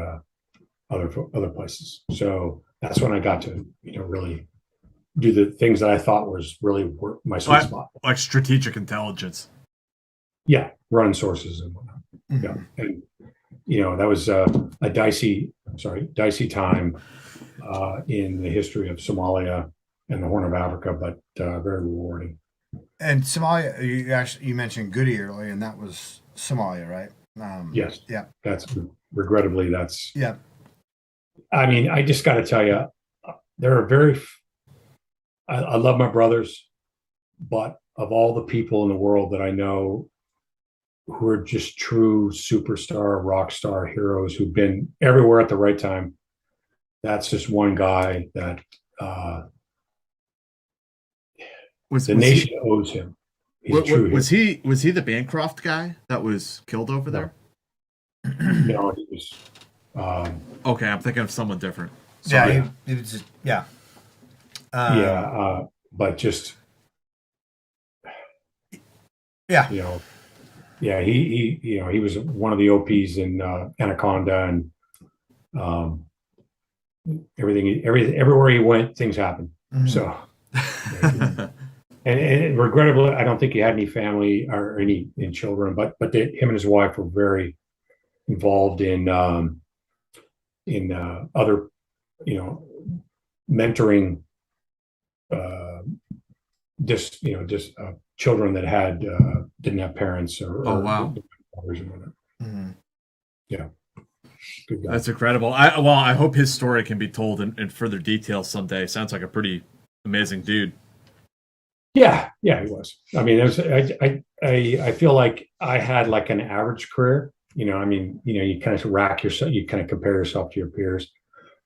other places. So that's when I got to, really do the things that I thought was really my sweet spot, like strategic intelligence. Yeah, run sources and whatnot. Mm-hmm. Yeah, and that was a dicey time in the history of Somalia and the Horn of Africa, but very rewarding. And Somalia, you mentioned Goody earlier, and that was Somalia, right? Yes. Yeah. That's regrettably that's. Yeah. I mean, I just got to tell you, there are I love my brothers, but of all the people in the world that I know who are just true superstar, rock star heroes who've been everywhere at the right time, that's just one guy that the nation owes him. Was he the Bancroft guy that was killed over there? No, he was. Okay, I'm thinking of someone different. Sorry. Yeah, he was just, yeah. But just yeah, he was one of the OPs in Anaconda, and everywhere he went, things happened. Mm-hmm. So, and regrettably, I don't think he had any family or any children, but him and his wife were very involved in other, mentoring. Children that had didn't have parents or fathers and whatnot. Mm-hmm. Yeah, good guy. That's incredible. I hope his story can be told in further detail someday. Sounds like a pretty amazing dude. Yeah, he was. I mean, I feel like I had like an average career. You kind of rack yourself, you kind of compare yourself to your peers,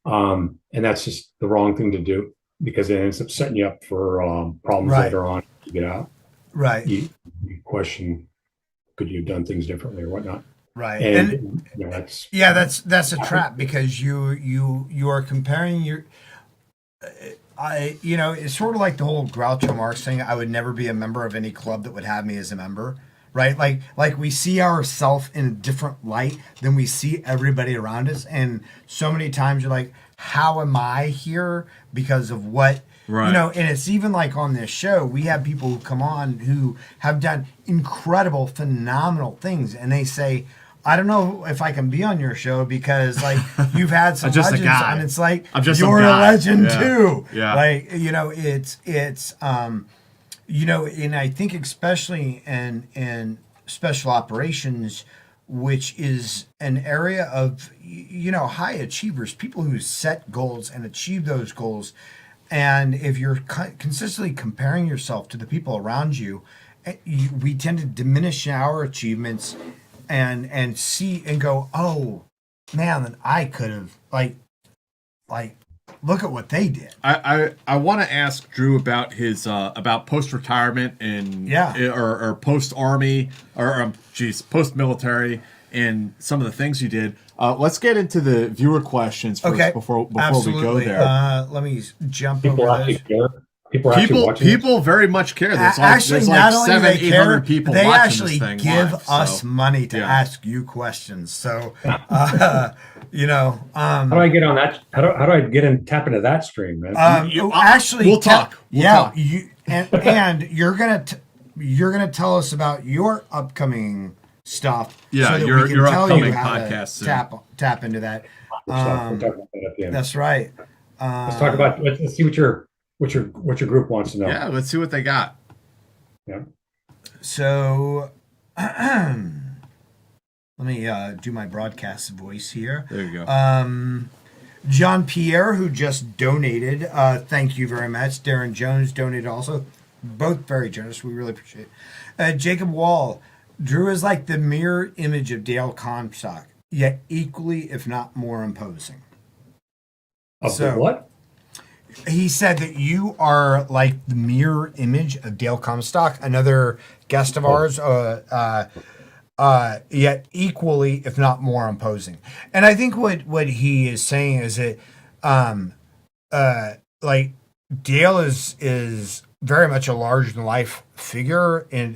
and that's just the wrong thing to do, because it ends up setting you up for problems later on. You get out, right? You question, could you have done things differently or whatnot? Right, and that's a trap, because you are comparing your. It's sort of like the whole Groucho Marx thing. I would never be a member of any club that would have me as a member, right? Like we see ourselves in a different light than we see everybody around us, and so many times you're like, how am I here because of what, right. And it's even like on this show, we have people who come on who have done incredible, phenomenal things, and they say, I don't know if I can be on your show because you've had some legends, and it's like, you're a legend too. Yeah. It's and I think especially in special operations, which is an area of, high achievers, people who set goals and achieve those goals. And if you're consistently comparing yourself to the people around you, we tend to diminish our achievements and see and go, oh man, then I could have like look at what they did. I want to ask Drew about his about post retirement and or post army or post military and some of the things you did. Let's get into the viewer questions first before Absolutely. We go there. Let me jump over those. People very much care. There's actually, not only 700-800 people they watching actually this thing give live, us money to ask you questions. So, how do I get on that? How do I tap into that stream, man? We'll talk. And you're gonna tell us about your upcoming stuff. Yeah, so that your we can tell upcoming you how podcast to tap into that. We'll talk about that at the end. That's right. Let's talk about. Let's see what your group wants to know. Yeah, let's see what they got. Yeah. So, let me do my broadcast voice here. There you go. John Pierre, who just donated, thank you very much. Darren Jones donated also. Both very generous. We really appreciate it. Jacob Wall, Drew is like the mirror image of Dale Comstock, yet equally, if not more, imposing. So what? He said that you are like the mirror image of Dale Comstock, another guest of ours, yet equally, if not more, imposing. And I think what he is saying is that, like, Dale is very much a larger than life figure in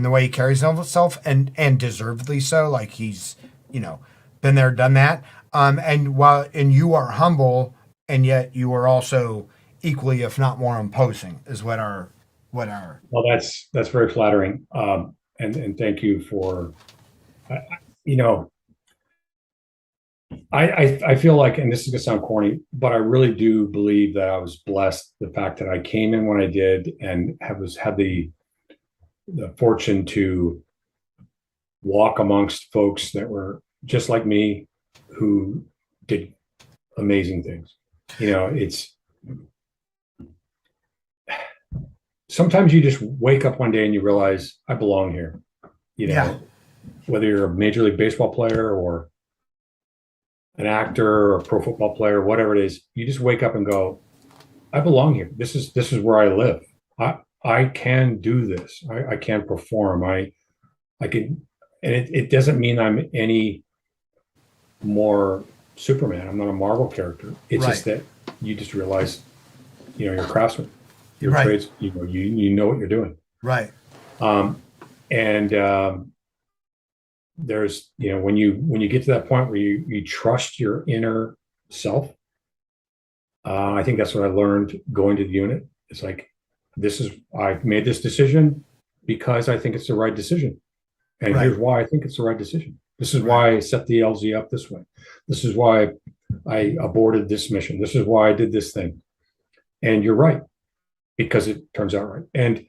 the way he carries himself, and deservedly so. Like, he's been there, done that. And you are humble, and yet you are also equally, if not more, imposing, is what our. Well, that's very flattering, and thank you for, I feel like, and this is gonna sound corny, but I really do believe that I was blessed. The fact that I came in when I did, and had the fortune to walk amongst folks that were just like me, who did amazing things. It's sometimes you just wake up one day and you realize I belong here. Whether you're a Major League Baseball player or an actor or a pro football player, whatever it is, you just wake up and go, I belong here. This is where I live. I can do this. I can perform. I can, and it doesn't mean I'm any more Superman. I'm not a Marvel character. It's just that you just realize, you're a craftsman. Your trades, you know what you're doing. Right. There's, when you get to that point where you trust your inner self, I think that's what I learned going to the unit. It's like, I made this decision because I think it's the right decision. And here's why I think it's the right decision. This is why I set the LZ up this way. This is why I aborted this mission. This is why I did this thing. And you're right, because it turns out right. And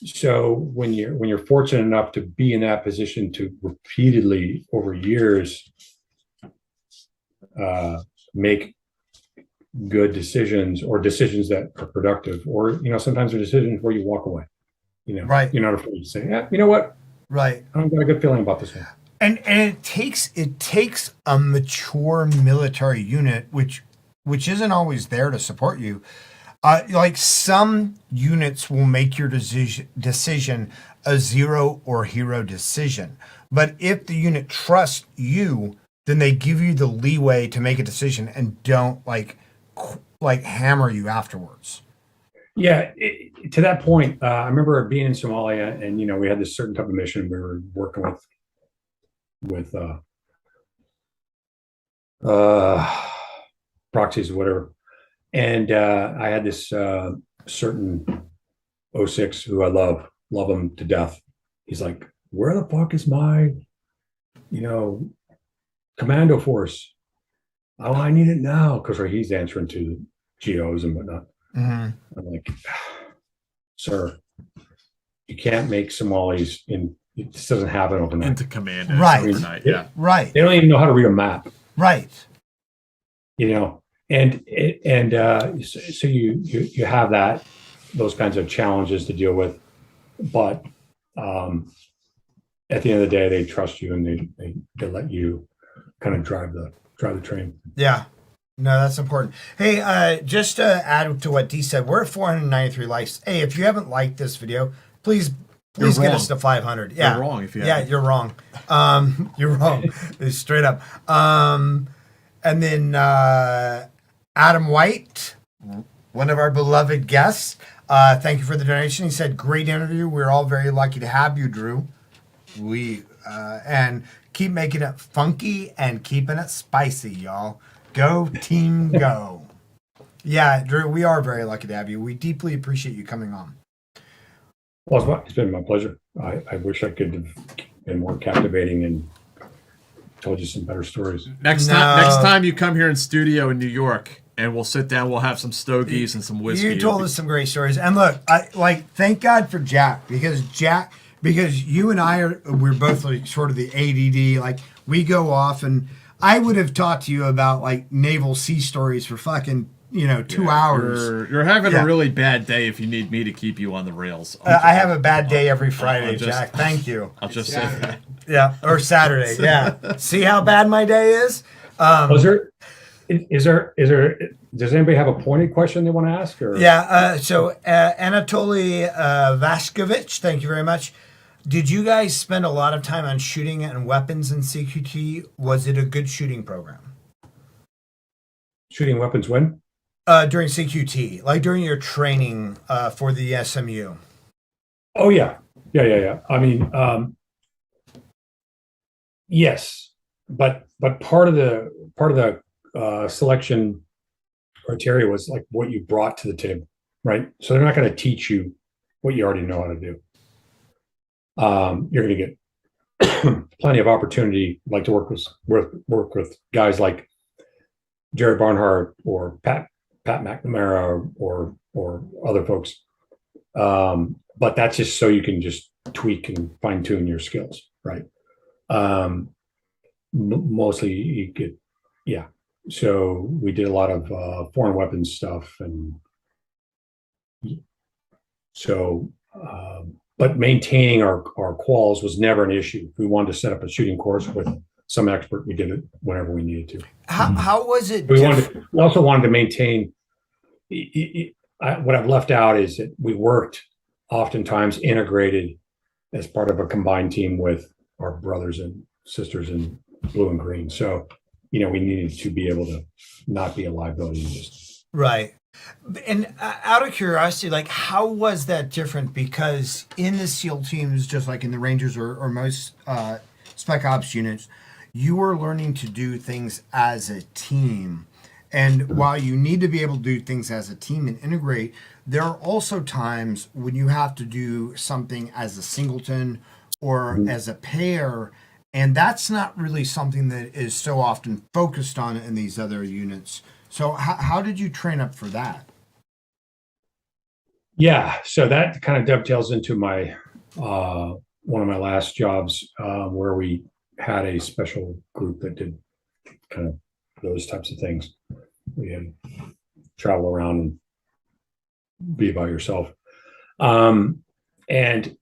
so when you're fortunate enough to be in that position to repeatedly over years make good decisions, or decisions that are productive, or sometimes there are decisions where you walk away. You're not afraid to say, yeah, you know what? Right. I don't got a good feeling about this one. And it takes a mature military unit, which isn't always there to support you. Like, some units will make your decision a zero or hero decision. But if the unit trusts you, then they give you the leeway to make a decision and don't like hammer you afterwards. Yeah, to that point, I remember being in Somalia, and we had this certain type of mission we were working with proxies or whatever. And I had this certain 06 who I love him to death. He's like, where the fuck is my, commando force? Oh, I need it now. Because he's answering to GOs and whatnot. Mm-hmm. I'm like, sir, you can't make Somalis it just doesn't happen overnight. Into command overnight, yeah. Right. They don't even know how to read a map. Right. And so you have those kinds of challenges to deal with, but at the end of the day, they trust you, and they let you kind of drive the train. Yeah, no, that's important. Hey, just to add to what Dee said, we're at 493 likes. Hey, if you haven't liked this video, please get us to 500. Yeah, you're wrong if you haven't. You're wrong. You're wrong. Straight up. And then Adam White, one of our beloved guests, thank you for the donation. He said, great interview. We're all very lucky to have you, Drew. And keep making it funky and keeping it spicy, y'all. Go team, go. Yeah, Drew, we are very lucky to have you. We deeply appreciate you coming on. Well, it's been my pleasure. I wish I could have been more captivating and told you some better stories. Next time you come here in studio in New York, and we'll sit down. We'll have some stogies and some whiskey. You told us some great stories, and look, thank God for Jack because you and we're both like sort of the ADD. Like we go off, and I would have talked to you about like naval sea stories for fucking 2 hours. You're having a really bad day if you need me to keep you on the rails. I have a bad day every Friday, Jack. Thank you. I'll just say that. Yeah, or Saturday. Yeah. See how bad my day is? Is there? Does anybody have a pointed question they want to ask? Or? Yeah. So Anatoly Vaskovich, thank you very much. Did you guys spend a lot of time on shooting and weapons in CQT? Was it a good shooting program? Shooting weapons when? During CQT, like during your training for the SMU. Oh yeah. I mean, yes, but part of the selection criteria was like what you brought to the table, right? So they're not going to teach you what you already know how to do. You're going to get plenty of opportunity, like to work with guys like Jerry Barnhart or Pat McNamara or other folks. But that's just so you can just tweak and fine tune your skills, right? Mostly you get, so we did a lot of foreign weapons stuff, and so but maintaining our quals was never an issue. If we wanted to set up a shooting course with some expert, we did it whenever we needed to. How was it? We also wanted to maintain. What I've left out is that we worked oftentimes integrated as part of a combined team with our brothers and sisters in blue and green. So, we needed to be able to not be a liability. Right. And out of curiosity, like, how was that different? Because in the SEAL teams, just like in the Rangers or most Spec Ops units, you were learning to do things as a team. And while you need to be able to do things as a team and integrate, there are also times when you have to do something as a singleton or as a pair. And that's not really something that is so often focused on in these other units. So how did you train up for that? Yeah, so that kind of dovetails into my one of my last jobs where we had a special group that did kind of those types of things. We had travel around and be by yourself. And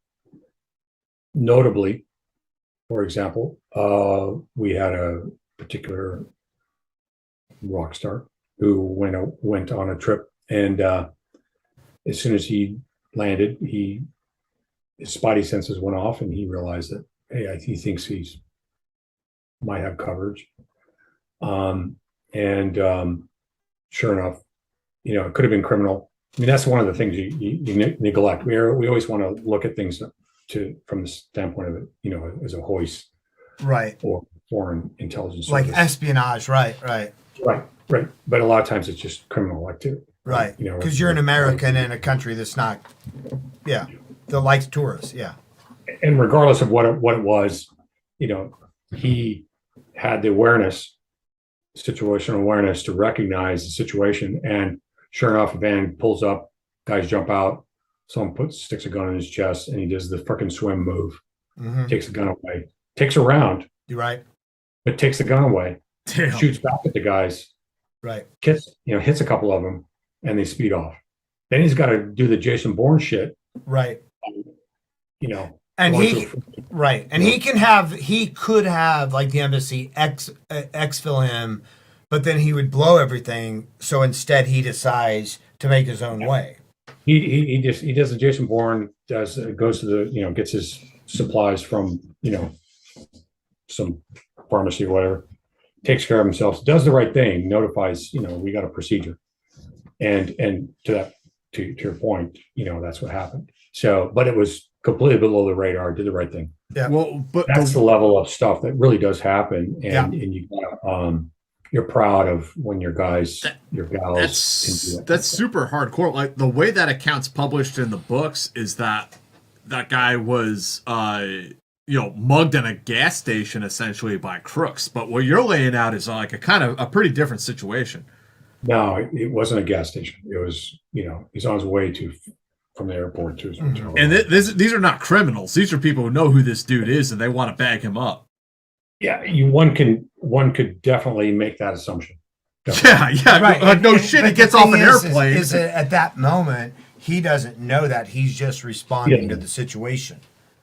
notably, for example, we had a particular rock star who went on a trip, and as soon as he landed, his spidey senses went off, and he realized that he thinks he might have coverage. Sure enough, it could have been criminal. I mean, that's one of the things you neglect. We always want to look at things from the standpoint of it, as a hoist, right, or foreign intelligence, like service. Espionage, right. But a lot of times it's just criminal activity, right? Because you're an American in a country that's not, that likes tourists, And regardless of what it was, he had the situational awareness to recognize the situation. And sure enough, a van pulls up, guys jump out, someone sticks a gun in his chest, and he does the frickin' swim move, takes the gun away, takes a round, you're right, but takes the gun away, Damn. shoots back at the guys, right, hits a couple of them, and they speed off. Then he's got to do the Jason Bourne shit, right, and he could have like the embassy exfil him, but then he would blow everything. So instead, he decides to make his own way. He does the Jason Bourne, goes to the gets his supplies from some pharmacy or whatever, takes care of himself, does the right thing, notifies we got a procedure, and to your point, that's what happened. So, but it was completely below the radar, did the right thing. Yeah. Well, but that's the level of stuff that really does happen, and you you're proud of when your gals can do that. That's super hardcore. Like the way that account's published in the books is that guy was mugged in a gas station essentially by crooks. But what you're laying out is like a kind of a pretty different situation. No, it wasn't a gas station. It was, he's on his way from the airport to his hotel. And these are not criminals. These are people who know who this dude is and they want to bag him up. Yeah, one could definitely make that assumption. Definitely. Yeah, right. No shit. He gets off an airplane. Is at that moment he doesn't know that he's just responding to the situation.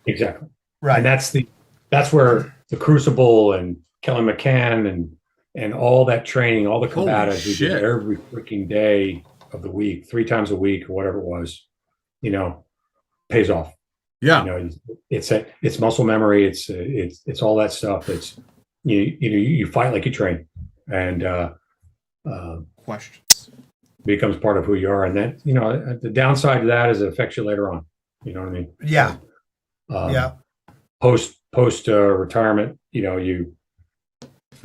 Exactly. Right. And that's where the Crucible and Kelly McCann and all that training, all the combatives we did every freaking day of the week, 3 times a week or whatever it was, pays off. Yeah. It's muscle memory. It's all that stuff. It's, you fight like you train, and questions becomes part of who you are. And then, the downside to that is it affects you later on. You know what I mean? Yeah. Post retirement, you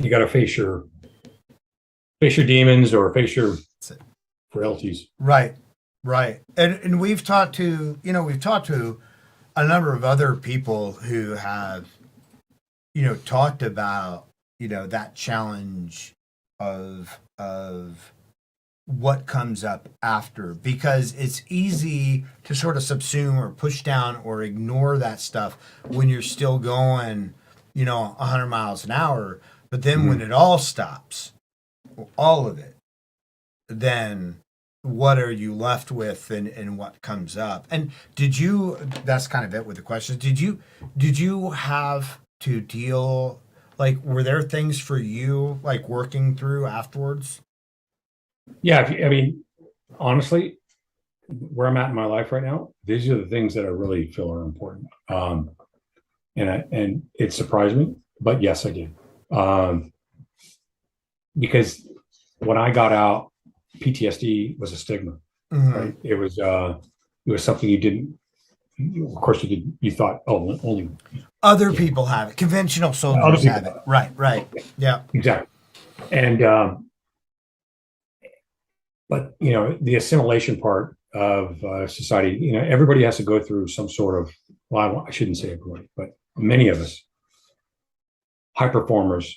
got to face your demons or face your frailties. Right. And we've talked to a number of other people who have, talked about, that challenge of what comes up after, because it's easy to sort of subsume or push down or ignore that stuff when you're still going, 100 miles an hour. But then when it all stops, all of it, then what are you left with and what comes up? And that's kind of it with the questions. Did you have to deal, like, were there things for you, like, working through afterwards? Yeah. Honestly, where I'm at in my life right now, these are the things that I really feel are important. And it surprised me, but yes, I did. Because when I got out, PTSD was a stigma, right? It was something you didn't, of course you thought, oh, only other people have it. Conventional soldiers have it. Right. Yeah. Exactly. And, but the assimilation part of society, everybody has to go through some sort of, well, I shouldn't say everybody, but many of us, high performers,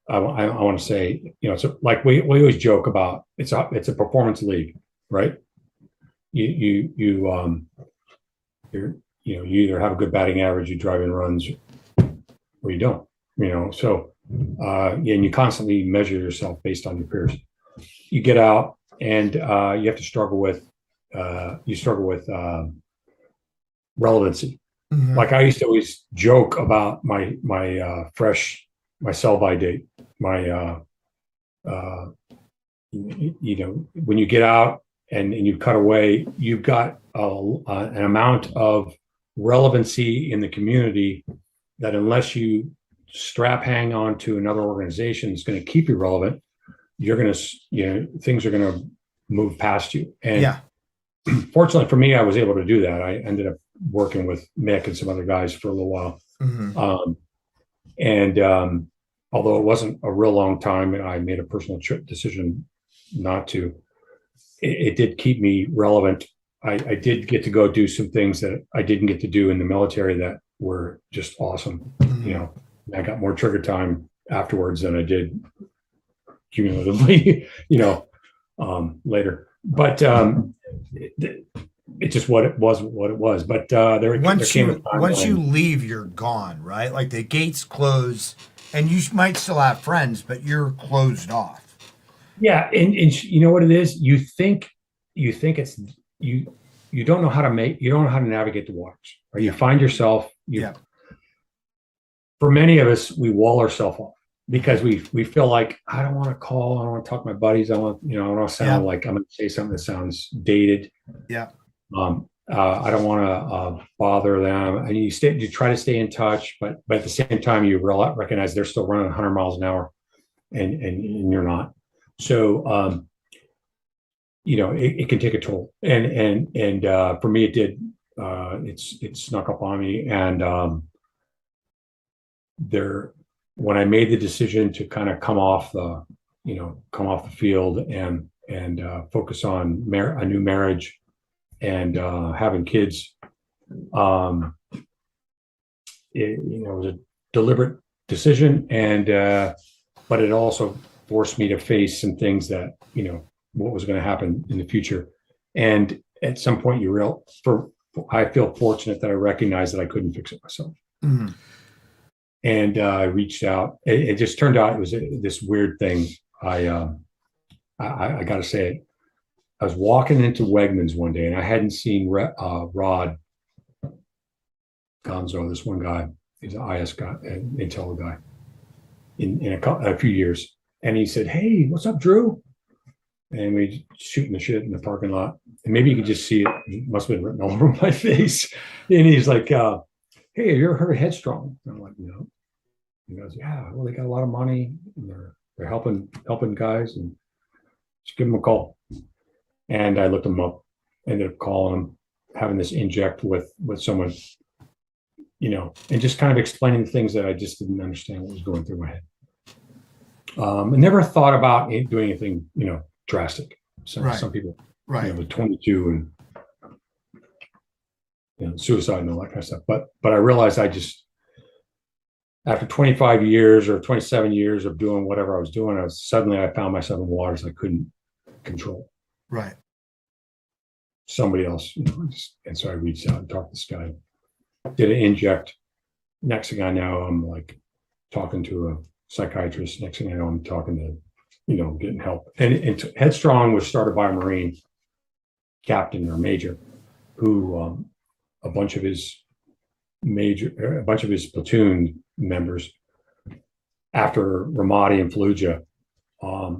I want to say, it's like we always joke about, it's a performance league, right? You either have a good batting average, you drive in runs, or you don't. So and you constantly measure yourself based on your peers. You get out and you have to struggle with relevancy. Like I used to always joke about my sell-by date, when you get out and you cut away, you've got an amount of relevancy in the community that unless you hang on to another organization that's going to keep you relevant, you're going to, things are going to move past you. And fortunately for me, I was able to do that. I ended up working with Mick and some other guys for a little while. Although it wasn't a real long time, and I made a personal decision not to, it did keep me relevant. I did get to go do some things that I didn't get to do in the military that were just awesome. I got more trigger time afterwards than I did cumulatively, later. But it's just what it was. But there came a time once you leave, you're gone, right? Like the gates close, and you might still have friends, but you're closed off. Yeah, and you know what it is? You think it's you don't know how to navigate the waters. Right? You find yourself for many of us, we wall ourselves off because we feel like I don't want to call, I don't want to talk to my buddies, I want to sound like I'm going to say something that sounds dated. Yeah. I don't want to bother them. And you try to stay in touch, but at the same time, you recognize they're still running 100 miles an hour, and you're not. So, it can take a toll. And for me, it did. It snuck up on me, and when I made the decision to kind of come off the field and focus on a new marriage and having kids, it was a deliberate decision, and but it also forced me to face some things that, what was going to happen in the future. And at some point I feel fortunate that I recognized that I couldn't fix it myself. Mm-hmm. And I reached out. It just turned out it was this weird thing. I got to say it. I was walking into Wegmans one day, and I hadn't seen Rod Gonzo, this one guy. He's an IS guy, an Intel guy, in a few years. And he said, "Hey, what's up, Drew?" And we shooting the shit in the parking lot. And maybe you could just see it. It must have been written all over my face. And he's like, "Hey, have you ever heard of Headstrong?" And I'm like, "No." He goes, "Yeah, well, they got a lot of money, and they're helping guys, and just give them a call." And I looked them up, ended up calling them, having this inject with someone, and just kind of explaining things that I just didn't understand what was going through my head. I never thought about doing anything, drastic. So Right. Some people, Right. with 22 and suicide and all that kind of stuff. But I realized after 25 years or 27 years of doing whatever I was doing, I found myself in waters I couldn't control. Right. Somebody else, and so I reached out and talked to this guy, did an inject. Next thing I know, I'm like talking to a psychiatrist. Next thing I know, I'm talking to, getting help. And Headstrong was started by a Marine captain or major who a bunch of his platoon members, after Ramadi and Fallujah,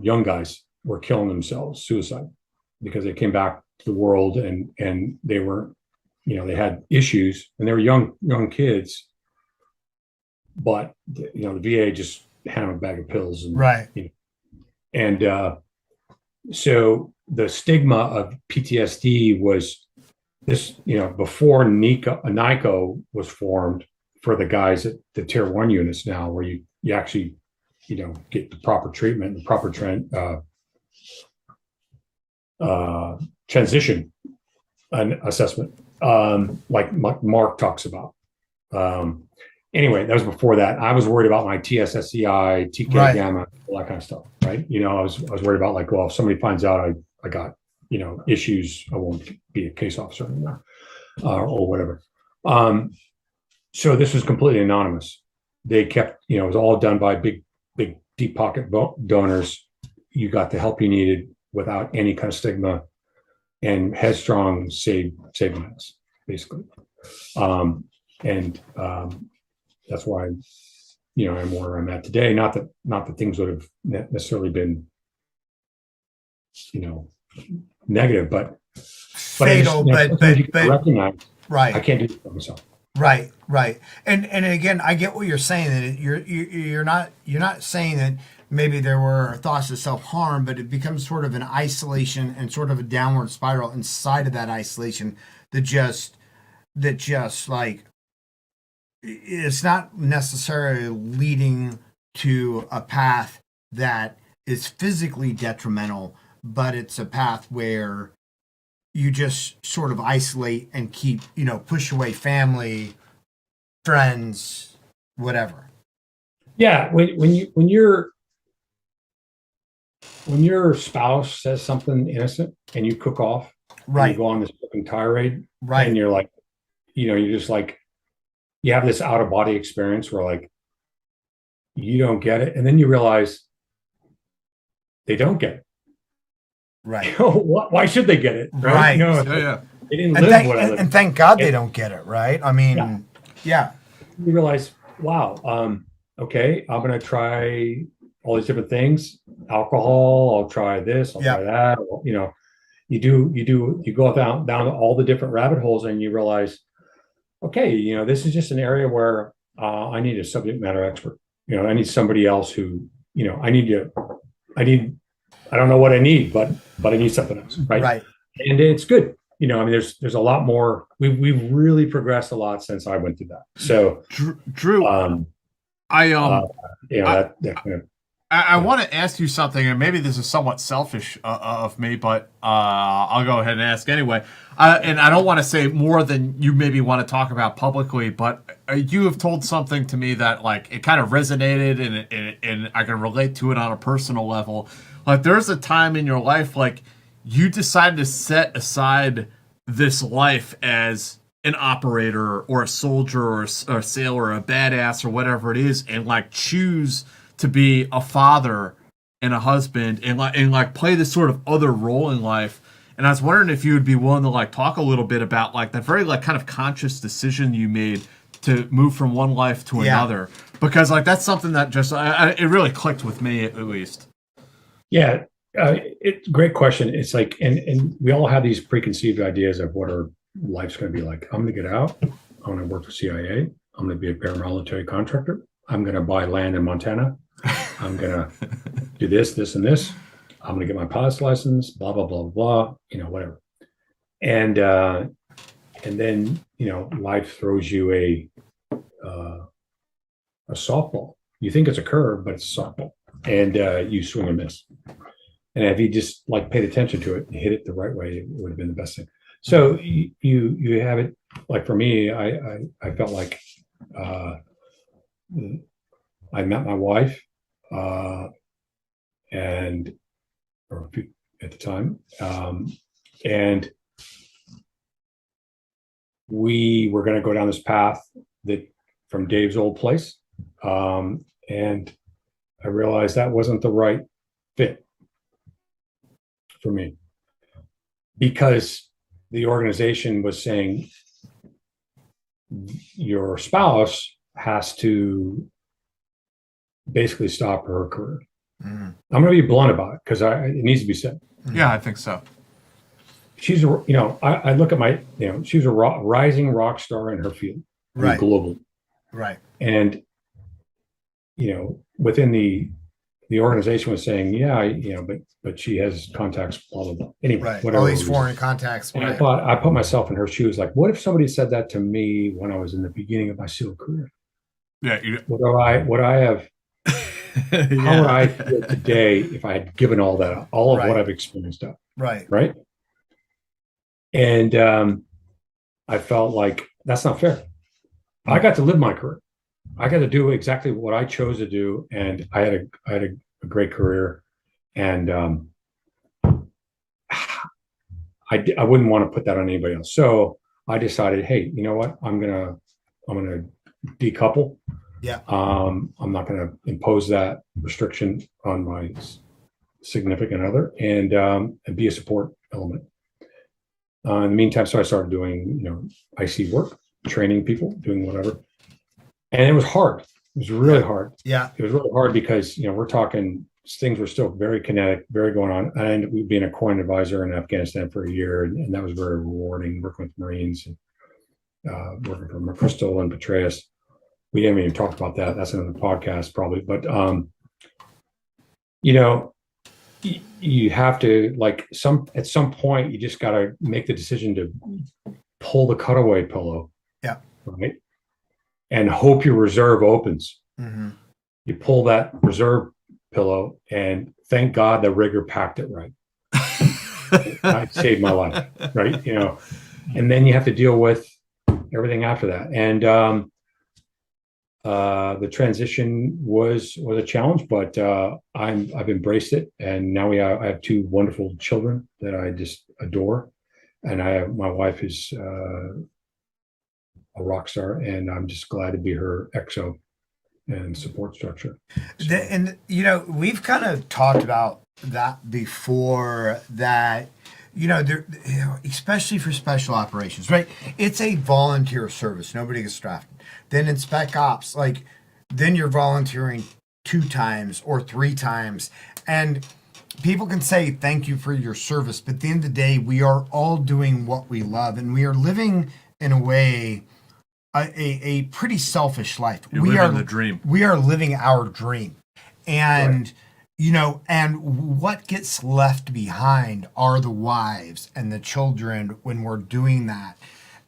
young guys were killing themselves, suicide, because they came back to the world and they weren't, they had issues, and they were young kids, but the VA just handed them a bag of pills, and Right. So the stigma of PTSD was this, before NICO was formed for the guys at the tier 1 units now, where you actually, get the proper treatment, the proper transition and assessment, like Mark talks about. Anyway, that was before that. I was worried about my TSSCI, TK Right. gamma, all that kind of stuff, right? I was worried about, like, well, if somebody finds out I got, issues, I won't be a case officer anymore, or whatever. So this was completely anonymous. They kept, it was all done by big, deep pocket donors. You got the help you needed without any kind of stigma, and Headstrong saved us, basically. That's why, I'm where I'm at today. Not that things would have necessarily been, negative, but Fatal, but recognize, right. I can't do it for myself. Right. And again, I get what you're saying, that you're not saying that maybe there were thoughts of self-harm, but it becomes sort of an isolation and sort of a downward spiral inside of that isolation that just like, it's not necessarily leading to a path that is physically detrimental, but it's a path where you just sort of isolate and keep, push away family, friends, whatever. Yeah, when your spouse says something innocent and you cook off, Right. you go on this fucking tirade, Right. and you're like, you're just like, you have this out of body experience where, like, you don't get it, and then you realize they don't get it. Right. Why should they get it? Right. No, Yeah. they didn't live what I lived. And thank God they don't get it, right? I mean, yeah. You realize, wow, okay, I'm gonna try all these different things. Alcohol, I'll try this, I'll try that. You go down all the different rabbit holes, and you realize, okay, this is just an area where I need a subject matter expert. I need somebody else who, I don't know what I need, but I need something else, right? Right. And it's good. There's a lot more. We've really progressed a lot since I went through that. So, Drew, that kind of, I want to ask you something, and maybe this is somewhat selfish of me, but I'll go ahead and ask anyway. And I don't want to say more than you maybe want to talk about publicly, but you have told something to me that like it kind of resonated, and I can relate to it on a personal level. Like there's a time in your life like you decided to set aside this life as an operator or a soldier or a sailor or a badass or whatever it is, and like choose to be a father and a husband and like play this sort of other role in life. And I was wondering if you would be willing to like talk a little bit about like that very like kind of conscious decision you made to move from one life to another, because like that's something that just it really clicked with me at least. Yeah, it's a great question. It's like, and we all have these preconceived ideas of what our life's going to be like. I'm going to get out. I'm going to work for CIA. I'm going to be a paramilitary contractor. I'm going to buy land in Montana. I'm going to do this, and this. I'm going to get my pilot's license, blah, blah, blah, blah, whatever. And then, life throws you a softball. You think it's a curve, but it's a softball. And you swing and miss. And if you just like paid attention to it and hit it the right way, it would have been the best thing. So you have it, like for me, I felt like I met my wife at the time, and we were going to go down this path that from Dave's old place, and I realized that wasn't the right fit for me, because the organization was saying your spouse has to basically stop her career. I'm going to be blunt about it because it needs to be said. Yeah, I think so. She's, I look at my, she's a rising rock star in her field, right, globally, right, and within the organization was saying, but she has contacts, blah blah blah. Anyway, right, whatever. All these foreign contacts. And I thought, I put myself in her shoes. Like, what if somebody said that to me when I was in the beginning of my SEAL career? Yeah, would I have? How would I feel today if I had given all that up, all of what I've experienced up? Right. And I felt like that's not fair. I got to live my career. I got to do exactly what I chose to do, and I had a great career, and I wouldn't want to put that on anybody else. So I decided, hey, you know what? I'm gonna decouple. Yeah. I'm not going to impose that restriction on my significant other, and be a support element. In the meantime, so I started doing, IC work, training people, doing whatever. And it was hard. It was really hard. Yeah. It was really hard because, we're talking, things were still very kinetic, very going on. I ended up being a coin advisor in Afghanistan for a year, and that was very rewarding, working with Marines and working for McChrystal and Petraeus. We haven't even talked about that. That's another podcast probably. But, you have to at some point, you just got to make the decision to pull the cutaway pillow. Yeah. Right. And hope your reserve opens. Mm-hmm. You pull that reserve pillow and thank God the rigger packed it right. It saved my life. Right. And then you have to deal with everything after that. And, the transition was a challenge, but I've embraced it, and now I have two wonderful children that I just adore, and my wife is a rock star, and I'm just glad to be her exo and support structure. So. And we've kind of talked about that before. That especially for special operations, right? It's a volunteer service. Nobody gets drafted. Then in Spec Ops, then you're volunteering 2 times or 3 times. And people can say thank you for your service, but at the end of the day, we are all doing what we love, and we are living in a way a pretty selfish life. We are the dream. We are living our dream. And and what gets left behind are the wives and the children when we're doing that.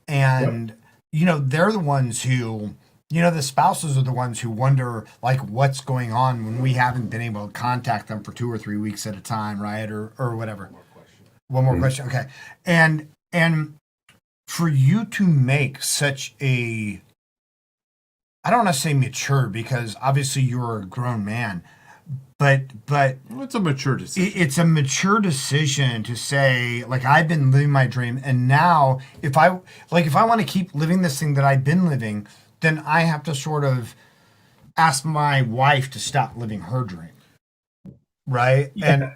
And they're the ones who The spouses are the ones who wonder, like, what's going on when we haven't been able to contact them for 2 or 3 weeks at a time, right? Or whatever. One more question. Okay. And for you to make such a, I don't want to say mature, because obviously you're a grown man, but it's a mature decision. It's a mature decision to say, like, I've been living my dream, and now if I want to keep living this thing that I've been living, then I have to sort of ask my wife to stop living her dream, right? Yeah,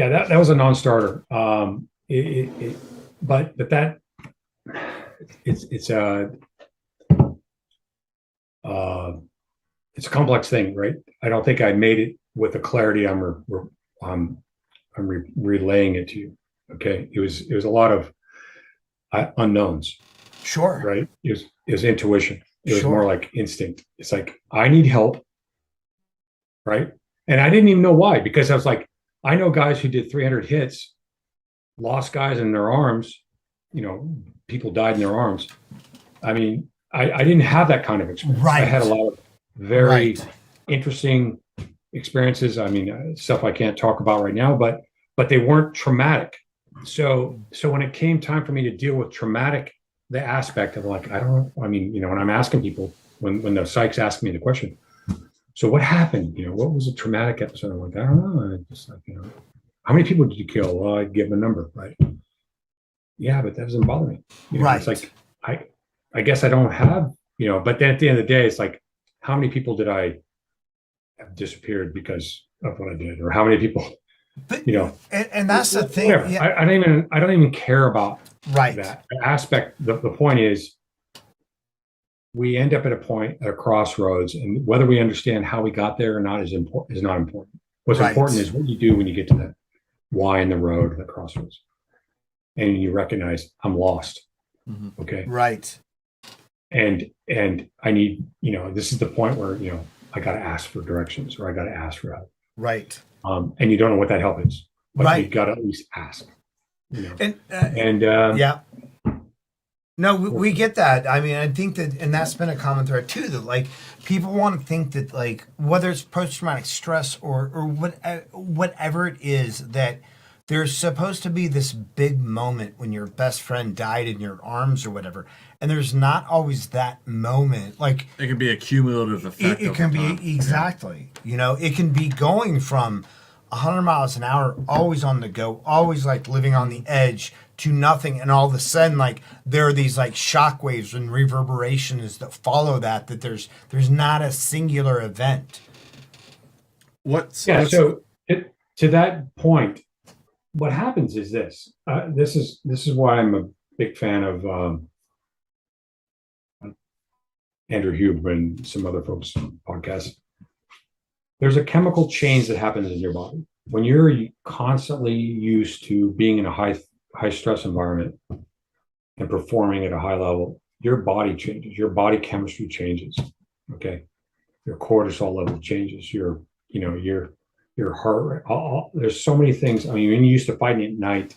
that was a non-starter. But that it's a complex thing, right? I don't think I made it with the clarity I'm relaying it to you. Okay, it was a lot of unknowns. Sure. Right. It was intuition. It was more like instinct. It's like, I need help. Right. And I didn't even know why, because I was like, I know guys who did 300 hits, lost guys in their arms. People died in their arms. I mean, I didn't have that kind of experience. Right. I had a lot of very interesting experiences. I mean, stuff I can't talk about right now, but they weren't traumatic. So when it came time for me to deal with the aspect of, like, when I'm asking people, when the psychs ask me the question, so what happened? What was a traumatic episode? I'm like, I don't know. I just, like, how many people did you kill? Well, I'd give them a number, right? Yeah, but that doesn't bother me. Right. It's like, I guess I don't have, but then at the end of the day, it's like, how many people did I have disappeared because of what I did? Or how many people, and that's the thing. Yeah. I don't even care about that aspect. The point is, we end up at a crossroads, and whether we understand how we got there or not is not important. What's important is what you do when you get to that Y in the road, the crossroads, and you recognize, I'm lost. Mm-hmm. Okay. Right. And I need, this is the point where, I got to ask for directions, or I got to ask for help. Right. And you don't know what that help is, but you got to at least ask. Yeah. No, we get that. I mean, I think that, and that's been a common thread too, that, like, people want to think that, like, whether it's post-traumatic stress or whatever it is, that there's supposed to be this big moment when your best friend died in your arms or whatever, and there's not always that moment. Like, it can be a cumulative effect. It can be, exactly. It can be going from 100 miles an hour, always on the go, always, like, living on the edge, to nothing, and all of a sudden, like, there are these, like, shock waves and reverberations that follow that there's not a singular event. So to that point, what happens is this. This is why I'm a big fan of Andrew Huber and some other folks' podcasts. There's a chemical change that happens in your body when you're constantly used to being in a high stress environment and performing at a high level. Your body changes. Your body chemistry changes. Okay, your cortisol level changes. Your heart rate. There's so many things. I mean, when you're used to fighting at night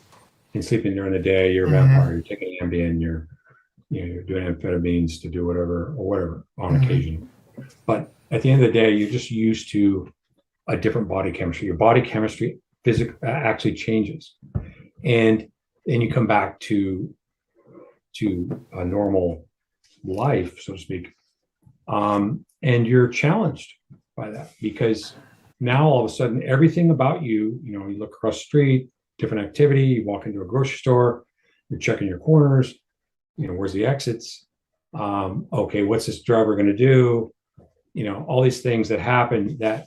and sleeping during the day, you're a vampire. You're taking Ambien. You're doing amphetamines to do whatever on occasion. But at the end of the day, you're just used to a different body chemistry. Your body chemistry actually changes, and then you come back to a normal life, so to speak, and you're challenged by that, because now all of a sudden everything about you, you look across the street, different activity, you walk into a grocery store, you're checking your corners, where's the exits, okay, what's this driver going to do, all these things that happen that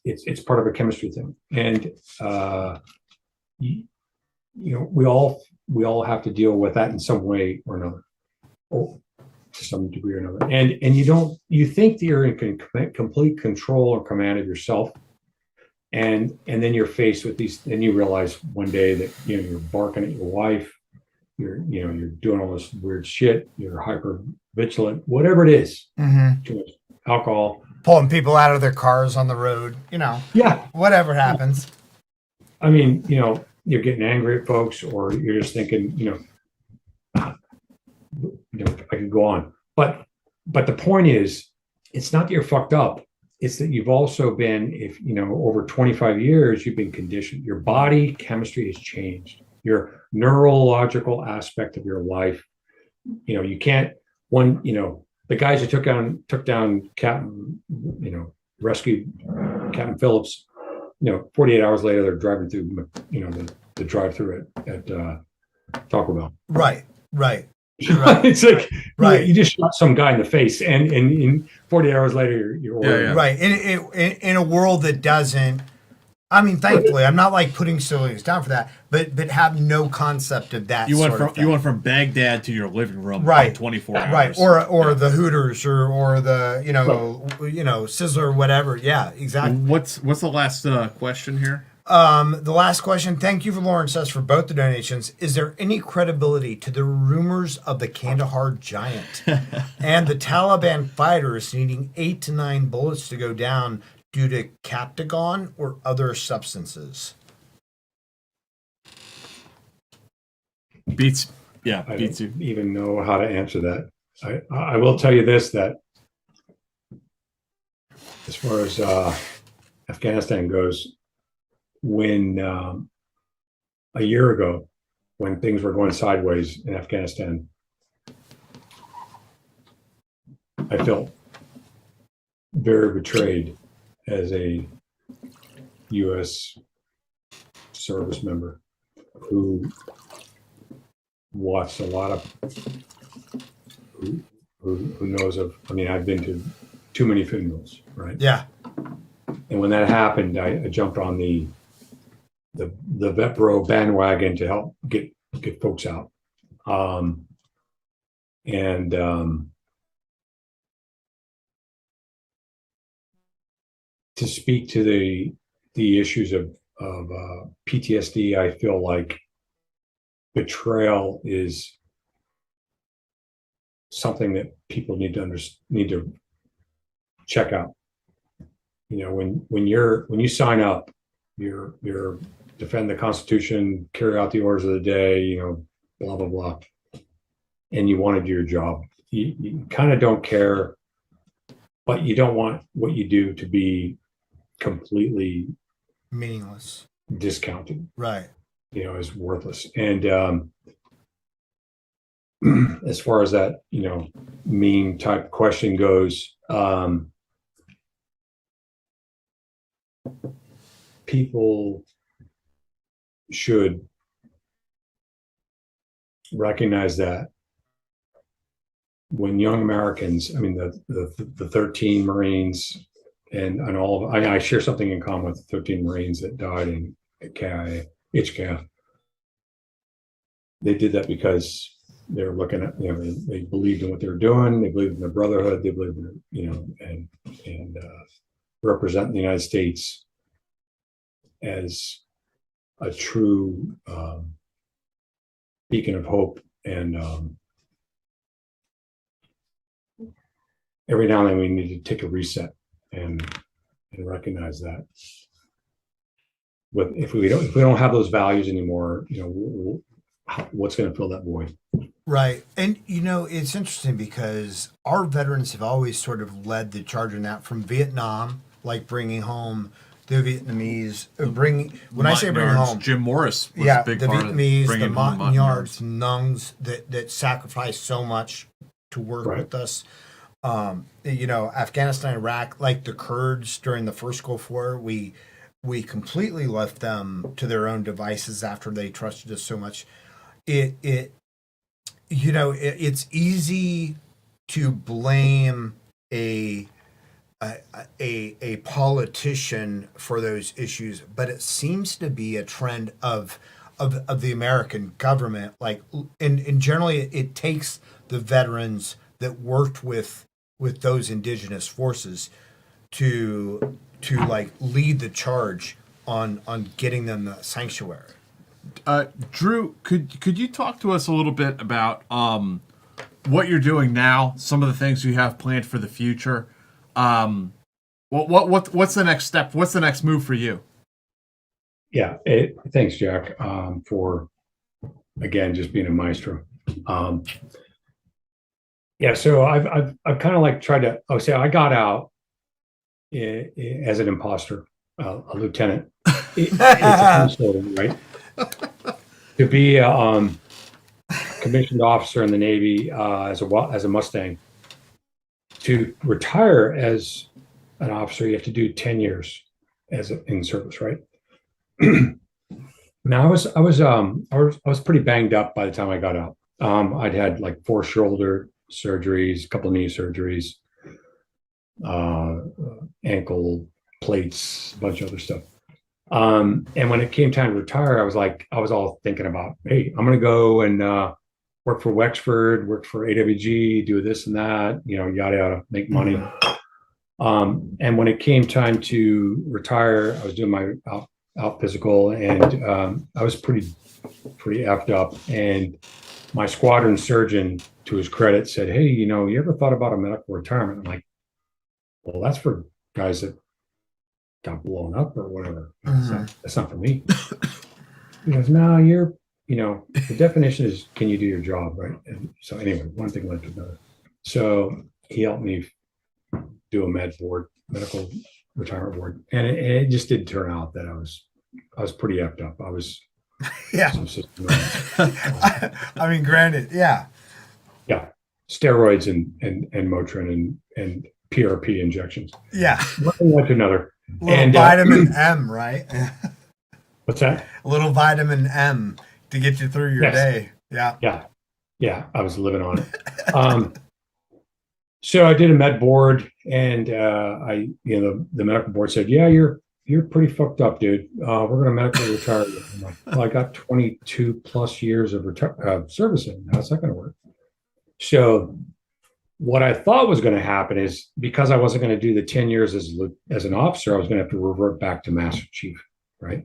it's part of a chemistry thing. And we all have to deal with that in some way or another, or to some degree or another. And you think that you're in complete control or command of yourself, and then you're faced with these, and you realize one day that you're barking at your wife, you're doing all this weird shit, you're hyper vigilant, whatever it is, too much alcohol, pulling people out of their cars on the road, whatever happens. I mean, you're getting angry at folks, or you're just thinking, I could go on. but the point is, it's not that you're fucked up. It's that you've also been, if you know, over 25 years, you've been conditioned. Your body chemistry has changed. Your neurological aspect of your life. You know, you can't. The guys who took down Captain, rescued Captain Phillips. 48 hours later, they're driving through, the drive-through at Taco Bell. Right. It's like, right. You just shot some guy in the face, and in 48 hours later, you're yeah. Right. In a world that doesn't, I mean, thankfully, I'm not like putting civilians down for that, but have no concept of that. You went from Baghdad to your living room, right? In 24 hours, right? Or the Hooters, or the Sizzler, whatever. Yeah, exactly. What's the last question here? The last question. Thank you, Lauren says, for both the donations. Is there any credibility to the rumors of the Kandahar giant and the Taliban fighters needing 8 to 9 bullets to go down due to Captagon or other substances? Beats I you. don't even know how to answer that. I will tell you this, that as far as Afghanistan goes, when a year ago, when things were going sideways in Afghanistan, I felt very betrayed as a U.S. service member who watched a lot of, who knows of, I've been to too many funerals, right? Yeah. And when that happened, I jumped on the vet bro bandwagon to help get folks out. To speak to the issues of PTSD, I feel like betrayal is something that people need to check out. When you sign up, you're defend the Constitution, carry out the orders of the day, blah blah blah, and you want to do your job. You kind of don't care, but you don't want what you do to be completely meaningless, discounted, right? As worthless. And as far as that mean type question goes, people should recognize that when young Americans, the 13 Marines and all of, I share something in common with the 13 Marines that died in HCAF. They did that because they were looking at, they believed in what they were doing. They believed in the brotherhood. They believed in, and representing the United States as a true beacon of hope. And every now and then we need to take a reset and recognize that. But if we don't have those values anymore, what's going to fill that void? Right. And, it's interesting because our veterans have always sort of led the charge in that, from Vietnam, like bringing home the Vietnamese, when I say bring home, Jim Morris was a big the part Vietnamese, of the bringing Montagnards, Nungs that sacrificed so much to work right. with us. Afghanistan, Iraq, like the Kurds during the first Gulf War, we completely left them to their own devices after they trusted us so much. It's easy to blame a politician for those issues, but it seems to be a trend of the American government. Like, and generally it takes the veterans that worked with those indigenous forces to like lead the charge on getting them the sanctuary. Drew, could you talk to us a little bit about what you're doing now, some of the things you have planned for the future? What's the next step? What's the next move for you? Yeah, thanks, Jack, for again just being a maestro. Yeah, so I've kind of like tried to. Oh, say I got out as an imposter, a lieutenant. It's a funny story, right? To be a commissioned officer in the Navy as a Mustang. To retire as an officer, you have to do 10 years in service, right? Now I was pretty banged up by the time I got out. I'd had like 4 shoulder surgeries, a couple of knee surgeries, ankle plates, a bunch of other stuff. And when it came time to retire, I was all thinking about, hey, I'm going to go and work for Wexford, work for AWG, do this and that, yada yada, make money. And when it came time to retire, I was doing my out physical, and I was pretty effed up. And my squadron surgeon, to his credit, said, "Hey, you ever thought about a medical retirement?" I'm like, "Well, that's for guys that got blown up or whatever. That's not for me." He goes, "No, the definition is, can you do your job, right?" And so anyway, one thing led to another. So he helped me do a medical retirement board, and it just did turn out that I was pretty effed up. I was Yeah. I mean, granted, yeah. Yeah. Steroids and Motrin and PRP injections. Yeah. One thing led to another. A little vitamin M, right? What's that? A little vitamin M to get you through your day. Yeah. Yeah. I was living on it. So I did a med board, and the medical board said, "Yeah, you're pretty fucked up, dude. We're going to medically retire you." I'm like, "Well, I got 22 plus years of servicing. How's that going to work?" So what I thought was going to happen is, because I wasn't going to do the 10 years as an officer, I was going to have to revert back to Master Chief, right?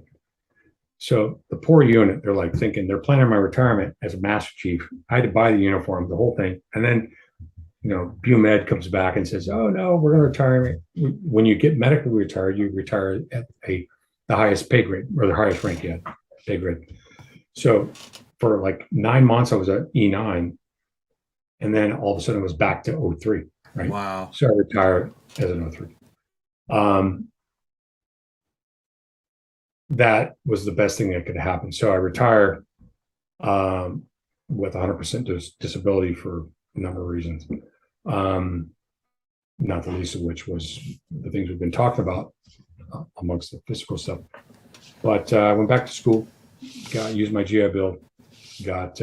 So the poor unit, they're like thinking they're planning my retirement as a Master Chief. I had to buy the uniform, the whole thing. And then, BUMED comes back and says, "Oh, no, we're going to retire." When you get medically retired, you retire at the highest pay grade, or the highest rank yet, pay grade. So for like 9 months, I was at E9. And then all of a sudden it was back to 03, right? Wow. So I retired as an 03. That was the best thing that could happen. So I retired with 100% disability for a number of reasons. Not the least of which was the things we've been talking about amongst the physical stuff. But I went back to school, used my GI Bill, got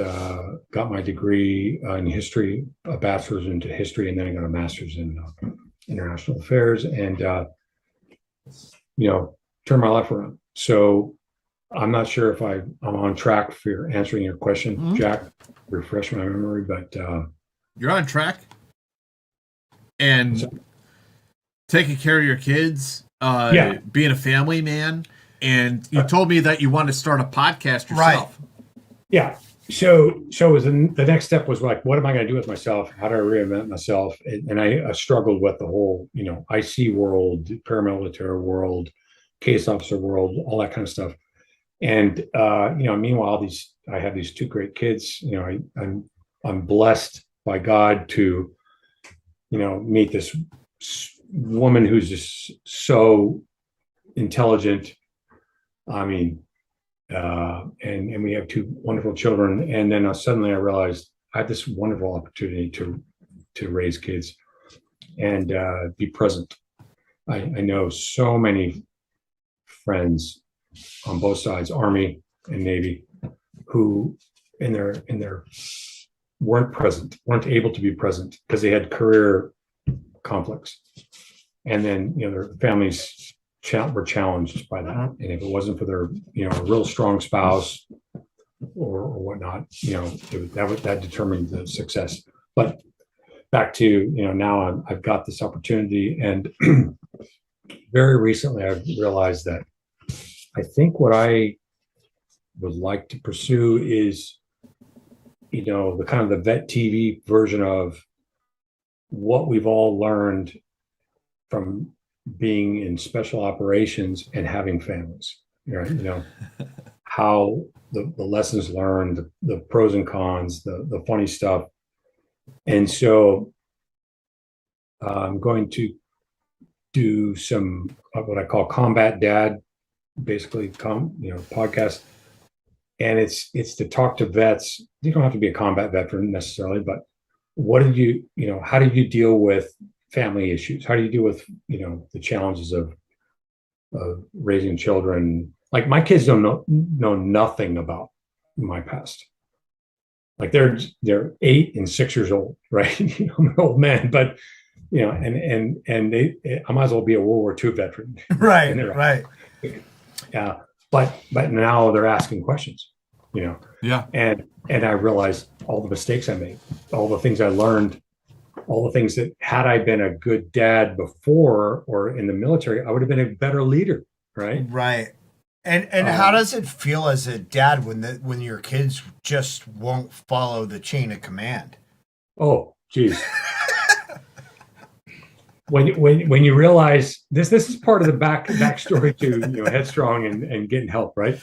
my degree in history, a bachelor's into history, and then I got a master's in international affairs, and turned my life around. So I'm not sure if I'm on track for answering your question, Jack. Refresh my memory, but you're on track. And taking care of your kids, being a family man, and you told me that you want to start a podcast yourself. Right. Yeah. So the next step was like, what am I going to do with myself? How do I reinvent myself? And I struggled with the whole, IC world, paramilitary world, case officer world, all that kind of stuff. And meanwhile, I have these 2 great kids. I'm blessed by God to, meet this woman who's just so intelligent. I mean, and we have 2 wonderful children. And then suddenly I realized I have this wonderful opportunity to raise kids and be present. I know so many friends on both sides, Army and Navy, who in their weren't able to be present because they had career conflicts, and then their families were challenged by that. And if it wasn't for their a real strong spouse or whatnot, that determined the success. But back to now I've got this opportunity, and very recently I've realized that I think what I would like to pursue is the kind of the vet TV version of what we've all learned from being in special operations and having families, right? How the lessons learned, the pros and cons, the funny stuff, And so I'm going to do some what I call Combat Dad, basically podcast. And it's to talk to vets. You don't have to be a combat veteran necessarily, but what did how did you deal with family issues? How do you deal with, the challenges of raising children? Like my kids don't know nothing about my past. Like they're 8 and 6 years old, right? I'm an old man, but and I might as well be a World War II veteran, right? Right. Yeah, but now they're asking questions, Yeah. And I realized all the mistakes I made, all the things I learned, all the things that had I been a good dad before or in the military, I would have been a better leader, right? Right. And how does it feel as a dad when your kids just won't follow the chain of command? Oh, geez. when you realize this is part of the backstory to Headstrong and getting help, right?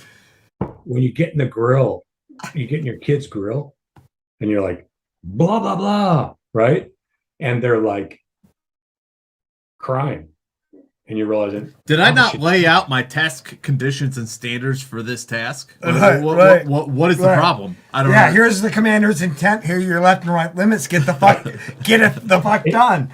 When you get in the grill, you get in your kid's grill, and you're like, blah blah blah, right? And they're like crying, and you realize it. Did I not lay out my task conditions and standards for this task? What is the problem? I don't know. Yeah, here's the commander's intent. Here are your left and right limits. Get the fuck done.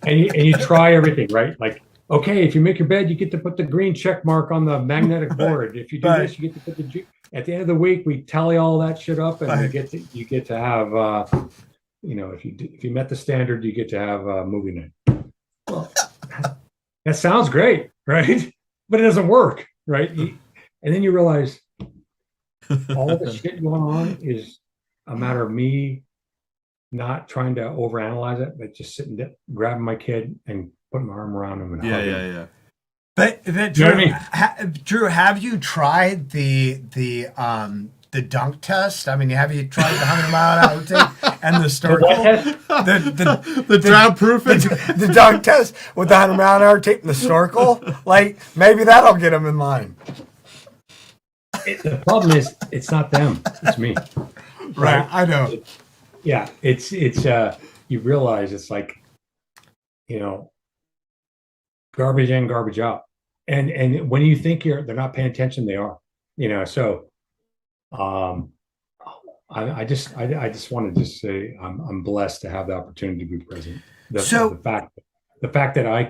And you try everything, right? Like, okay, if you make your bed, you get to put the green check mark on the magnetic board. If you do this, you get to put the at the end of the week, we tally all that shit up, and you get to have if you met the standard, you get to have a movie night. Well, that sounds great, right? But it doesn't work, right? And then you realize all the shit going on is a matter of me not trying to overanalyze it, but just sitting there, grabbing my kid and putting my arm around him and hugging him. Yeah. But Drew, Drew, have you tried the dunk test? I mean, have you tried the 100-mile outtake and the snorkel? The drown proofing? The dunk test with the 100-mile tape and the snorkel? Like, maybe that'll get them in line. The problem is, it's not them, it's me. Right, I know. Yeah, it's you realize it's like, garbage in, garbage out. And when you think they're not paying attention, they are, so I just want to just say I'm blessed to have the opportunity to be present. The fact that I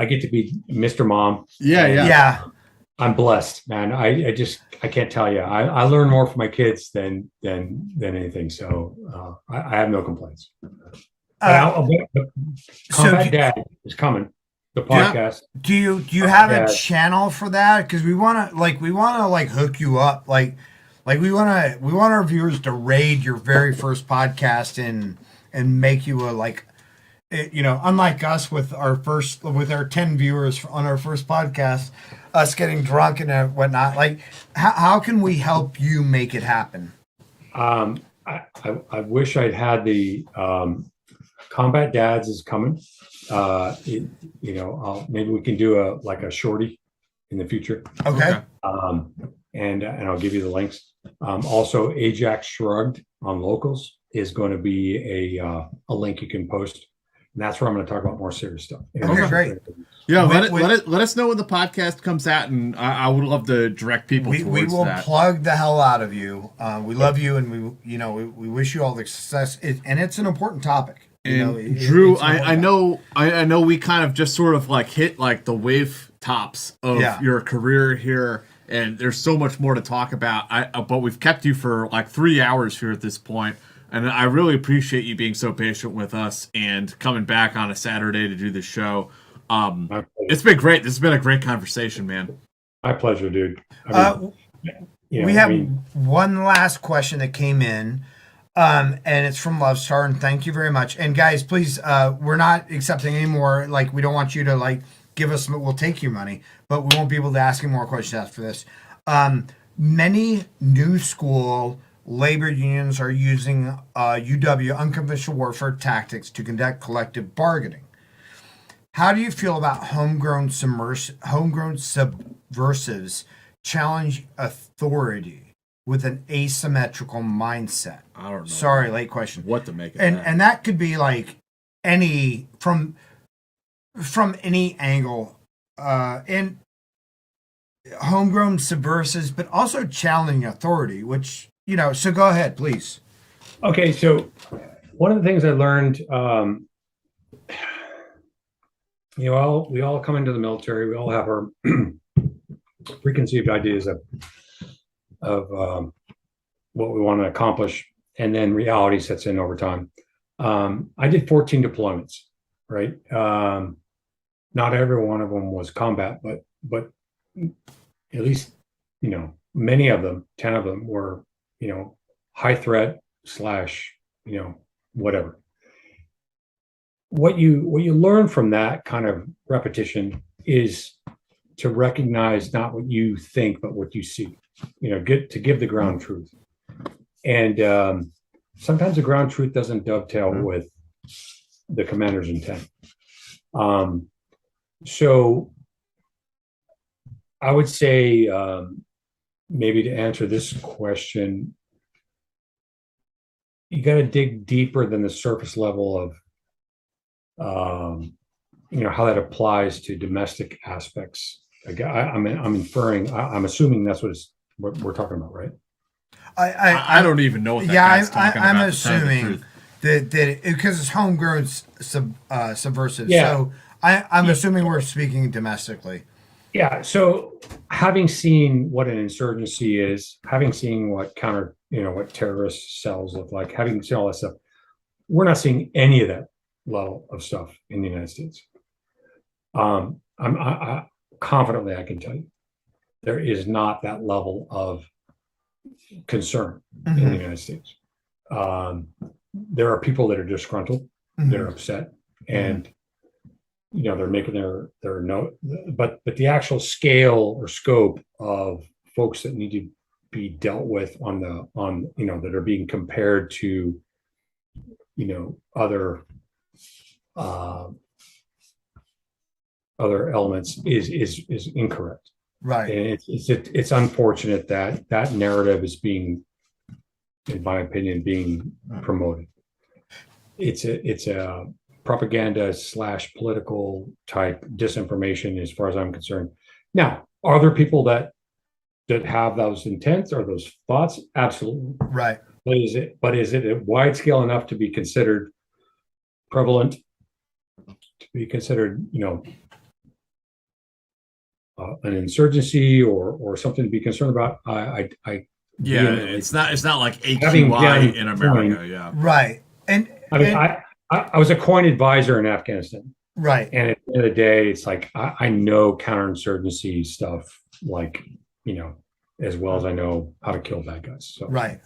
get to be Mr. Mom. Yeah. I'm blessed, man. I can't tell you. I learn more from my kids than anything. So I have no complaints. Combat Dad is coming. The podcast. Yeah. Do you have a channel for that? Because we want to hook you up. Like we want our viewers to raid your very first podcast and make you unlike us with our 10 viewers on our first podcast, us getting drunk and whatnot. Like, how can we help you make it happen? I wish I'd had the Combat Dads is coming. Maybe we can do a shorty in the future. Okay. And I'll give you the links. Also, Ajax Shrugged on Locals is going to be a link you can post. And that's where I'm going to talk about more serious stuff. Okay, great. Yeah, let us know when the podcast comes out, and I would love to direct people towards that. We will plug the hell out of you. We love you, and we wish you all the success. And it's an important topic. And Drew, I know we kind of just sort of hit the wave tops of your career here, and there's so much more to talk about. But we've kept you for 3 hours here at this point, and I really appreciate you being so patient with us and coming back on a Saturday to do the show. It's been great. This has been a great conversation, man. My pleasure, dude. We have one last question that came in. And it's from Love Star, and thank you very much. And guys, please, we're not accepting any more. We don't want you to give us. We'll take your money, but we won't be able to ask any more questions after this. Many new school labor unions are using UW unconventional warfare tactics to conduct collective bargaining. How do you feel about homegrown subversives challenge authority with an asymmetrical mindset? I don't know. Sorry, late question. What to make of and that? and that could be like any from any angle, and homegrown subversives, but also challenging authority. Which so go ahead, please. Okay, so one of the things I learned, we all come into the military. We all have our preconceived ideas of what we want to accomplish, and then reality sets in over time. I did 14 deployments, right? Not every one of them was combat, but at least many of them, 10 of them were high threat / whatever. What you learn from that kind of repetition is to recognize not what you think, but what you see. To give the ground truth. And sometimes the ground truth doesn't dovetail with the commander's intent. So I would say, maybe to answer this question, you got to dig deeper than the surface level of how that applies to domestic aspects. I'm assuming that's what we're talking about, right? I don't even know what that guy's talking about. I'm assuming that because it's homegrown subversive. Yeah. So I'm assuming we're speaking domestically. Yeah. So having seen what an insurgency is, having seen what what terrorist cells look like, having seen all that stuff, we're not seeing any of that level of stuff in the United States. I confidently, I can tell you, there is not that level of concern in the United States. There are people that are disgruntled, they're upset, and they're making their note. But the actual scale or scope of folks that need to be dealt with that are being compared to other elements is incorrect. Right. And it's unfortunate that narrative is being, in my opinion, being promoted. It's a propaganda / political type disinformation, as far as I'm concerned. Now, are there people that have those intents or those thoughts? Absolutely. Right. But is it at wide scale enough to be considered prevalent, to be considered, an insurgency or something to be concerned about? It's not like AQI in America. Yeah. Right. And I was a coin advisor in Afghanistan. Right. And at the end of the day, it's like I know counterinsurgency stuff, as well as I know how to kill bad guys. So. Right.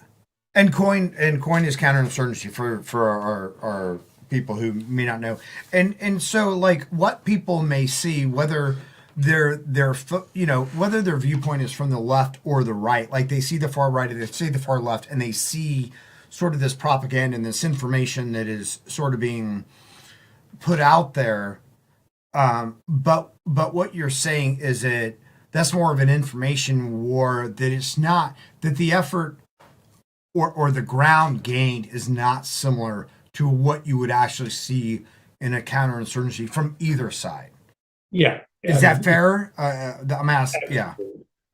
And coin is counterinsurgency for our people who may not know. And so like what people may see, whether their whether their viewpoint is from the left or the right, like they see the far right or they see the far left, and they see sort of this propaganda and this information that is sort of being put out there. But what you're saying is that's more of an information war, that it's not, that the effort or the ground gained is not similar to what you would actually see in a counterinsurgency from either side. Yeah. Is that fair? I'm asking. Yeah.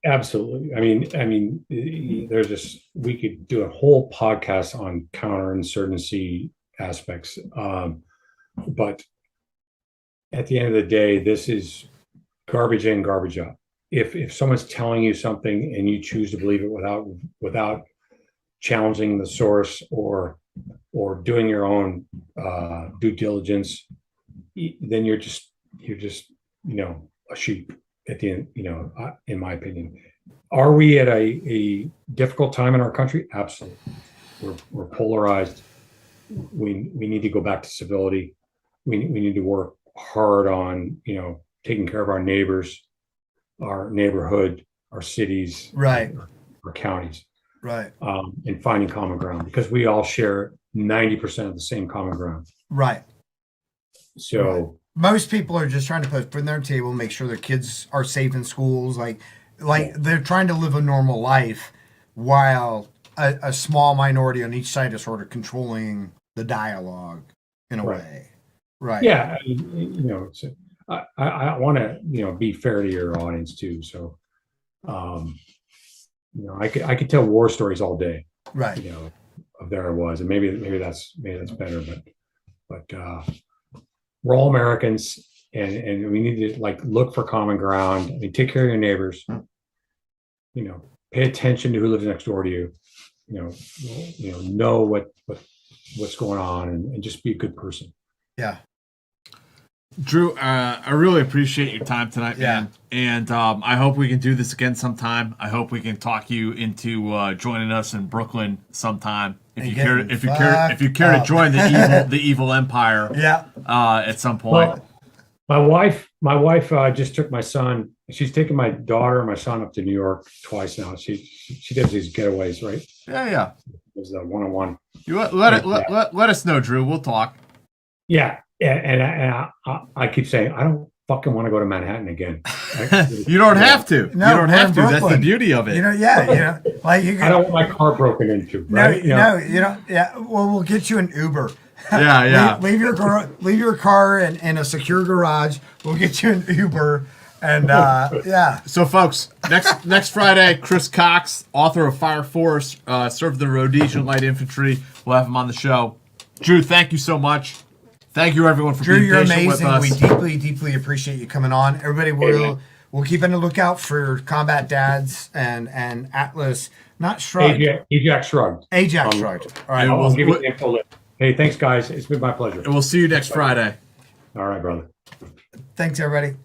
Absolutely. I mean, we could do a whole podcast on counterinsurgency aspects. But at the end of the day, this is garbage in, garbage out. If someone's telling you something and you choose to believe it without challenging the source or doing your own due diligence, then you're just a sheep at the end, in my opinion. Are we at a difficult time in our country? Absolutely. We're polarized. We need to go back to civility. We need to work hard on, taking care of our neighbors, our neighborhood, our cities, right, our counties, right, and finding common ground, because we all share 90% of the same common ground. Right. So right. Most people are just trying to put food on their table, make sure their kids are safe in schools. Like they're trying to live a normal life, while a small minority on each side is sort of controlling the dialogue in a way. Right. Yeah. I want to, be fair to your audience too. So, I could tell war stories all day. Right. Of there I was, and maybe that's better, but we're all Americans, and we need to look for common ground. I mean, take care of your neighbors. Pay attention to who lives next door to you. Know what's going on, and just be a good person. Yeah. Drew, I really appreciate your time tonight, man. And I hope we can do this again sometime. I hope we can talk you into joining us in Brooklyn sometime. If you care to join the evil empire. Yeah. At some point. Well, my wife just took my son. She's taken my daughter and my son up to New York twice now. She does these getaways, right? Yeah. There's a one-on-one. You let us know, Drew. We'll talk. Yeah. And I keep saying, I don't fucking want to go to Manhattan again. You don't have to. No, you don't have to. Brooklyn. That's the beauty of it. I don't want my car broken into. Right? No, you don't. Yeah. Well, we'll get you an Uber. Yeah. Leave your car in a secure garage. We'll get you an Uber. And So, folks, next Friday, Chris Cox, author of Fire Force, served in the Rhodesian Light Infantry. We'll have him on the show. Drew, thank you so much. Thank you, everyone, for being patient with us. We deeply, deeply appreciate you coming on. Everybody, we'll keep on the lookout for Combat Dads and Atlas. Not Shrugged. Ajax Shrugged. Ajax Shrugged. All right. I'll give you the info list. Hey, thanks, guys. It's been my pleasure. And we'll see you next Friday. All right, brother. Thanks, everybody.